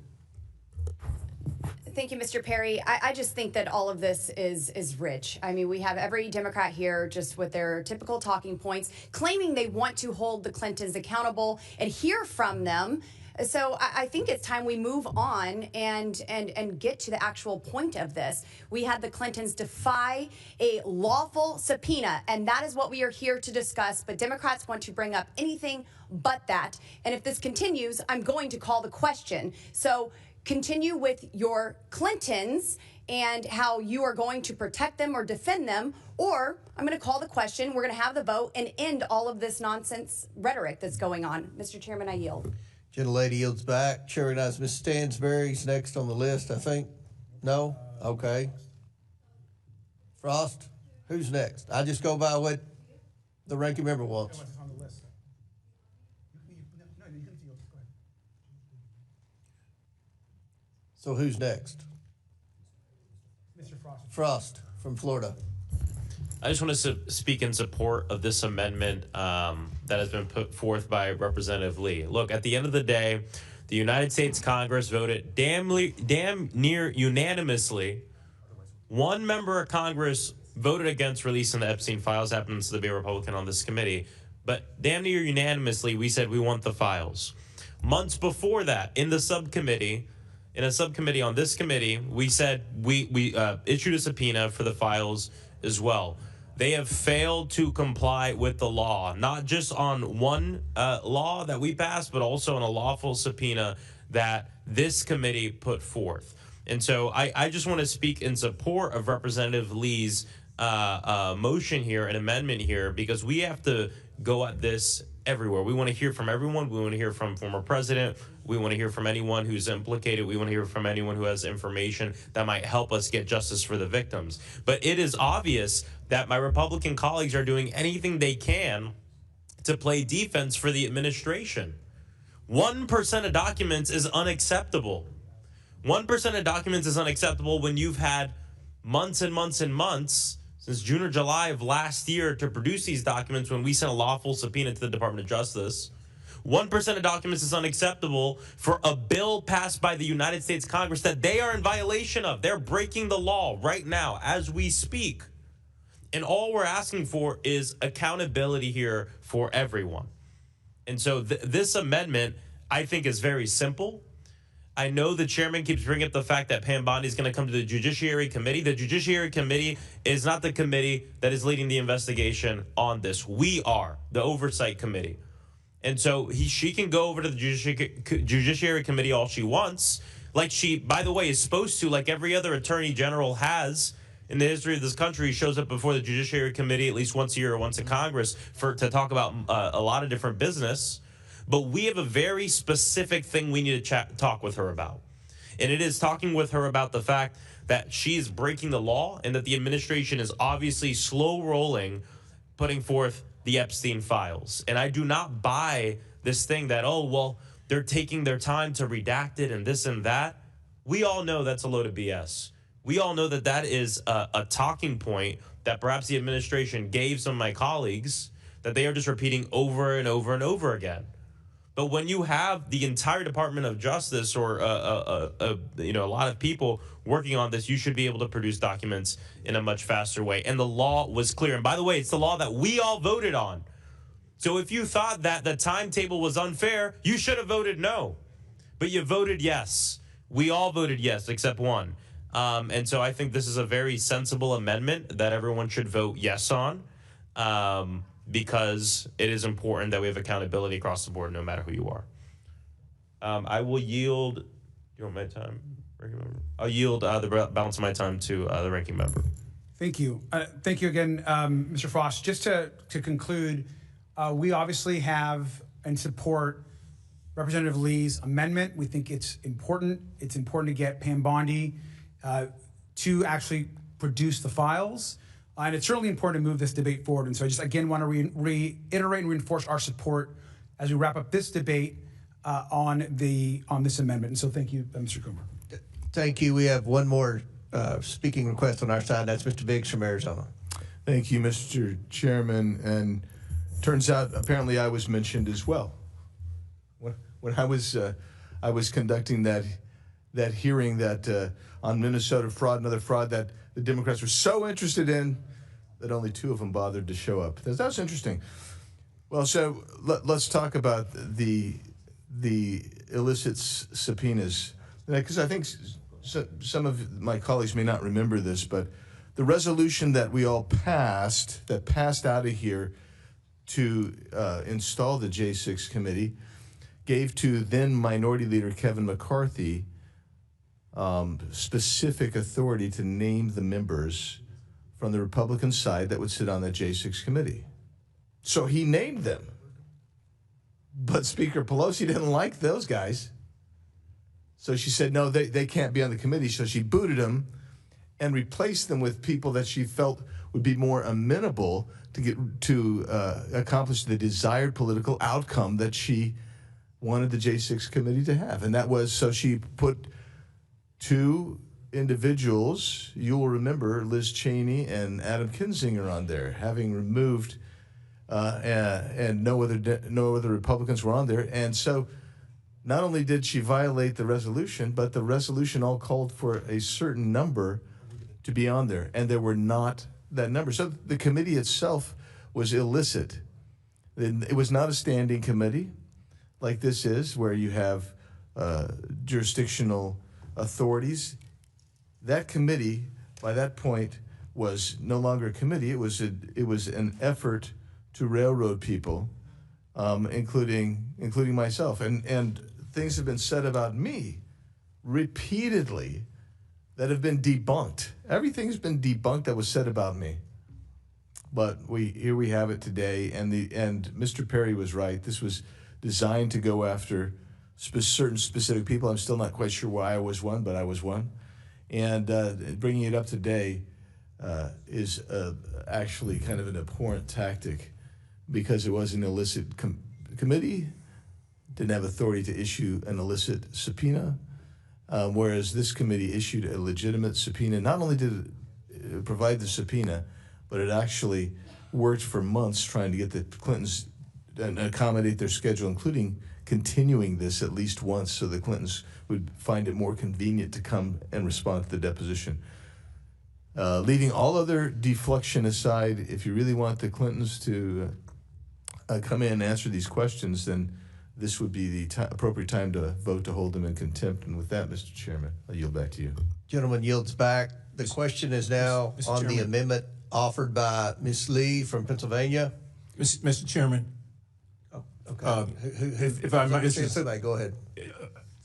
Thank you, Mr. Perry. I just think that all of this is rich. I mean, we have every Democrat here just with their typical talking points, claiming they want to hold the Clintons accountable and hear from them. So I think it's time we move on and get to the actual point of this. We had the Clintons defy a lawful subpoena, and that is what we are here to discuss. But Democrats want to bring up anything but that. And if this continues, I'm going to call the question. So continue with your Clintons and how you are going to protect them or defend them, or I'm going to call the question, we're going to have the vote and end all of this nonsense rhetoric that's going on. Mr. Chairman, I yield. Gentlelady yields back. Chair recognizes Ms. Stansberry's next on the list, I think. No? Okay. Frost, who's next? I just go by what the ranking member wants. So who's next? Mr. Frost. Frost from Florida. I just want to speak in support of this amendment that has been put forth by Representative Lee. Look, at the end of the day, the United States Congress voted damn near unanimously. One member of Congress voted against releasing the Epstein files, happens to be a Republican on this committee, but damn near unanimously, we said we want the files. Months before that, in a subcommittee on this committee, we said we issued a subpoena for the files as well. They have failed to comply with the law, not just on one law that we passed, but also on a lawful subpoena that this committee put forth. And so I just want to speak in support of Representative Lee's motion here, an amendment here, because we have to go at this everywhere. We want to hear from everyone. We want to hear from former president. We want to hear from anyone who's implicated. We want to hear from anyone who has information that might help us get justice for the victims. But it is obvious that my Republican colleagues are doing anything they can to play defense for the administration. 1% of documents is unacceptable. 1% of documents is unacceptable when you've had months and months and months since June or July of last year to produce these documents when we sent a lawful subpoena to the Department of Justice. 1% of documents is unacceptable for a bill passed by the United States Congress that they are in violation of. They're breaking the law right now as we speak. And all we're asking for is accountability here for everyone. And so this amendment, I think, is very simple. I know the chairman keeps bringing up the fact that Pam Bondi is going to come to the Judiciary Committee. The Judiciary Committee is not the committee that is leading the investigation on this. We are the Oversight Committee. And so she can go over to the Judiciary Committee all she wants, like she, by the way, is supposed to, like every other attorney general has in the history of this country, shows up before the Judiciary Committee at least once a year or once in Congress to talk about a lot of different business. But we have a very specific thing we need to talk with her about. And it is talking with her about the fact that she is breaking the law and that the administration is obviously slow rolling, putting forth the Epstein files. And I do not buy this thing that, oh, well, they're taking their time to redact it and this and that. We all know that's a load of BS. We all know that that is a talking point that perhaps the administration gave some of my colleagues that they are just repeating over and over and over again. But when you have the entire Department of Justice or a lot of people working on this, you should be able to produce documents in a much faster way. And the law was clear. And by the way, it's the law that we all voted on. So if you thought that the timetable was unfair, you should have voted no. But you voted yes. We all voted yes, except one. And so I think this is a very sensible amendment that everyone should vote yes on. Because it is important that we have accountability across the board, no matter who you are. I will yield. Do you want my time, ranking member? I'll yield the balance of my time to the ranking member. Thank you. Thank you again, Mr. Frost. Just to conclude, we obviously have and support Representative Lee's amendment. We think it's important. It's important to get Pam Bondi to actually produce the files. And it's certainly important to move this debate forward. And so I just, again, want to reiterate and reinforce our support as we wrap up this debate on this amendment. And so thank you, Mr. Coomer. Thank you. We have one more speaking request on our side. That's Mr. Biggs from Arizona. Thank you, Mr. Chairman. And turns out, apparently, I was mentioned as well. When I was conducting that hearing that on Minnesota fraud and other fraud that the Democrats were so interested in that only 2 of them bothered to show up. That was interesting. Well, so let's talk about the illicit subpoenas, because I think some of my colleagues may not remember this, but the resolution that we all passed out of here to install the J6 committee gave to then Minority Leader Kevin McCarthy specific authority to name the members from the Republican side that would sit on the J6 committee. So he named them. But Speaker Pelosi didn't like those guys. So she said, no, they can't be on the committee. So she booted them and replaced them with people that she felt would be more amenable to accomplish the desired political outcome that she wanted the J6 committee to have. And that was, so she put 2 individuals, you will remember Liz Cheney and Adam Kinzinger on there, having removed, and no other Republicans were on there. And so not only did she violate the resolution, but the resolution all called for a certain number to be on there, and there were not that number. So the committee itself was illicit. It was not a standing committee like this is, where you have jurisdictional authorities. That committee, by that point, was no longer a committee. It was an effort to railroad people, including myself. And things have been said about me repeatedly that have been debunked. Everything's been debunked that was said about me. But here we have it today, and Mr. Perry was right. This was designed to go after certain specific people. I'm still not quite sure why I was one, but I was one. And bringing it up today is actually kind of an abhorrent tactic, because it was an illicit committee, didn't have authority to issue an illicit subpoena, whereas this committee issued a legitimate subpoena. Not only did it provide the subpoena, but it actually worked for months trying to get the Clintons and accommodate their schedule, including continuing this at least once so the Clintons would find it more convenient to come and respond to the deposition. Leaving all other deflection aside, if you really want the Clintons to come in and answer these questions, then this would be the appropriate time to vote to hold them in contempt. And with that, Mr. Chairman, I yield back to you. Gentleman yields back. The question is now Mr. on Chairman. the amendment offered by Ms. Lee from Pennsylvania. Mr. Chairman. Okay. If I might, go ahead.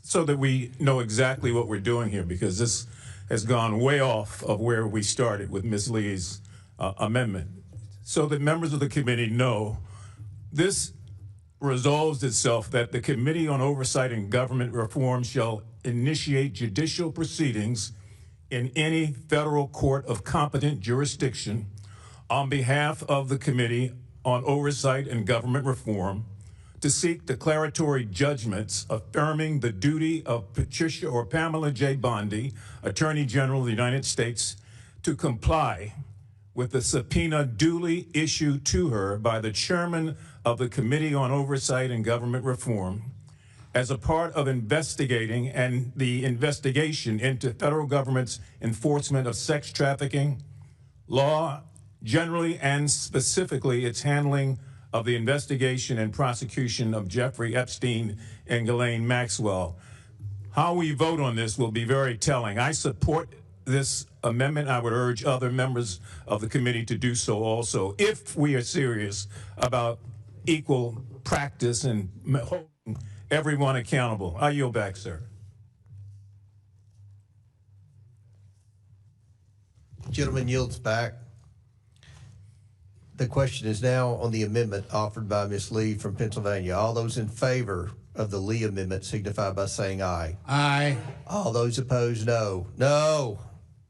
So that we know exactly what we're doing here, because this has gone way off of where we started with Ms. Lee's amendment. So that members of the committee know, this resolves itself that the Committee on Oversight and Government Reform shall initiate judicial proceedings in any federal court of competent jurisdiction on behalf of the Committee on Oversight and Government Reform to seek declaratory judgments affirming the duty of Patricia or Pamela J. Bondi, Attorney General of the United States, to comply with the subpoena duly issued to her by the chairman of the Committee on Oversight and Government Reform as a part of investigating and the investigation into federal government's enforcement of sex trafficking law generally and specifically its handling of the investigation and prosecution of Jeffrey Epstein and Ghislaine Maxwell. How we vote on this will be very telling. I support this amendment. I would urge other members of the committee to do so also, if we are serious about equal practice and holding everyone accountable. I yield back, sir. Gentleman yields back. The question is now on the amendment offered by Ms. Lee from Pennsylvania. All those in favor of the Lee amendment signify by saying aye. Aye. All those opposed, no. No.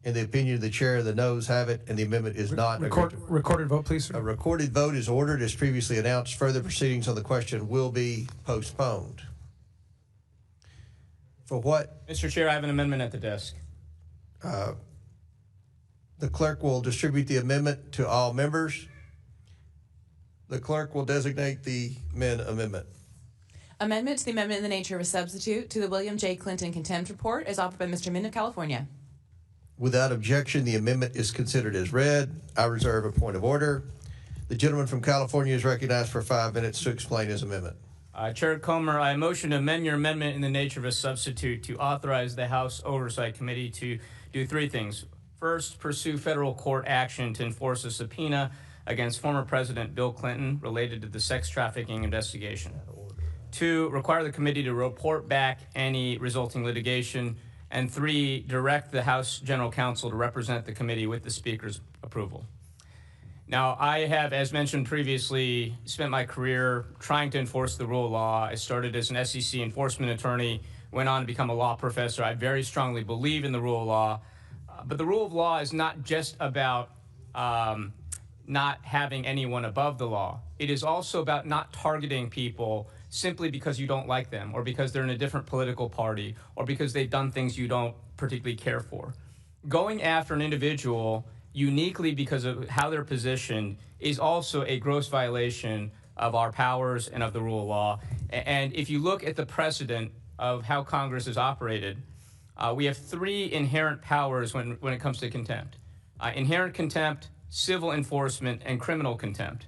In the opinion of the chair, the noes have it, and the amendment is not. Recorded vote, please, sir. A recorded vote is ordered as previously announced. Further proceedings on the question will be postponed. For what? Mr. Chair, I have an amendment at the desk. The clerk will distribute the amendment to all members. The clerk will designate the amendment. Amendment to the amendment in the nature of a substitute to the William J. Clinton contempt report is offered by Mr. Min of California. Without objection, the amendment is considered as read. I reserve a point of order. The gentleman from California is recognized for 5 minutes to explain his amendment. Chair Comer, I motion to amend your amendment in the nature of a substitute to authorize the House Oversight Committee to do three things. First, pursue federal court action to enforce a subpoena against former President Bill Clinton related to the sex trafficking investigation. Two, require the committee to report back any resulting litigation. And three, direct the House General Counsel to represent the committee with the Speaker's approval. Now, I have, as mentioned previously, spent my career trying to enforce the rule of law. I started as an SEC enforcement attorney, went on to become a law professor. I very strongly believe in the rule of law. But the rule of law is not just about not having anyone above the law. It is also about not targeting people simply because you don't like them, or because they're in a different political party, or because they've done things you don't particularly care for. Going after an individual uniquely because of how they're positioned is also a gross violation of our powers and of the rule of law. And if you look at the precedent of how Congress has operated, we have three inherent powers when it comes to contempt. Inherent contempt, civil enforcement, and criminal contempt.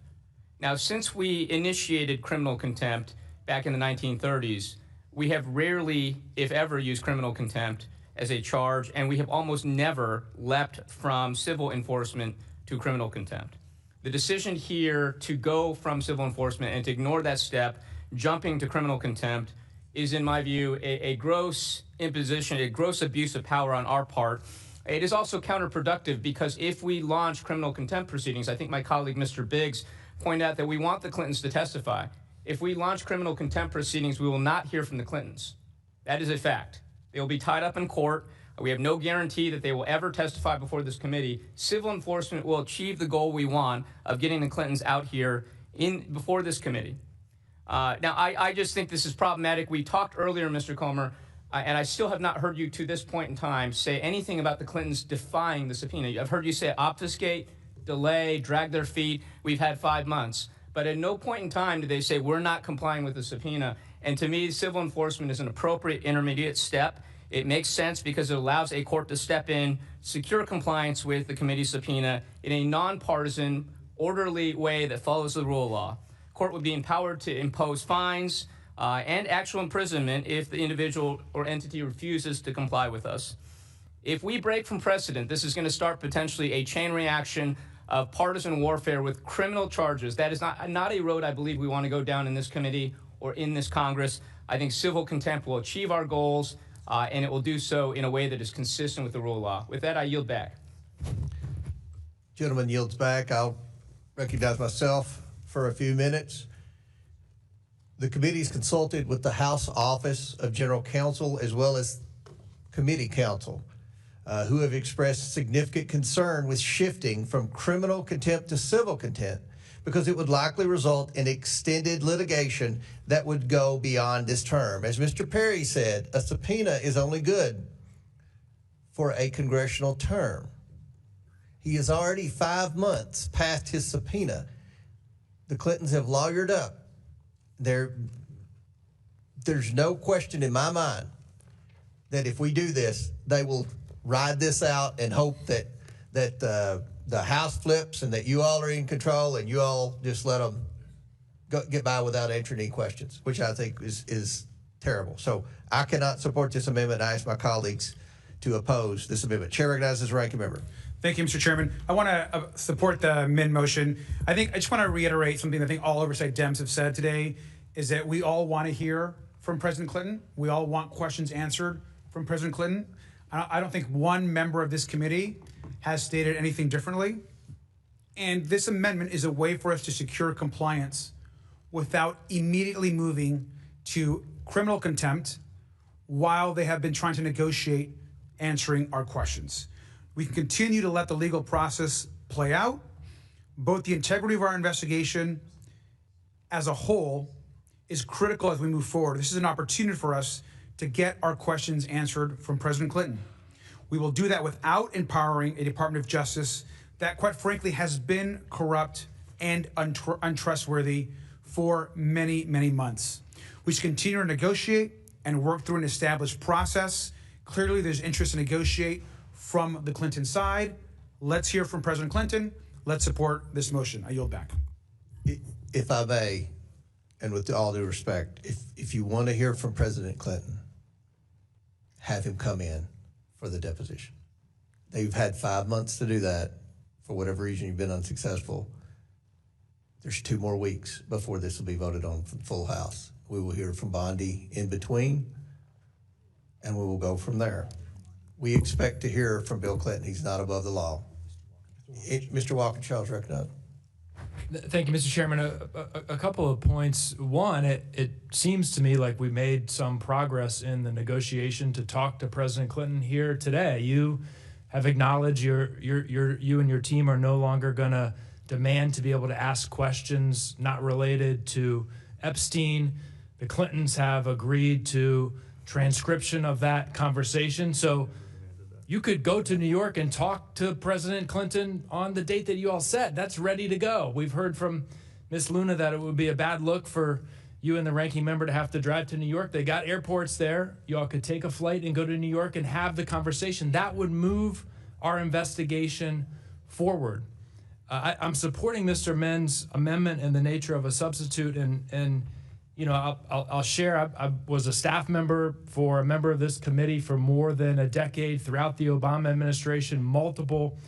Now, since we initiated criminal contempt back in the 1930s, we have rarely, if ever, used criminal contempt as a charge, and we have almost never leapt from civil enforcement to criminal contempt. The decision here to go from civil enforcement and to ignore that step, jumping to criminal contempt, is, in my view, a gross imposition, a gross abuse of power on our part. It is also counterproductive because if we launch criminal contempt proceedings, I think my colleague Mr. Biggs pointed out that we want the Clintons to testify. If we launch criminal contempt proceedings, we will not hear from the Clintons. That is a fact. They will be tied up in court. We have no guarantee that they will ever testify before this committee. Civil enforcement will achieve the goal we want of getting the Clintons out here before this committee. Now, I just think this is problematic. We talked earlier, Mr. Comer, and I still have not heard you to this point in time say anything about the Clintons defying the subpoena. I've heard you say obfuscate, delay, drag their feet. We've had 5 months. But at no point in time do they say we're not complying with the subpoena. And to me, civil enforcement is an appropriate intermediate step. It makes sense because it allows a court to step in, secure compliance with the committee's subpoena in a nonpartisan, orderly way that follows the rule of law. court would be empowered to impose fines and actual imprisonment if the individual or entity refuses to comply with us. If we break from precedent, this is going to start potentially a chain reaction of partisan warfare with criminal charges. That is not a road I believe we want to go down in this committee or in this Congress. I think civil contempt will achieve our goals, and it will do so in a way that is consistent with the rule of law. With that, I yield back. Gentleman yields back. I'll recognize myself for a few minutes. The committee's consulted with the House Office of General Counsel as well as committee counsel, who have expressed significant concern with shifting from criminal contempt to civil contempt because it would likely result in extended litigation that would go beyond this term. As Mr. Perry said, a subpoena is only good for a congressional term. He is already 5 months past his subpoena. The Clintons have lawyered up. There's no question in my mind that if we do this, they will ride this out and hope that the House flips and that you all are in control and you all just let them get by without answering any questions, which I think is terrible. So I cannot support this amendment. I ask my colleagues to oppose this amendment. Chair recognizes the ranking member. Thank you, Mr. Chairman. I want to support the amend motion. I just want to reiterate something I think all oversight Dems have said today, is that we all want to hear from President Clinton. We all want questions answered from President Clinton. I don't think one member of this committee has stated anything differently. And this amendment is a way for us to secure compliance without immediately moving to criminal contempt while they have been trying to negotiate answering our questions. We can continue to let the legal process play out. Both the integrity of our investigation as a whole is critical as we move forward. This is an opportunity for us to get our questions answered from President Clinton. We will do that without empowering a Department of Justice that, quite frankly, has been corrupt and untrustworthy for many, many months. We should continue to negotiate and work through an established process. Clearly, there's interest to negotiate from the Clinton side. Let's hear from President Clinton. Let's support this motion. I yield back. If I may, and with all due respect, if you want to hear from President Clinton, have him come in for the deposition. They've had 5 months to do that. For whatever reason, you've been unsuccessful. There's 2 more weeks before this will be voted on for the full House. We will hear from Bondi in between, and we will go from there. We expect to hear from Bill Clinton. He's not above the law. Mr. Walkinshaw is recognized. Thank you, Mr. Chairman. A couple of points. One, it seems to me like we made some progress in the negotiation to talk to President Clinton here today. You have acknowledged you and your team are no longer going to demand to be able to ask questions not related to Epstein. The Clintons have agreed to transcription of that conversation. So you could go to New York and talk to President Clinton on the date that you all set. That's ready to go. We've heard from Ms. Luna that it would be a bad look for you and the ranking member to have to drive to New York. They got airports there. You all could take a flight and go to New York and have the conversation. That would move our investigation forward. I'm supporting Mr. Menn's amendment in the nature of a substitute, and you know, I'll share. I was a staff member for a member of this committee for more than a decade throughout the Obama administration, multiple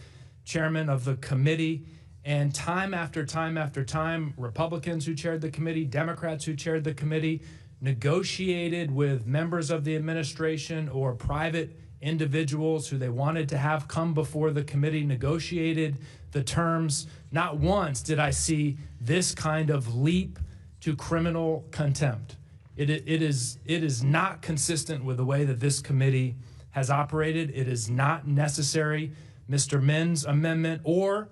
chairmen of the committee, and time after time after time, Republicans who chaired the committee, Democrats who chaired the committee, negotiated with members of the administration or private individuals who they wanted to have come before the committee, negotiated the terms. Not once did I see this kind of leap to criminal contempt. It is not consistent with the way that this committee has operated. It is not necessary. Mr. Menn's amendment, or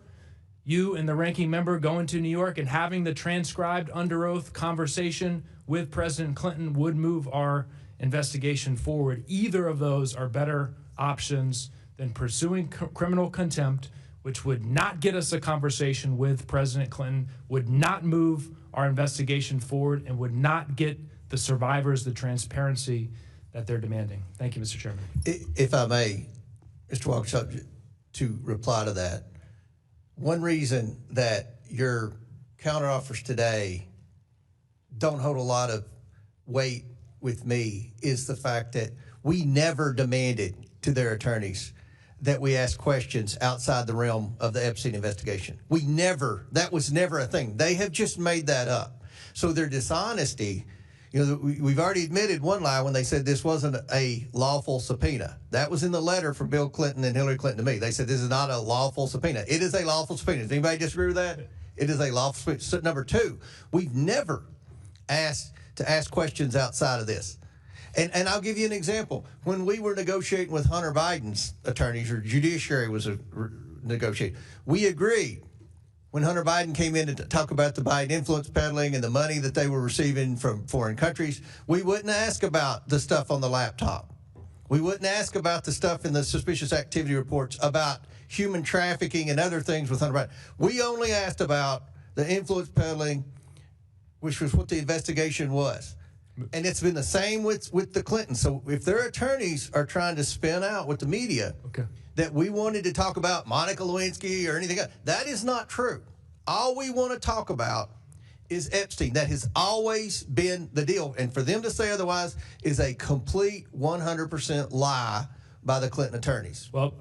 you and the ranking member going to New York and having the transcribed under oath conversation with President Clinton would move our investigation forward. Either of those are better options than pursuing criminal contempt, which would not get us a conversation with President Clinton, would not move our investigation forward, and would not get the survivors the transparency that they're demanding. Thank you, Mr. Chairman. If I may, Mr. Walker, to reply to that, one reason that your counteroffers today don't hold a lot of weight with me is the fact that we never demanded to their attorneys that we ask questions outside the realm of the Epstein investigation. That was never a thing. They have just made that up. So their dishonesty, we've already admitted one lie when they said this wasn't a lawful subpoena. That was in the letter from Bill Clinton and Hillary Clinton to me. They said this is not a lawful subpoena. It is a lawful subpoena. Does anybody disagree with that? It is a lawful subpoena. So, number two, we've never asked to ask questions outside of this. And I'll give you an example. When we were negotiating with Hunter Biden's attorneys, or judiciary was negotiating, we agreed when Hunter Biden came in to talk about the Biden influence peddling and the money that they were receiving from foreign countries, we wouldn't ask about the stuff on the laptop. We wouldn't ask about the stuff in the suspicious activity reports about human trafficking and other things with Hunter Biden. We only asked about the influence peddling, which was what the investigation was. And it's been the same with the Clintons. So if their attorneys are trying to spin out with the media that we wanted to talk about Monica Lewinsky or anything else, that is not true. All we want to talk about is Epstein. That has always been the deal. And for them to say otherwise is a complete 100% lie by the Clinton attorneys. Well,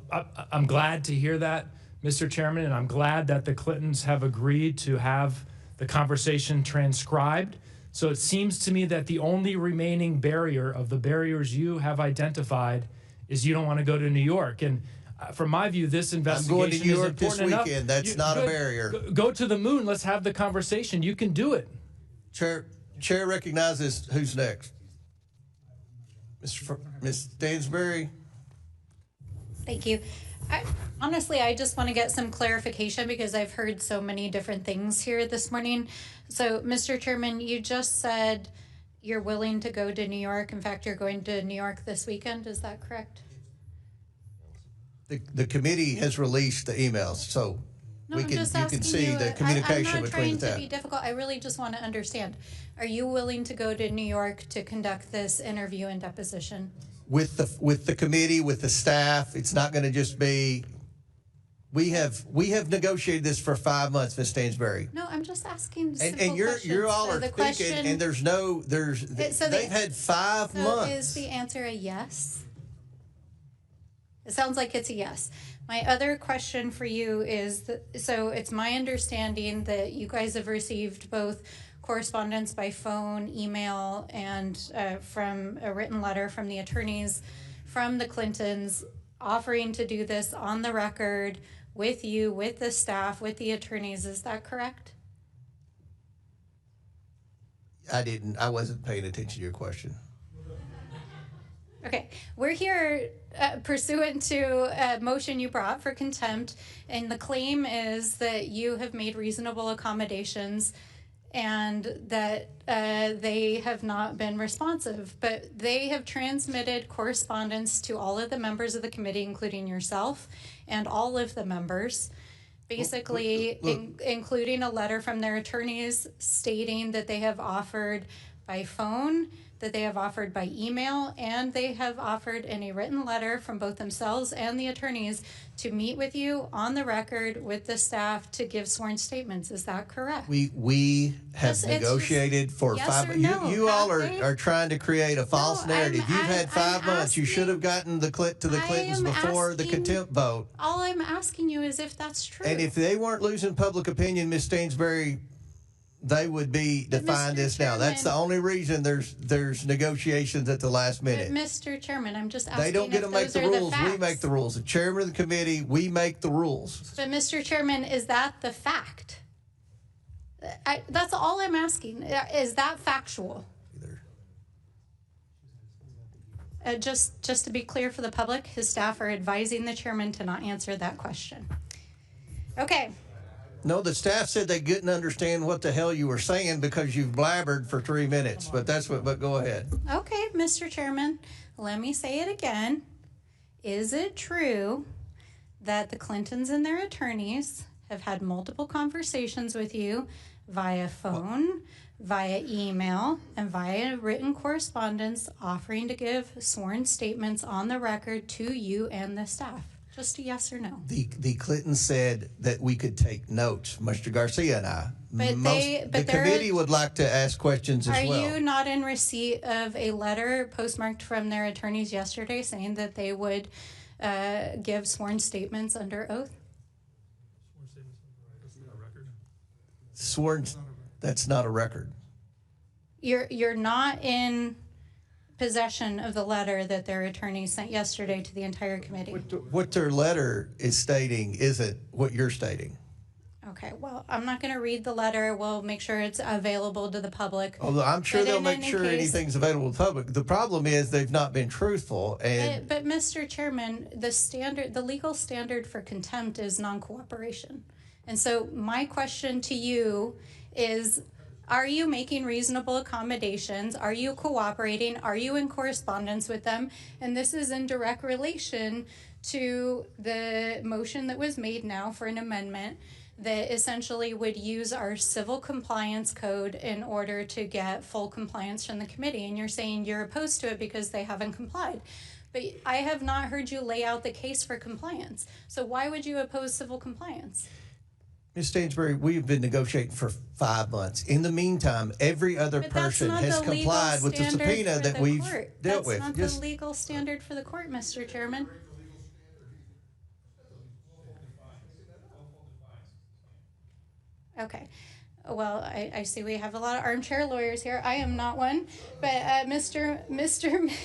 I'm glad to hear that, Mr. Chairman, and I'm glad that the Clintons have agreed to have the conversation transcribed. So it seems to me that the only remaining barrier of the barriers you have identified is you don't want to go to New York. And from my view, this investigation I'm going to New York is important this weekend. enough. That's not a barrier. Go to the moon. Let's have the conversation. You can do it. Chair recognizes who's next. Ms. Stansbury. Thank you. Honestly, I just want to get some clarification because I've heard so many different things here this morning. So, Mr. Chairman, you just said you're willing to go to New York. In fact, you're going to New York this weekend. Is that correct? The committee has released the emails, so you can see the communication between the two. I'm not trying to be difficult. I really just want to understand. Are you willing to go to New York to conduct this interview and deposition? With the committee, with the staff, it's not going to just be. We have negotiated this for 5 months, Ms. Stansbury. No, I'm just asking. And you're all so are thinking, and they've had 5 months. So is the answer a yes? It sounds like it's a yes. My other question for you is so it's my understanding that you guys have received both correspondence by phone, email, and from a written letter from the attorneys from the Clintons offering to do this on the record with you, with the staff, with the attorneys. Is that correct? I wasn't paying attention to your question. Okay, we're here pursuant to a motion you brought for contempt, and the claim is that you have made reasonable accommodations and that they have not been responsive, but they have transmitted correspondence to all of the members of the committee, including yourself and all of the members, basically including a letter from their attorneys stating that they have offered by phone, that they have offered by email, and they have offered in a written letter from both themselves and the attorneys to meet with you on the record with the staff to give sworn statements. Is that correct? We have negotiated for yes 5 or no. You all are trying to create a false narrative. You've had 5 months. You should have gotten to the Clintons before the contempt vote. All I'm asking you is if that's true. And if they weren't losing public opinion, Ms. Stansbury, they would be defying this now. That's the only reason there's negotiations at the last minute. But Mr. Chairman, I'm just asking. They don't get to make the rules. We make the rules. The chairman of the committee, we make the rules. But Mr. Chairman, is that the fact? That's all I'm asking. Is that factual? Just to be clear for the public, his staff are advising the chairman to not answer that question. Okay. No, the staff said they couldn't understand what the hell you were saying because you've blabbered for 3 minutes. But go ahead. Okay, Mr. Chairman, let me say it again. Is it true that the Clintons and their attorneys have had multiple conversations with you via phone, via email, and via written correspondence offering to give sworn statements on the record to you and the staff? Just a yes or no. The Clintons said that we could take notes, Mr. Garcia and I. But The committee would like to ask questions as well. Are you not in receipt of a letter postmarked from their attorneys yesterday saying that they would give sworn statements under oath? Sworn, that's not a record. You're not in possession of the letter that their attorneys sent yesterday to the entire committee. What their letter is stating isn't what you're stating. Okay, well, I'm not going to read the letter. We'll make sure it's available to the public. Although I'm sure But they'll in make any sure case- anything's available to the public. The problem is they've not been truthful, and But Mr. Chairman, the legal standard for contempt is non-cooperation. And so my question to you is, are you making reasonable accommodations? Are you cooperating? Are you in correspondence with them? And this is in direct relation to the motion that was made now for an amendment that essentially would use our civil compliance code in order to get full compliance from the committee. And you're saying you're opposed to it because they haven't complied. But I have not heard you lay out the case for compliance. So why would you oppose civil compliance? Ms. Stansbury, we've been negotiating for 5 months. In the meantime, every other person has complied with the subpoena that we've dealt with. That's not the legal standard for the court, Mr. Chairman. Okay. Well, I see we have a lot of armchair lawyers here. I am not one. But Mr.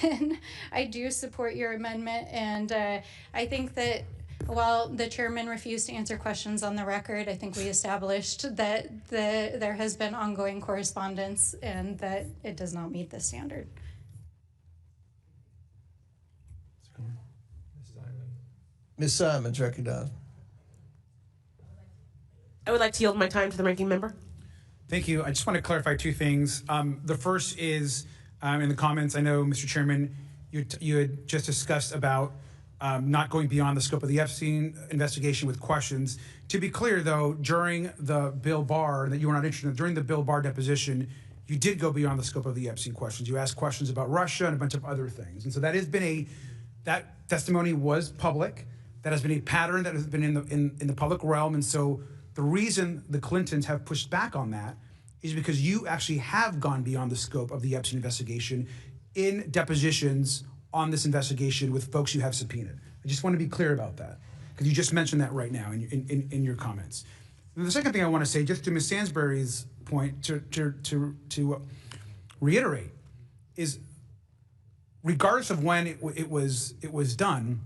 Min, I do support your amendment. And I think that while the chairman refused to answer questions on the record, I think we established that there has been ongoing correspondence and that it does not meet the standard. Ms. Simons recognized. I would like to yield my time to the ranking member. Thank you. I just want to clarify two things. The first is in the comments, I know, Mr. Chairman, you had just discussed about not going beyond the scope of the Epstein investigation with questions. To be clear, though, during the Bill Barr, that you were not interested in, during the Bill Barr deposition, you did go beyond the scope of the Epstein questions. You asked questions about Russia and a bunch of other things. And so that has been that testimony was public. That has been a pattern that has been in the public realm. And so the reason the Clintons have pushed back on that is because you actually have gone beyond the scope of the Epstein investigation in depositions on this investigation with folks you have subpoenaed. I just want to be clear about that, because you just mentioned that right now in your comments. And the second thing I want to say, just to Ms. Stansbury's point, to reiterate, is regardless of when it was done,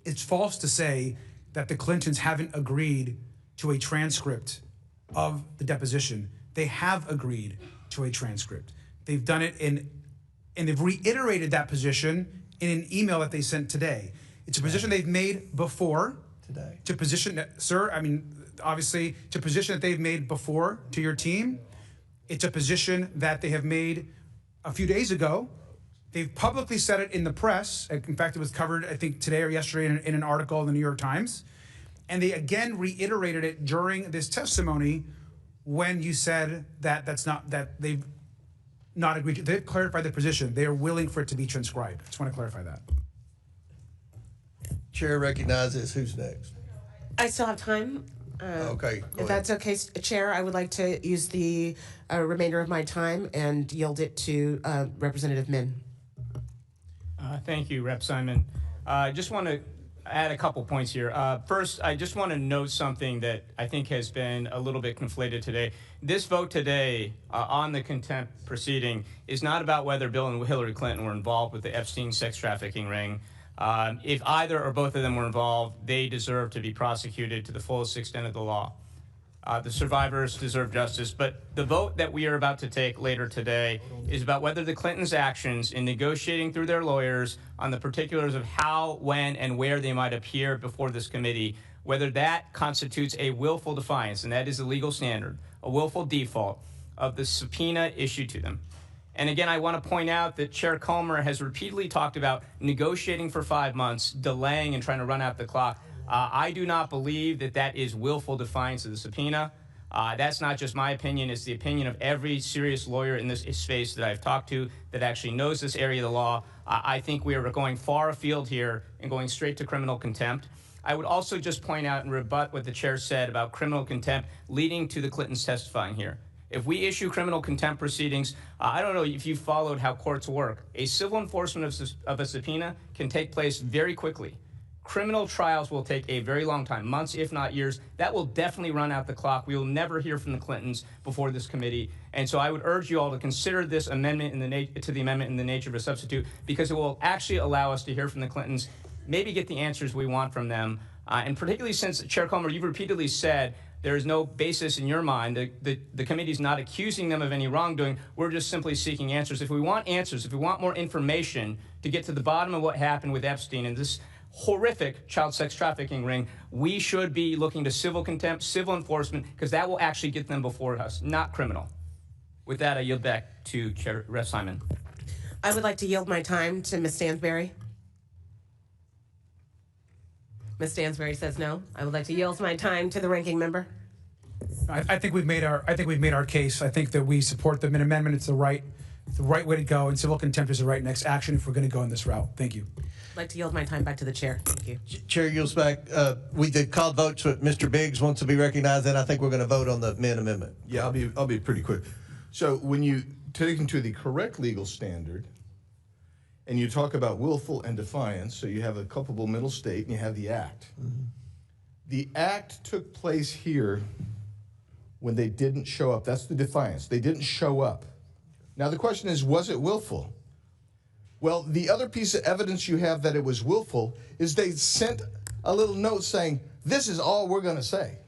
it's false to say that the Clintons haven't agreed to a transcript of the deposition. They have agreed to a transcript. They've done it and they've reiterated that position in an email that they sent today. It's a position they've made before. Today. To position, sir, I mean, obviously, to position that they've made before to your team. It's a position that they have made a few days ago. They've publicly said it in the press. In fact, it was covered, I think, today or yesterday in an article in the New York Times. And they again reiterated it during this testimony when you said that they've not agreed to. They've clarified their position. They are willing for it to be transcribed. I just want to clarify that. Chair recognizes who's next. I still have time. Okay. If that's okay, Chair, I would like to use the remainder of my time and yield it to Representative Min. Thank you, Rep. Simon. I just want to add a couple points here. First, I just want to note something that I think has been a little bit conflated today. This vote today on the contempt proceeding is not about whether Bill and Hillary Clinton were involved with the Epstein sex trafficking ring. If either or both of them were involved, they deserve to be prosecuted to the fullest extent of the law. The survivors deserve justice, but the vote that we are about to take later today is about whether the Clintons' actions in negotiating through their lawyers on the particulars of how, when, and where they might appear before this committee, whether that constitutes a willful defiance, and that is the legal standard, a willful default of the subpoena issued to them. And again, I want to point out that Chair Comer has repeatedly talked about negotiating for 5 months, delaying and trying to run out the clock. I do not believe that that is willful defiance of the subpoena. That's not just my opinion. It's the opinion of every serious lawyer in this space that I've talked to that actually knows this area of the law. I think we are going far afield here and going straight to criminal contempt. I would also just point out and rebut what the chair said about criminal contempt leading to the Clintons testifying here. If we issue criminal contempt proceedings, I don't know if you've followed how courts work. A civil enforcement of a subpoena can take place very quickly. Criminal trials will take a very long time, months, if not years. That will definitely run out the clock. We will never hear from the Clintons before this committee. And so I would urge you all to consider this amendment to the amendment in the nature of a substitute, because it will actually allow us to hear from the Clintons, maybe get the answers we want from them. And particularly since, Chair Comer, you've repeatedly said there is no basis in your mind. The committee is not accusing them of any wrongdoing. We're just simply seeking answers. If we want answers, if we want more information to get to the bottom of what happened with Epstein and this horrific child sex trafficking ring, we should be looking to civil contempt, civil enforcement, because that will actually get them before us, not criminal. With that, I yield back to Chair Rep. Simon. I would like to yield my time to Ms. Stansberry. Ms. Stansberry says no. I would like to yield my time to the ranking member. I think we've made our case. I think that we support the amendment. It's the right way to go, and civil contempt is the right next action if we're going to go in this route. Thank you. I'd like to yield my time back to the chair. Thank you. Chair yields back. We did call votes, but Mr. Biggs wants to be recognized, and I think we're going to vote on the Min amendment. Yeah, I'll be pretty quick. So when you take into the correct legal standard, and you talk about willful and defiance, so you have a culpable middle state and you have the act. Mm-hmm. The act took place here when they didn't show up. That's the defiance. They didn't show up. Now the question is, was it willful? Well, the other piece of evidence you have that it was willful is they sent a little note saying, this is all we're going to say.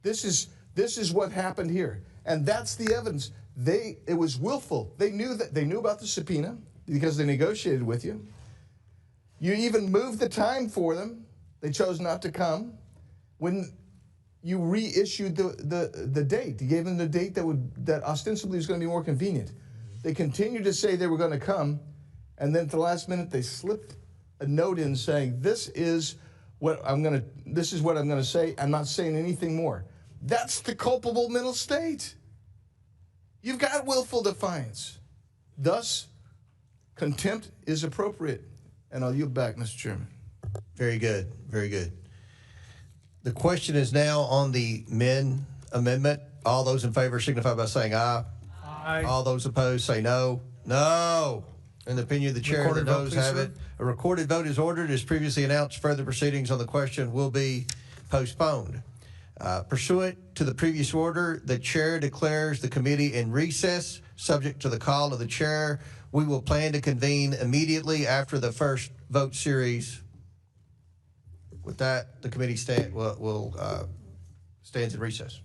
This is what happened here. And that's the evidence. It was willful. They knew about the subpoena because they negotiated with you. You even moved the time for them. They chose not to come. When you reissued the date, you gave them the date that ostensibly was going to be more convenient. They continued to say they were going to come, and then at the last minute they slipped a note in saying, this is what I'm going to say. I'm not saying anything more. That's the culpable middle state. You've got willful defiance. Thus, contempt is appropriate. And I'll yield back, Mr. Chairman. Very good. Very good. The question is now on the Min amendment. All those in favor signify by saying aye. Aye. All those opposed say no. No. In the opinion of the chair, the noes have it. A recorded vote is ordered. As previously announced, further proceedings on the question will be postponed. Pursuant to the previous order, the chair declares the committee in recess, subject to the call of the chair. We will plan to convene immediately after the first vote series. With that, the committee stands in recess.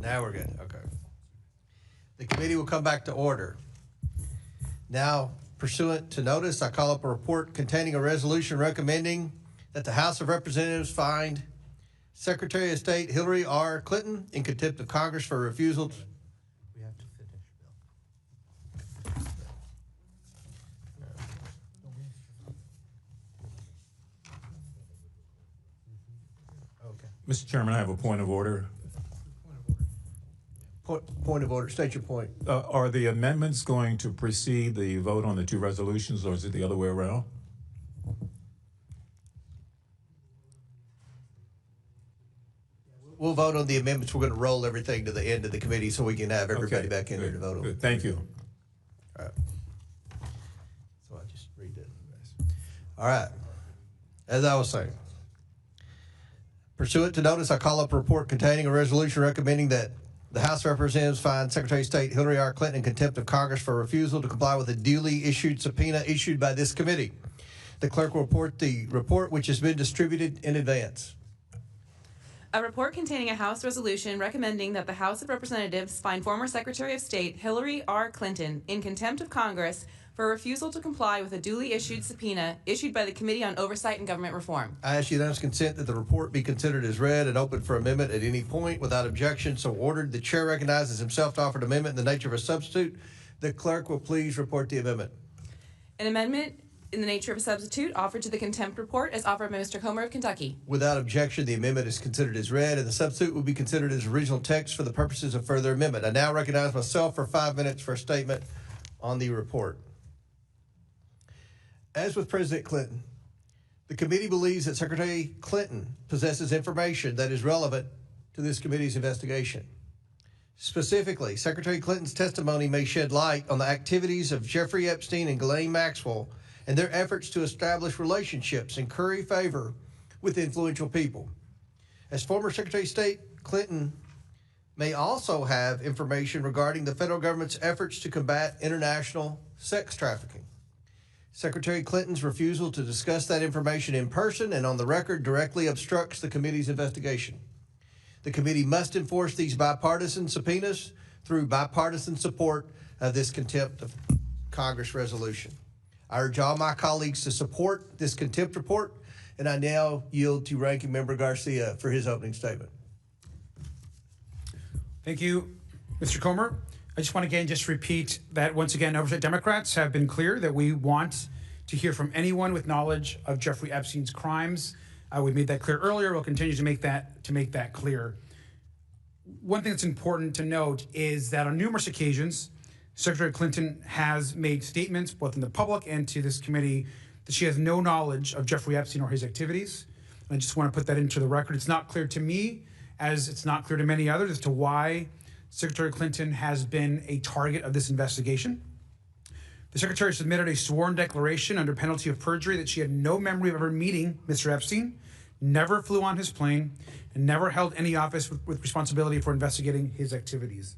Now we're good. Okay. The committee will come back to order. Now, pursuant to notice, I call up a report containing a resolution recommending that the House of Representatives find Secretary of State Hillary R. Clinton in contempt of Congress for refusal to... We have to finish, Bill. Okay. Mr. Chairman, I have a point of order. Point of order. State your point. Are the amendments going to precede the vote on the two resolutions, or is it the other way around? We'll vote on the amendments. We're going to roll everything to the end of the committee so we can have everybody back in here to vote on. Good. Thank you. All right. So I just read that. All right. As I was saying, pursuant to notice, I call up a report containing a resolution recommending that the House of Representatives find Secretary of State Hillary R. Clinton in contempt of Congress for refusal to comply with a duly issued subpoena issued by this committee. The clerk will report the report which has been distributed in advance. A report containing a House resolution recommending that the House of Representatives find former Secretary of State Hillary R. Clinton in contempt of Congress for refusal to comply with a duly issued subpoena issued by the Committee on Oversight and Government Reform. I ask unanimous consent that the report be considered as read and open for amendment at any point without objection. So ordered. The chair recognizes himself to offer an amendment in the nature of a substitute. The clerk will please report the amendment. An amendment in the nature of a substitute offered to the contempt report as offered by Mr. Comer of Kentucky. Without objection, the amendment is considered as read, and the substitute will be considered as original text for the purposes of further amendment. I now recognize myself for 5 minutes for a statement on the report. As with President Clinton, the committee believes that Secretary Clinton possesses information that is relevant to this committee's investigation. Specifically, Secretary Clinton's testimony may shed light on the activities of Jeffrey Epstein and Ghislaine Maxwell and their efforts to establish relationships and curry favor with influential people. As former Secretary of State, Clinton may also have information regarding the federal government's efforts to combat international sex trafficking. Secretary Clinton's refusal to discuss that information in person and on the record directly obstructs the committee's investigation. The committee must enforce these bipartisan subpoenas through bipartisan support of this contempt of Congress resolution. I urge all my colleagues to support this contempt report, and I now yield to Ranking Member Garcia for his opening statement. Thank you, Mr. Comer. I just want to again just repeat that once again, Oversight Democrats have been clear that we want to hear from anyone with knowledge of Jeffrey Epstein's crimes. We made that clear earlier. We'll continue to make that clear. One thing that's important to note is that on numerous occasions, Secretary Clinton has made statements both in the public and to this committee that she has no knowledge of Jeffrey Epstein or his activities. And I just want to put that into the record. It's not clear to me, as it's not clear to many others, as to why Secretary Clinton has been a target of this investigation. The Secretary submitted a sworn declaration under penalty of perjury that she had no memory of ever meeting Mr. Epstein, never flew on his plane, and never held any office with responsibility for investigating his activities.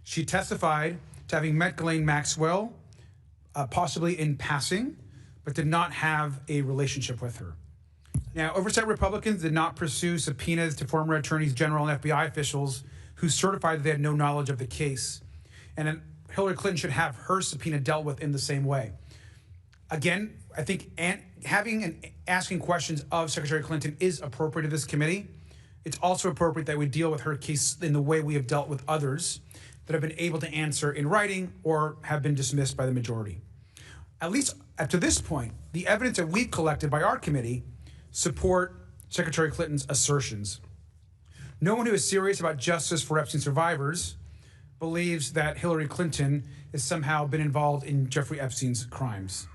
She testified to having met Ghislaine Maxwell, possibly in passing, but did not have a relationship with her. Now, Oversight Republicans did not pursue subpoenas to former attorneys general and FBI officials who certified that they had no knowledge of the case. And Hillary Clinton should have her subpoena dealt with in the same way. Again, I think having and asking questions of Secretary Clinton is appropriate to this committee. It's also appropriate that we deal with her case in the way we have dealt with others that have been able to answer in writing or have been dismissed by the majority. At least up to this point, the evidence that we've collected by our committee support Secretary Clinton's assertions. No one who is serious about justice for Epstein survivors believes that Hillary Clinton has somehow been involved in Jeffrey Epstein's crimes.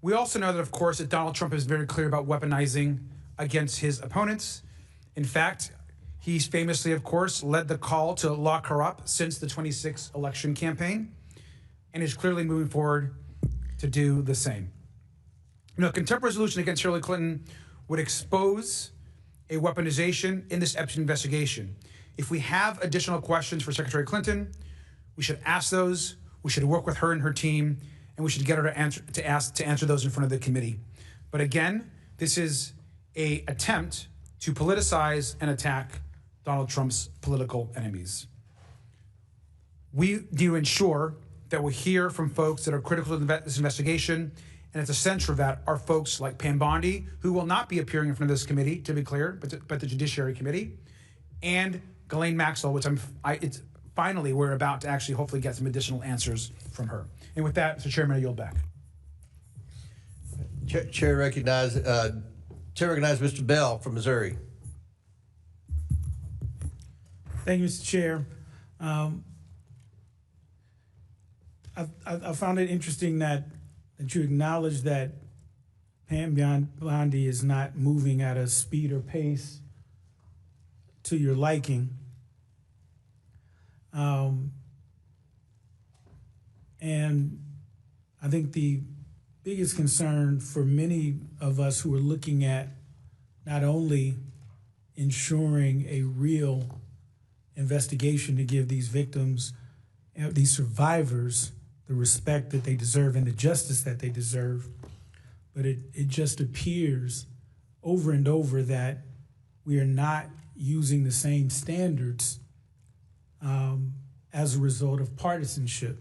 We also know that, of course, that Donald Trump is very clear about weaponizing against his opponents. In fact, he's famously, of course, led the call to lock her up since the 26th election campaign and is clearly moving forward to do the same. You know, a contempt resolution against Hillary Clinton would expose a weaponization in this Epstein investigation. If we have additional questions for Secretary Clinton, we should ask those, we should work with her and her team, and we should get her to answer those in front of the committee. But again, this is an attempt to politicize and attack Donald Trump's political enemies. We need to ensure that we hear from folks that are critical of this investigation, and at the center of that are folks like Pam Bondi, who will not be appearing in front of this committee, to be clear, but the Judiciary Committee, and Ghislaine Maxwell, which it's finally we're about to actually hopefully get some additional answers from her. And with that, Mr. Chairman, I yield back. Chair recognizes Mr. Bell from Missouri. Thank you, Mr. Chair. I found it interesting that you acknowledge that Pam Bondi is not moving at a speed or pace to your liking. And I think the biggest concern for many of us who are looking at not only ensuring a real investigation to give these victims, these survivors, the respect that they deserve and the justice that they deserve, but it just appears over and over that we are not using the same standards as a result of partisanship.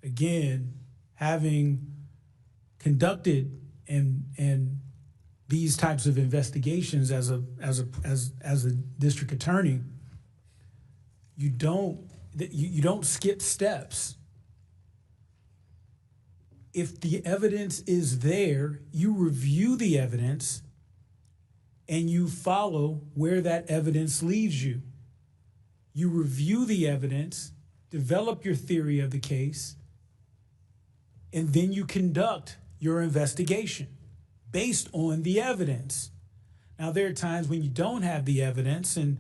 Again, having conducted and these types of investigations as a district attorney, you don't skip steps. If the evidence is there, you review the evidence and you follow where that evidence leads you. You review the evidence, develop your theory of the case, and then you conduct your investigation based on the evidence. Now, there are times when you don't have the evidence, and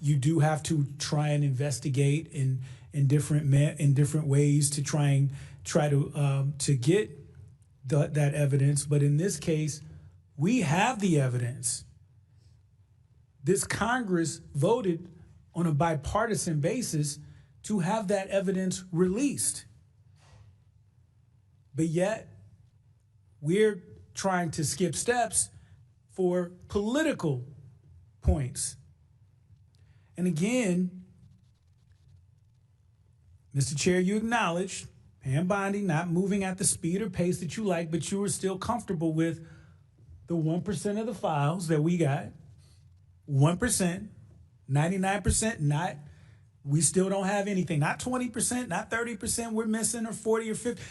you do have to try and investigate in different ways to try to get that evidence. But in this case, we have the evidence. This Congress voted on a bipartisan basis to have that evidence released. But yet, we're trying to skip steps for political points. And again, Mr. Chair, you acknowledged Pam Bondi not moving at the speed or pace that you like, but you were still comfortable with the 1% of the files that we got. 1%, 99% not. We still don't have anything. Not 20%, not 30% we're missing, or 40 or 50.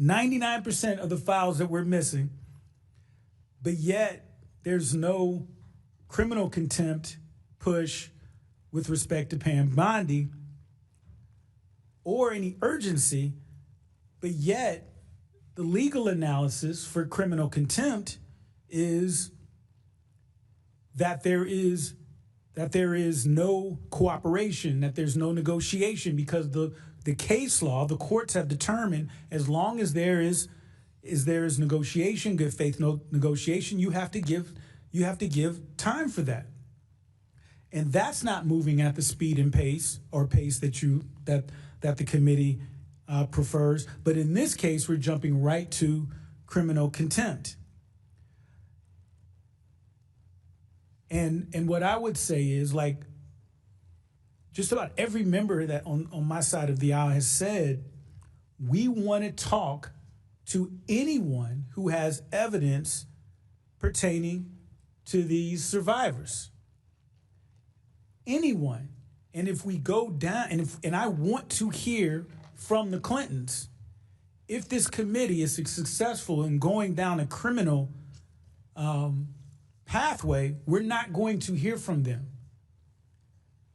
99% of the files that we're missing. But yet, there's no criminal contempt push with respect to Pam Bondi or any urgency. But yet, the legal analysis for criminal contempt is that there is no cooperation, that there's no negotiation, because the case law, the courts have determined, as long as there is negotiation, good faith negotiation, you have to give time for that. And that's not moving at the speed and pace or pace that the committee prefers. But in this case, we're jumping right to criminal contempt. And what I would say is, like, just about every member that on my side of the aisle has said, we want to talk to anyone who has evidence pertaining to these survivors. Anyone. And if we go down, and I want to hear from the Clintons, if this committee is successful in going down a criminal pathway, we're not going to hear from them.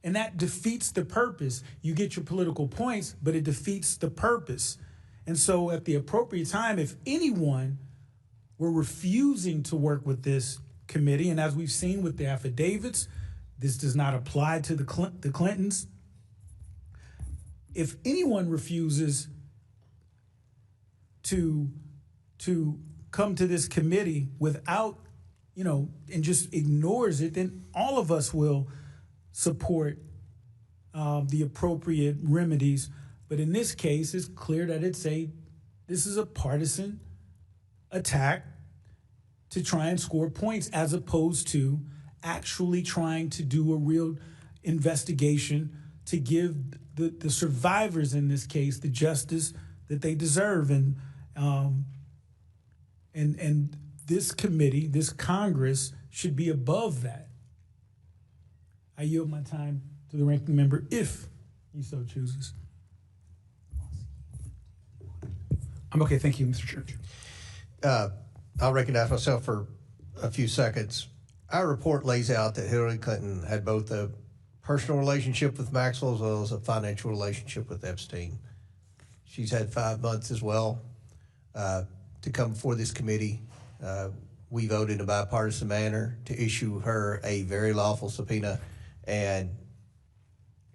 And that defeats the purpose. You get your political points, but it defeats the purpose. And so at the appropriate time, if anyone were refusing to work with this committee, and as we've seen with the affidavits, this does not apply to the Clintons. If anyone refuses to come to this committee without, and just ignores it, then all of us will support the appropriate remedies. But in this case, it's clear that this is a partisan attack to try and score points as opposed to actually trying to do a real investigation to give the survivors in this case the justice that they deserve. And this committee, this Congress, should be above that. I yield my time to the ranking member if he so chooses. I'm okay, thank you, Mr. Chair. I'll recognize myself for a few seconds. Our report lays out that Hillary Clinton had both a personal relationship with Maxwell as well as a financial relationship with Epstein. She's had 5 months as well to come before this committee. We voted in a bipartisan manner to issue her a very lawful subpoena, and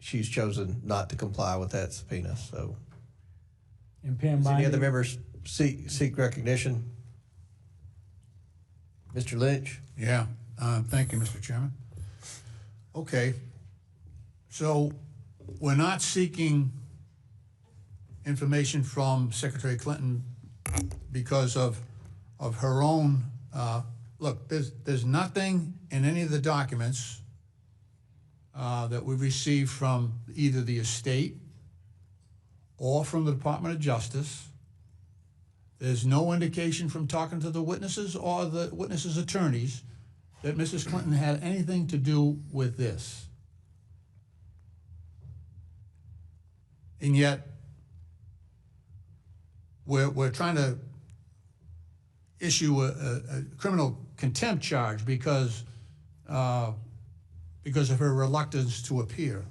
she's chosen not to comply with that subpoena. So, and Pam, does any other members seek recognition? Mr. Lynch? Yeah, thank you, Mr. Chairman. Okay, so we're not seeking information from Secretary Clinton because of her own, look, there's nothing in any of the documents that we've received from either the estate or from the Department of Justice. There's no indication from talking to the witnesses or the witnesses' attorneys that Mrs. Clinton had anything to do with this. And yet, we're trying to issue a criminal contempt charge because of her reluctance to appear.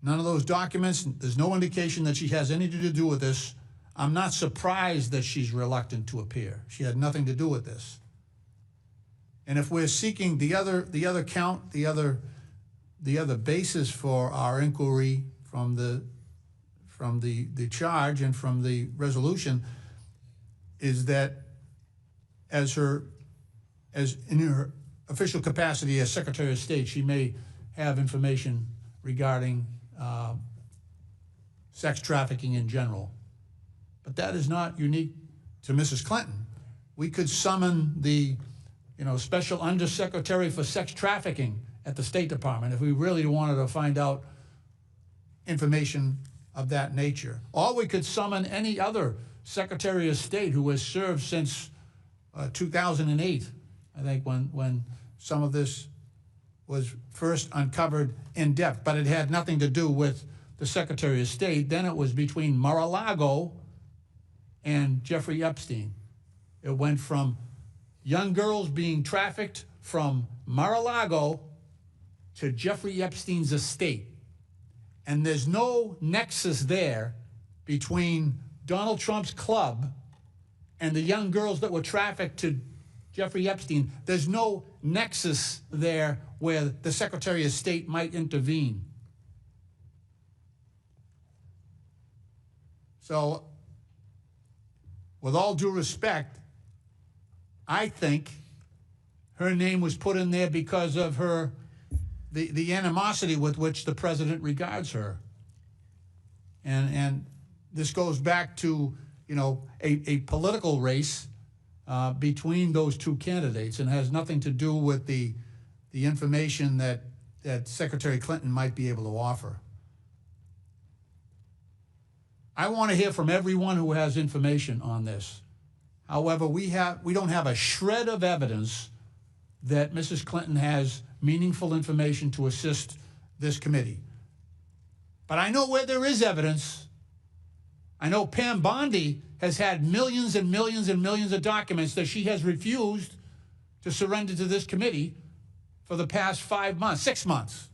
None of those documents, there's no indication that she has anything to do with this. I'm not surprised that she's reluctant to appear. She had nothing to do with this. And if we're seeking the other count, the other basis for our inquiry from the charge and from the resolution is that as in her official capacity as Secretary of State, she may have information regarding sex trafficking in general. But that is not unique to Mrs. Clinton. We could summon the Special Undersecretary for Sex Trafficking at the State Department if we really wanted to find out information of that nature. Or we could summon any other Secretary of State who has served since 2008, I think, when some of this was first uncovered in depth, but it had nothing to do with the Secretary of State. Then it was between Mar-a-Lago and Jeffrey Epstein. It went from young girls being trafficked from Mar-a-Lago to Jeffrey Epstein's estate. And there's no nexus there between Donald Trump's club and the young girls that were trafficked to Jeffrey Epstein. There's no nexus there where the Secretary of State might intervene. So, with all due respect, I think her name was put in there because of the animosity with which the president regards her. And this goes back to, a political race between those two candidates and has nothing to do with the information that Secretary Clinton might be able to offer. I want to hear from everyone who has information on this. However, we don't have a shred of evidence that Mrs. Clinton has meaningful information to assist this committee. But I know where there is evidence. I know Pam Bondi has had millions and millions and millions of documents that she has refused to surrender to this committee for the past 5 months, 6 months.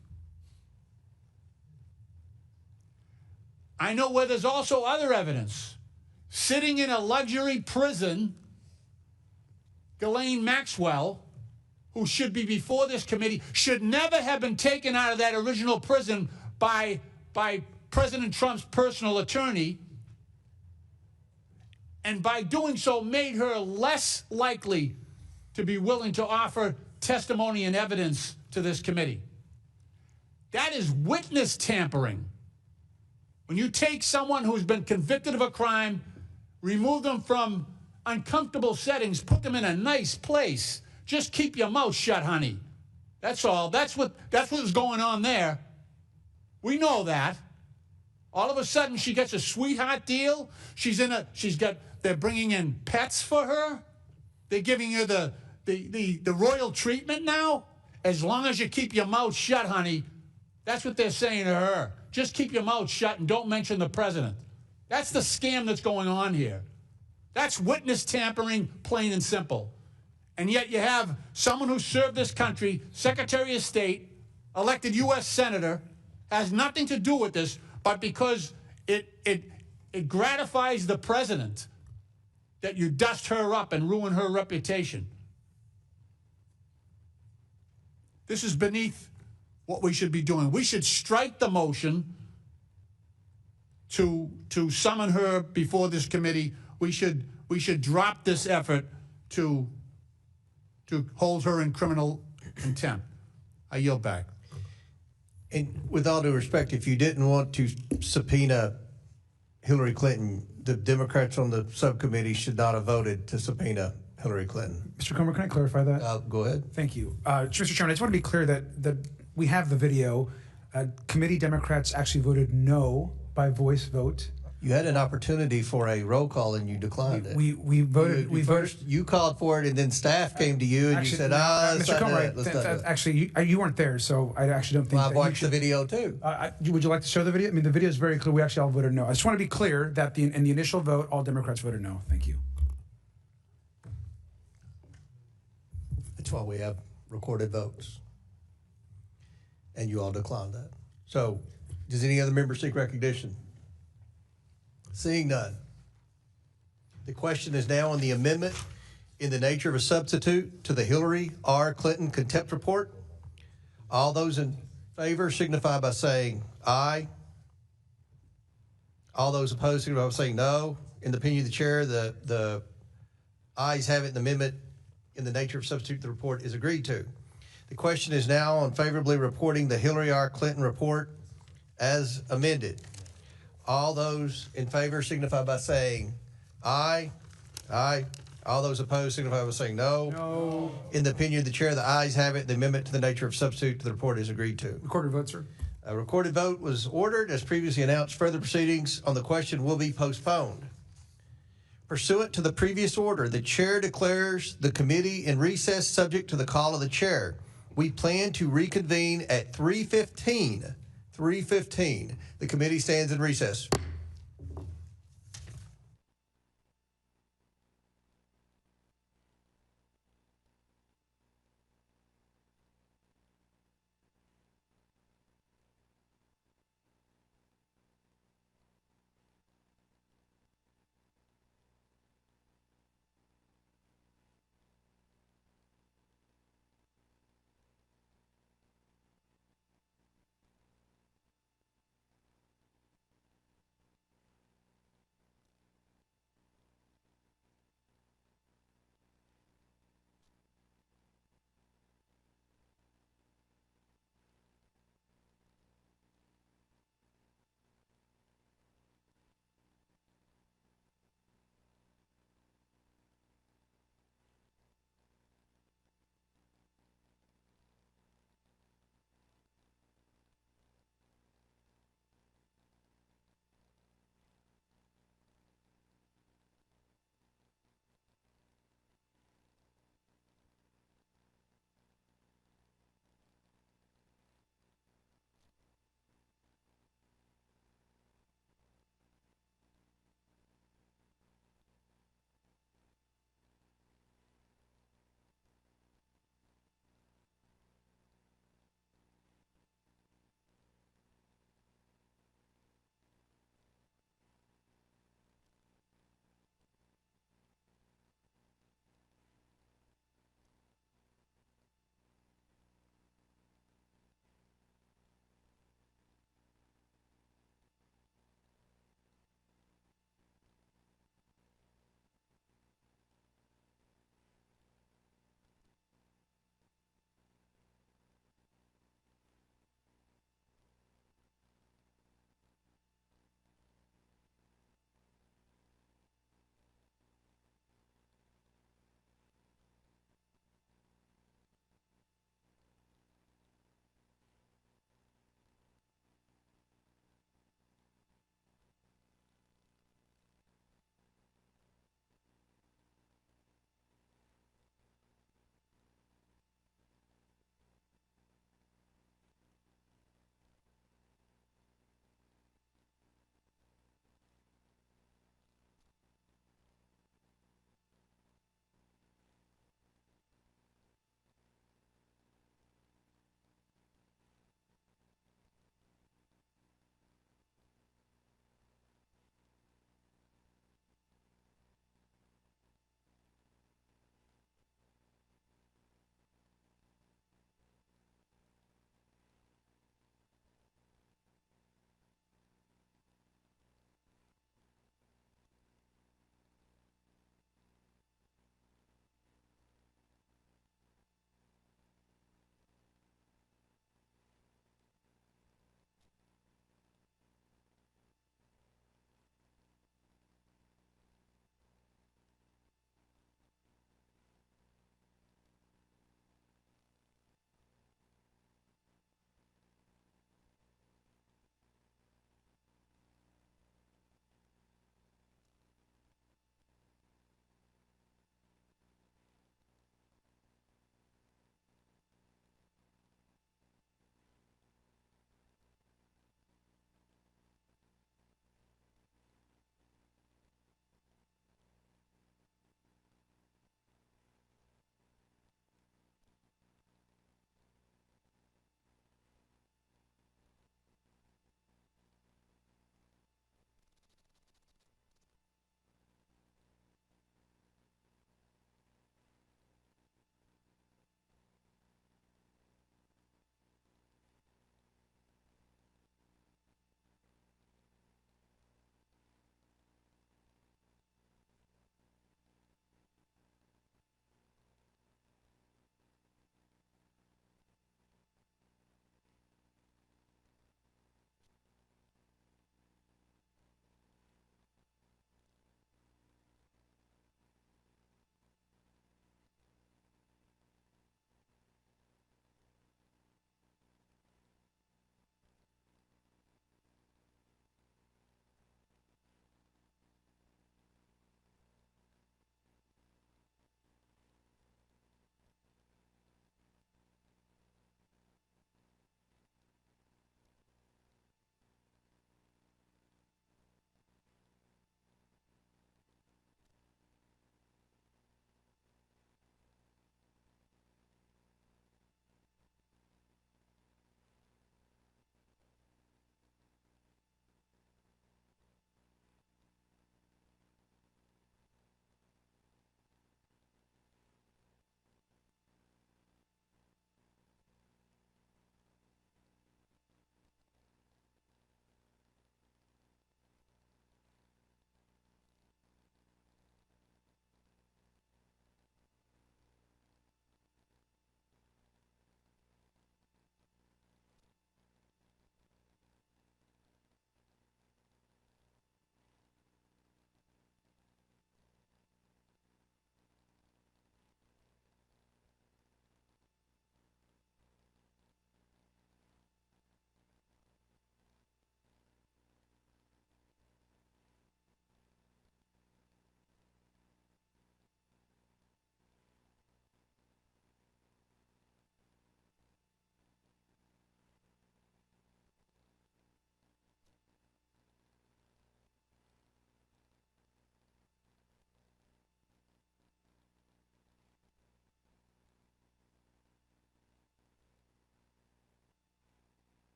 I know where there's also other evidence. Sitting in a luxury prison, Ghislaine Maxwell, who should be before this committee, should never have been taken out of that original prison by President Trump's personal attorney, and by doing so made her less likely to be willing to offer testimony and evidence to this committee. That is witness tampering. When you take someone who's been convicted of a crime, remove them from uncomfortable settings, put them in a nice place. Just keep your mouth shut, honey. That's all. That's what's going on there. We know that. All of a sudden, she gets a sweetheart deal. They're bringing in pets for her. They're giving her the royal treatment now. As long as you keep your mouth shut, honey. That's what they're saying to her. Just keep your mouth shut and don't mention the president. That's the scam that's going on here. That's witness tampering, plain and simple. And yet you have someone who served this country, Secretary of State, elected U.S. Senator, has nothing to do with this, but because it gratifies the president that you dust her up and ruin her reputation. This is beneath what we should be doing. We should strike the motion to summon her before this committee. We should drop this effort to hold her in criminal contempt. I yield back. And with all due respect, if you didn't want to subpoena Hillary Clinton, the Democrats on the subcommittee should not have voted to subpoena Hillary Clinton. Mr. Comer, can I clarify that? Go ahead. Thank you. Mr. Chairman, I just want to be clear that we have the video. Committee Democrats actually voted no by voice vote. You had an opportunity for a roll call and you declined it. We voted. You called for it, and then staff came to you and actually, you said, Mr. Comer, actually, you weren't there, so I actually don't think. Well, I've watched the video too. Would you like to show the video? I mean, the video is very clear. We actually all voted no. I just want to be clear that in the initial vote, all Democrats voted no. Thank you. That's why we have recorded votes. And you all declined that. So, does any other member seek recognition? Seeing none. The question is now on the amendment in the nature of a substitute to the Hillary R. Clinton contempt report. All those in favor signify by saying aye. All those opposed signify by saying no. In the opinion of the chair, the ayes have it. The amendment in the nature of substitute the report is agreed to. The question is now on favorably reporting the Hillary R. Clinton report as amended. All those in favor signify by saying aye. Aye. All those opposed signify by saying no. No. In the opinion of the chair, the ayes have it. The amendment to the nature of substitute to the report is agreed to. Recorded vote, sir. A recorded vote was ordered. As previously announced, further proceedings on the question will be postponed. Pursuant to the previous order, the chair declares the committee in recess subject to the call of the chair. We plan to reconvene at 3:15. 3:15. The committee stands in recess.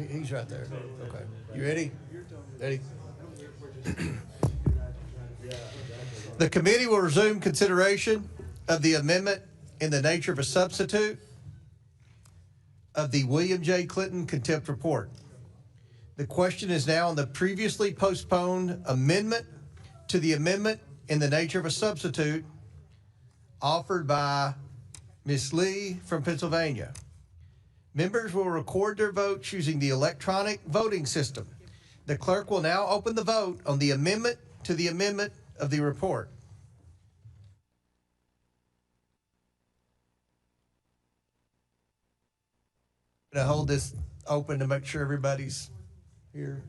He's right there. Okay. You ready? Ready? The committee will resume consideration of the amendment in the nature of a substitute of the William J. Clinton contempt report. The question is now on the previously postponed amendment to the amendment in the nature of a substitute offered by Ms. Lee from Pennsylvania. Members will record their votes using the electronic voting system. The clerk will now open the vote on the amendment to the amendment of the report. I'm going to hold this open to make sure everybody's here.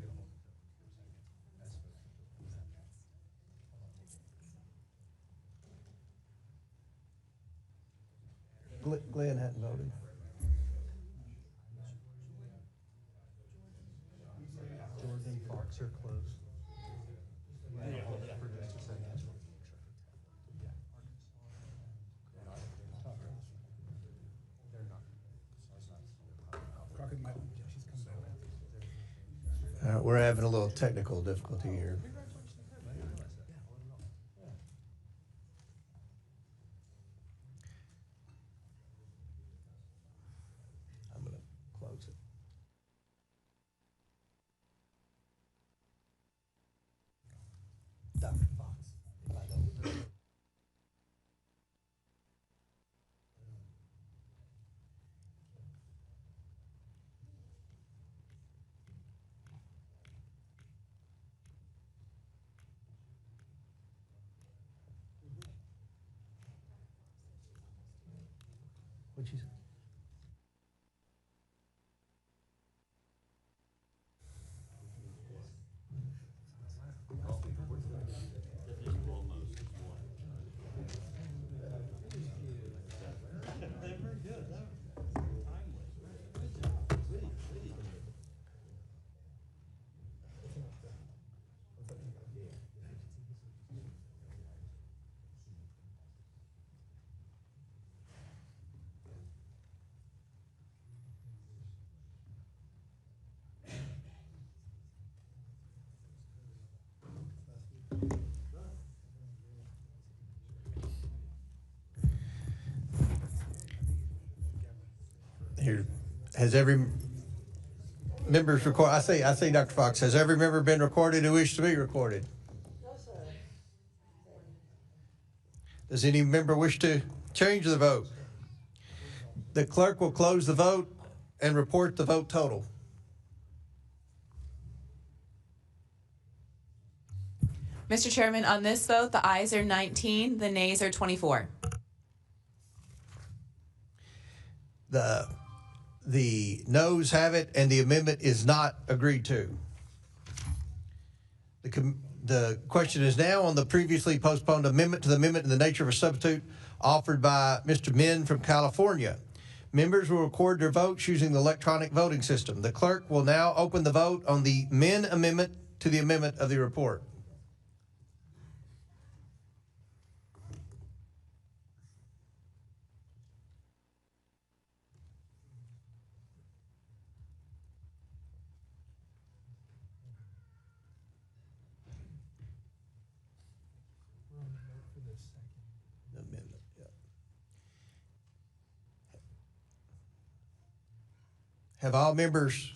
Glenn hadn't voted. Jordan Fox are closed. We're having a little technical difficulty here. I'm going to close it. Dr. Fox, if I don't. What'd you say? Here, has every member's record? I say, Dr. Fox, has every member been recorded who wishes to be recorded? No, sir. Does any member wish to change the vote? The clerk will close the vote and report the vote total. Mr. Chairman, on this vote, the ayes are 19, the nays are 24. The noes have it, and the amendment is not agreed to. The question is now on the previously postponed amendment to the amendment in the nature of a substitute offered by Mr. Min from California. Members will record their votes using the electronic voting system. The clerk will now open the vote on the Min amendment to the amendment of the report. Have all members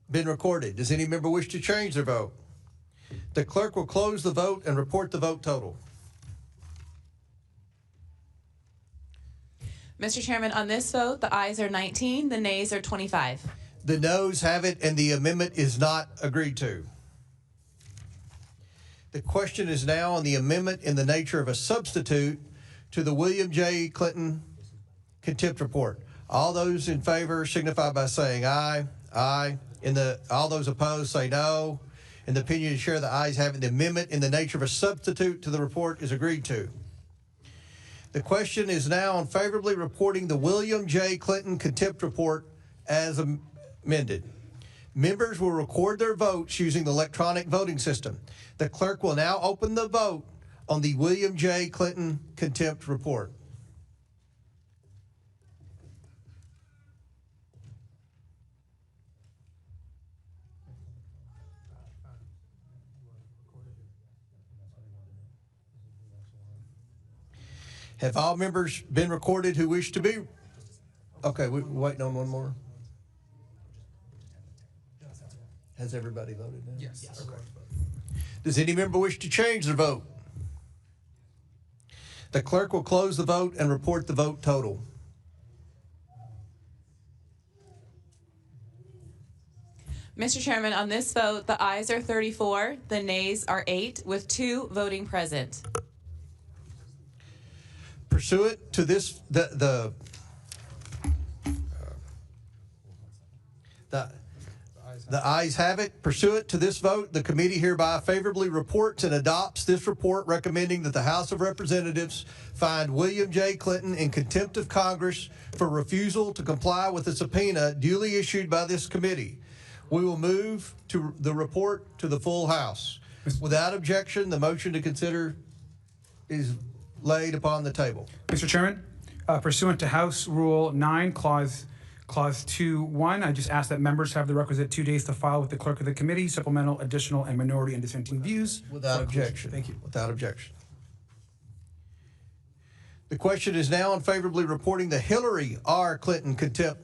been recorded? Does any member wish to change their vote? The clerk will close the vote and report the vote total. Mr. Chairman, on this vote, the ayes are 19, the nays are 25. The noes have it, and the amendment is not agreed to. The question is now on the amendment in the nature of a substitute to the William J. Clinton contempt report. All those in favor signify by saying aye. Aye. All those opposed say no. In the opinion of share, the ayes have it. The amendment in the nature of a substitute to the report is agreed to. The question is now on favorably reporting the William J. Clinton contempt report as amended. Members will record their votes using the electronic voting system. The clerk will now open the vote on the William J. Clinton contempt report. Have all members been recorded who wish to be? Okay, we're waiting on one more. Has everybody voted now? Yes. Okay. Does any member wish to change their vote? The clerk will close the vote and report the vote total. Mr. Chairman, on this vote, the ayes are 34, the nays are 8, with 2 voting present. Pursuant to this, the ayes have it. Pursuant to this vote, the committee hereby favorably reports and adopts this report recommending that the House of Representatives find William J. Clinton in contempt of Congress for refusal to comply with a subpoena duly issued by this committee. We will move to the report to the full House. Without objection, the motion to consider is laid upon the table. Mr. Chairman, pursuant to House Rule 9, Clause 2.1, I just ask that members have the requisite 2 days to file with the clerk of the committee supplemental, additional, and minority and dissenting views. Without objection. Thank you. Without objection. The question is now on favorably reporting the Hillary R. Clinton contempt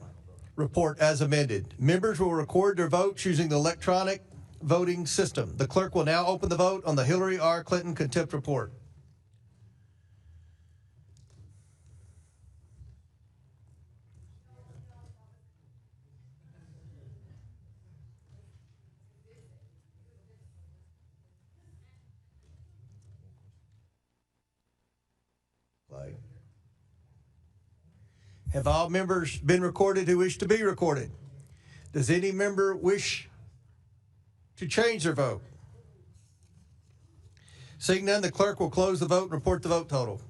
report as amended. Members will record their votes using the electronic voting system. The clerk will now open the vote on the Hillary R. Clinton contempt report. Play. Have all members been recorded who wish to be recorded? Does any member wish to change their vote? Seeing none, the clerk will close the vote and report the vote total.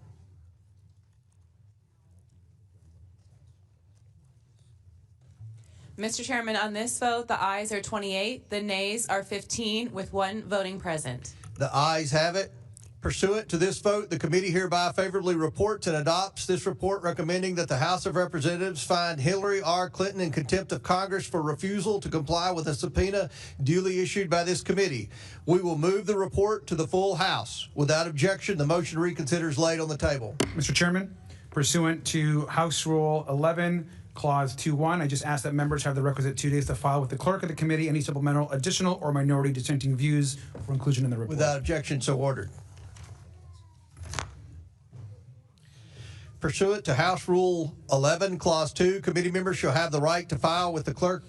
Mr. Chairman, on this vote, the ayes are 28, the nays are 15, with 1 voting present. The ayes have it. Pursuant to this vote, the committee hereby favorably reports and adopts this report recommending that the House of Representatives find Hillary R. Clinton in contempt of Congress for refusal to comply with a subpoena duly issued by this committee. We will move the report to the full House. Without objection, the motion to reconsider is laid on the table. Mr. Chairman, pursuant to House Rule 11, Clause 2.1, I just ask that members have the requisite 2 days to file with the clerk of the committee any supplemental, additional, or minority dissenting views for inclusion in the report. Without objection, so ordered. Pursuant to House Rule 11, Clause 2, committee members shall have the right to file with the clerk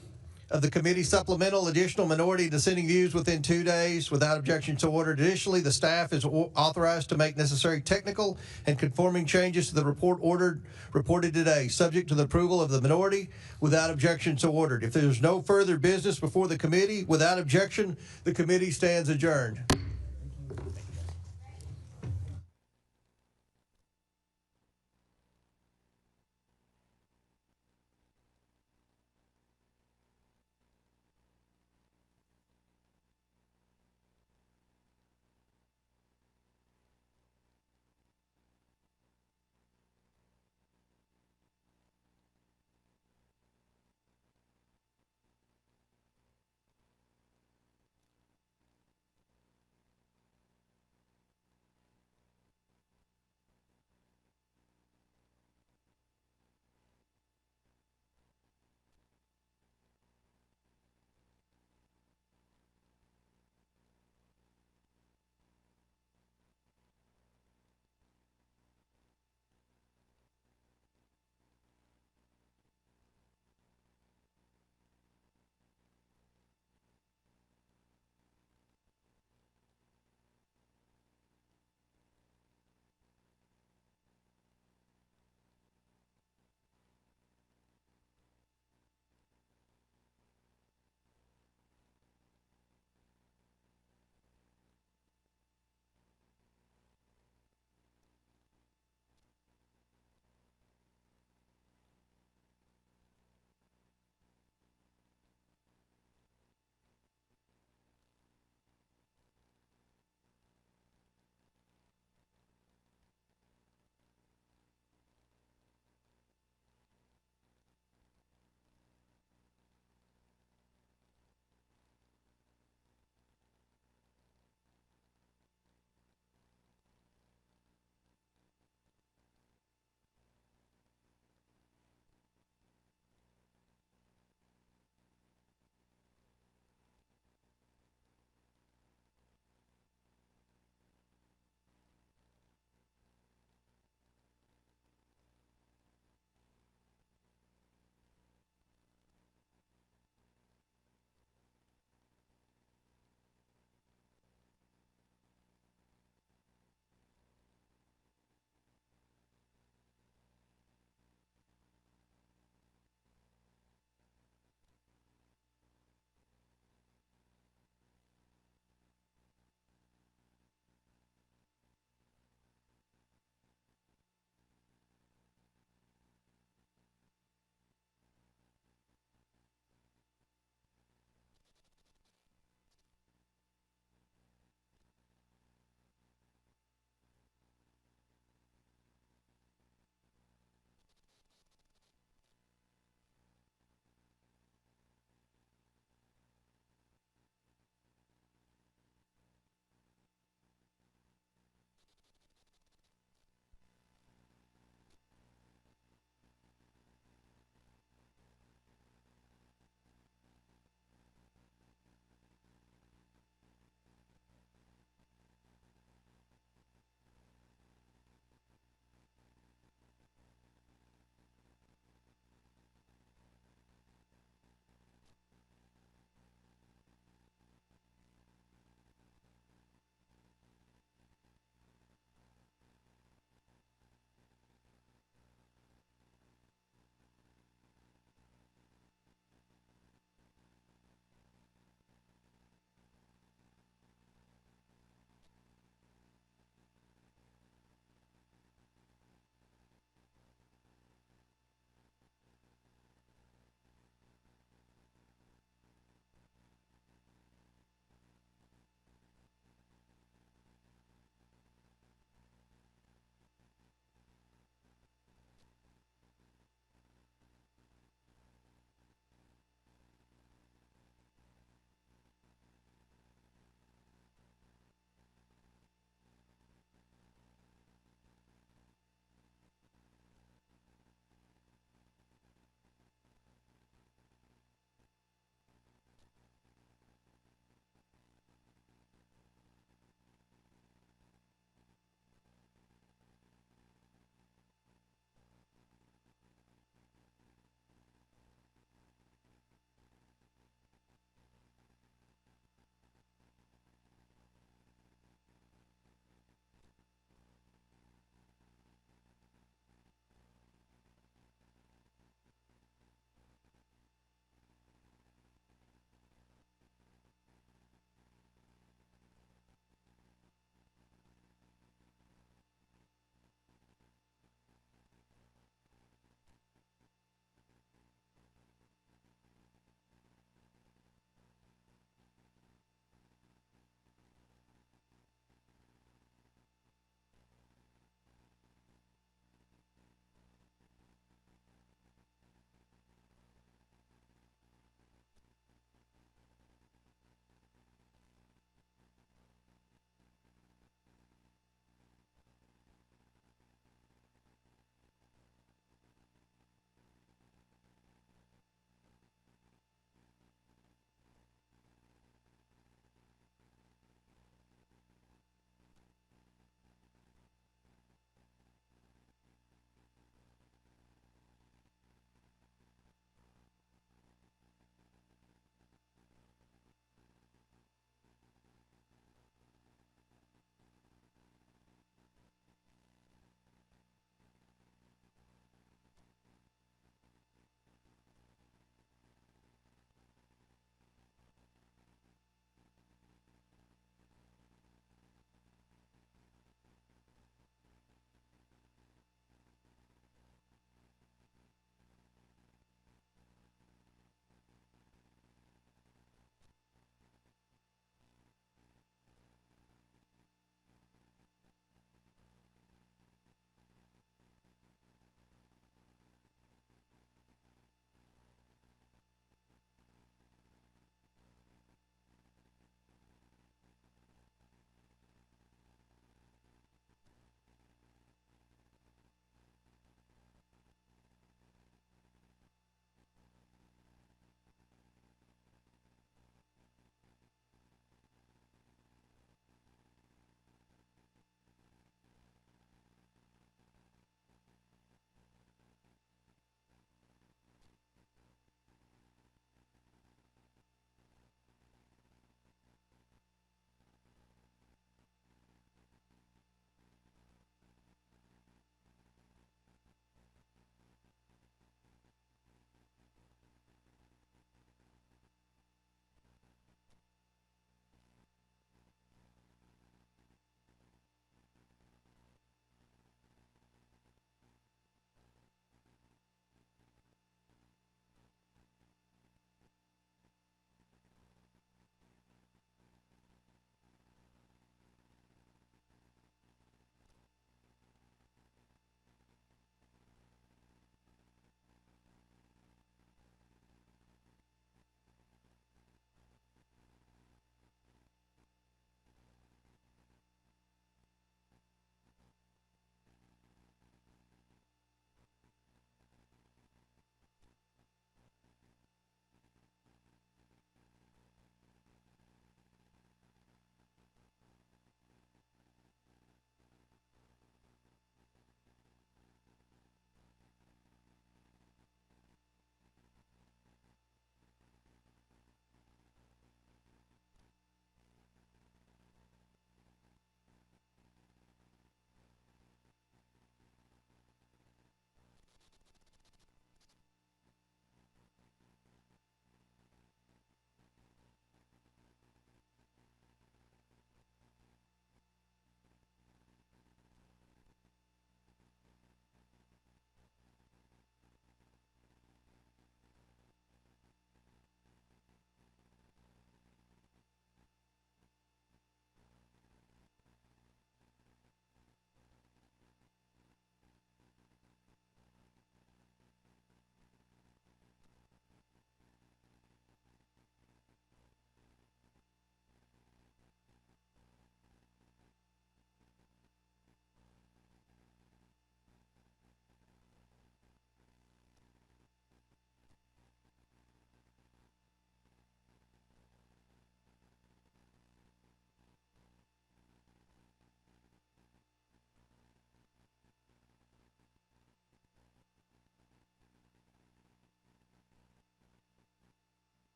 of the committee supplemental, additional, minority, dissenting views within 2 days. Without objection, so ordered. Additionally, the staff is authorized to make necessary technical and conforming changes to the report reported today, subject to the approval of the minority. Without objection, so ordered. If there's no further business before the committee, without objection, the committee stands adjourned.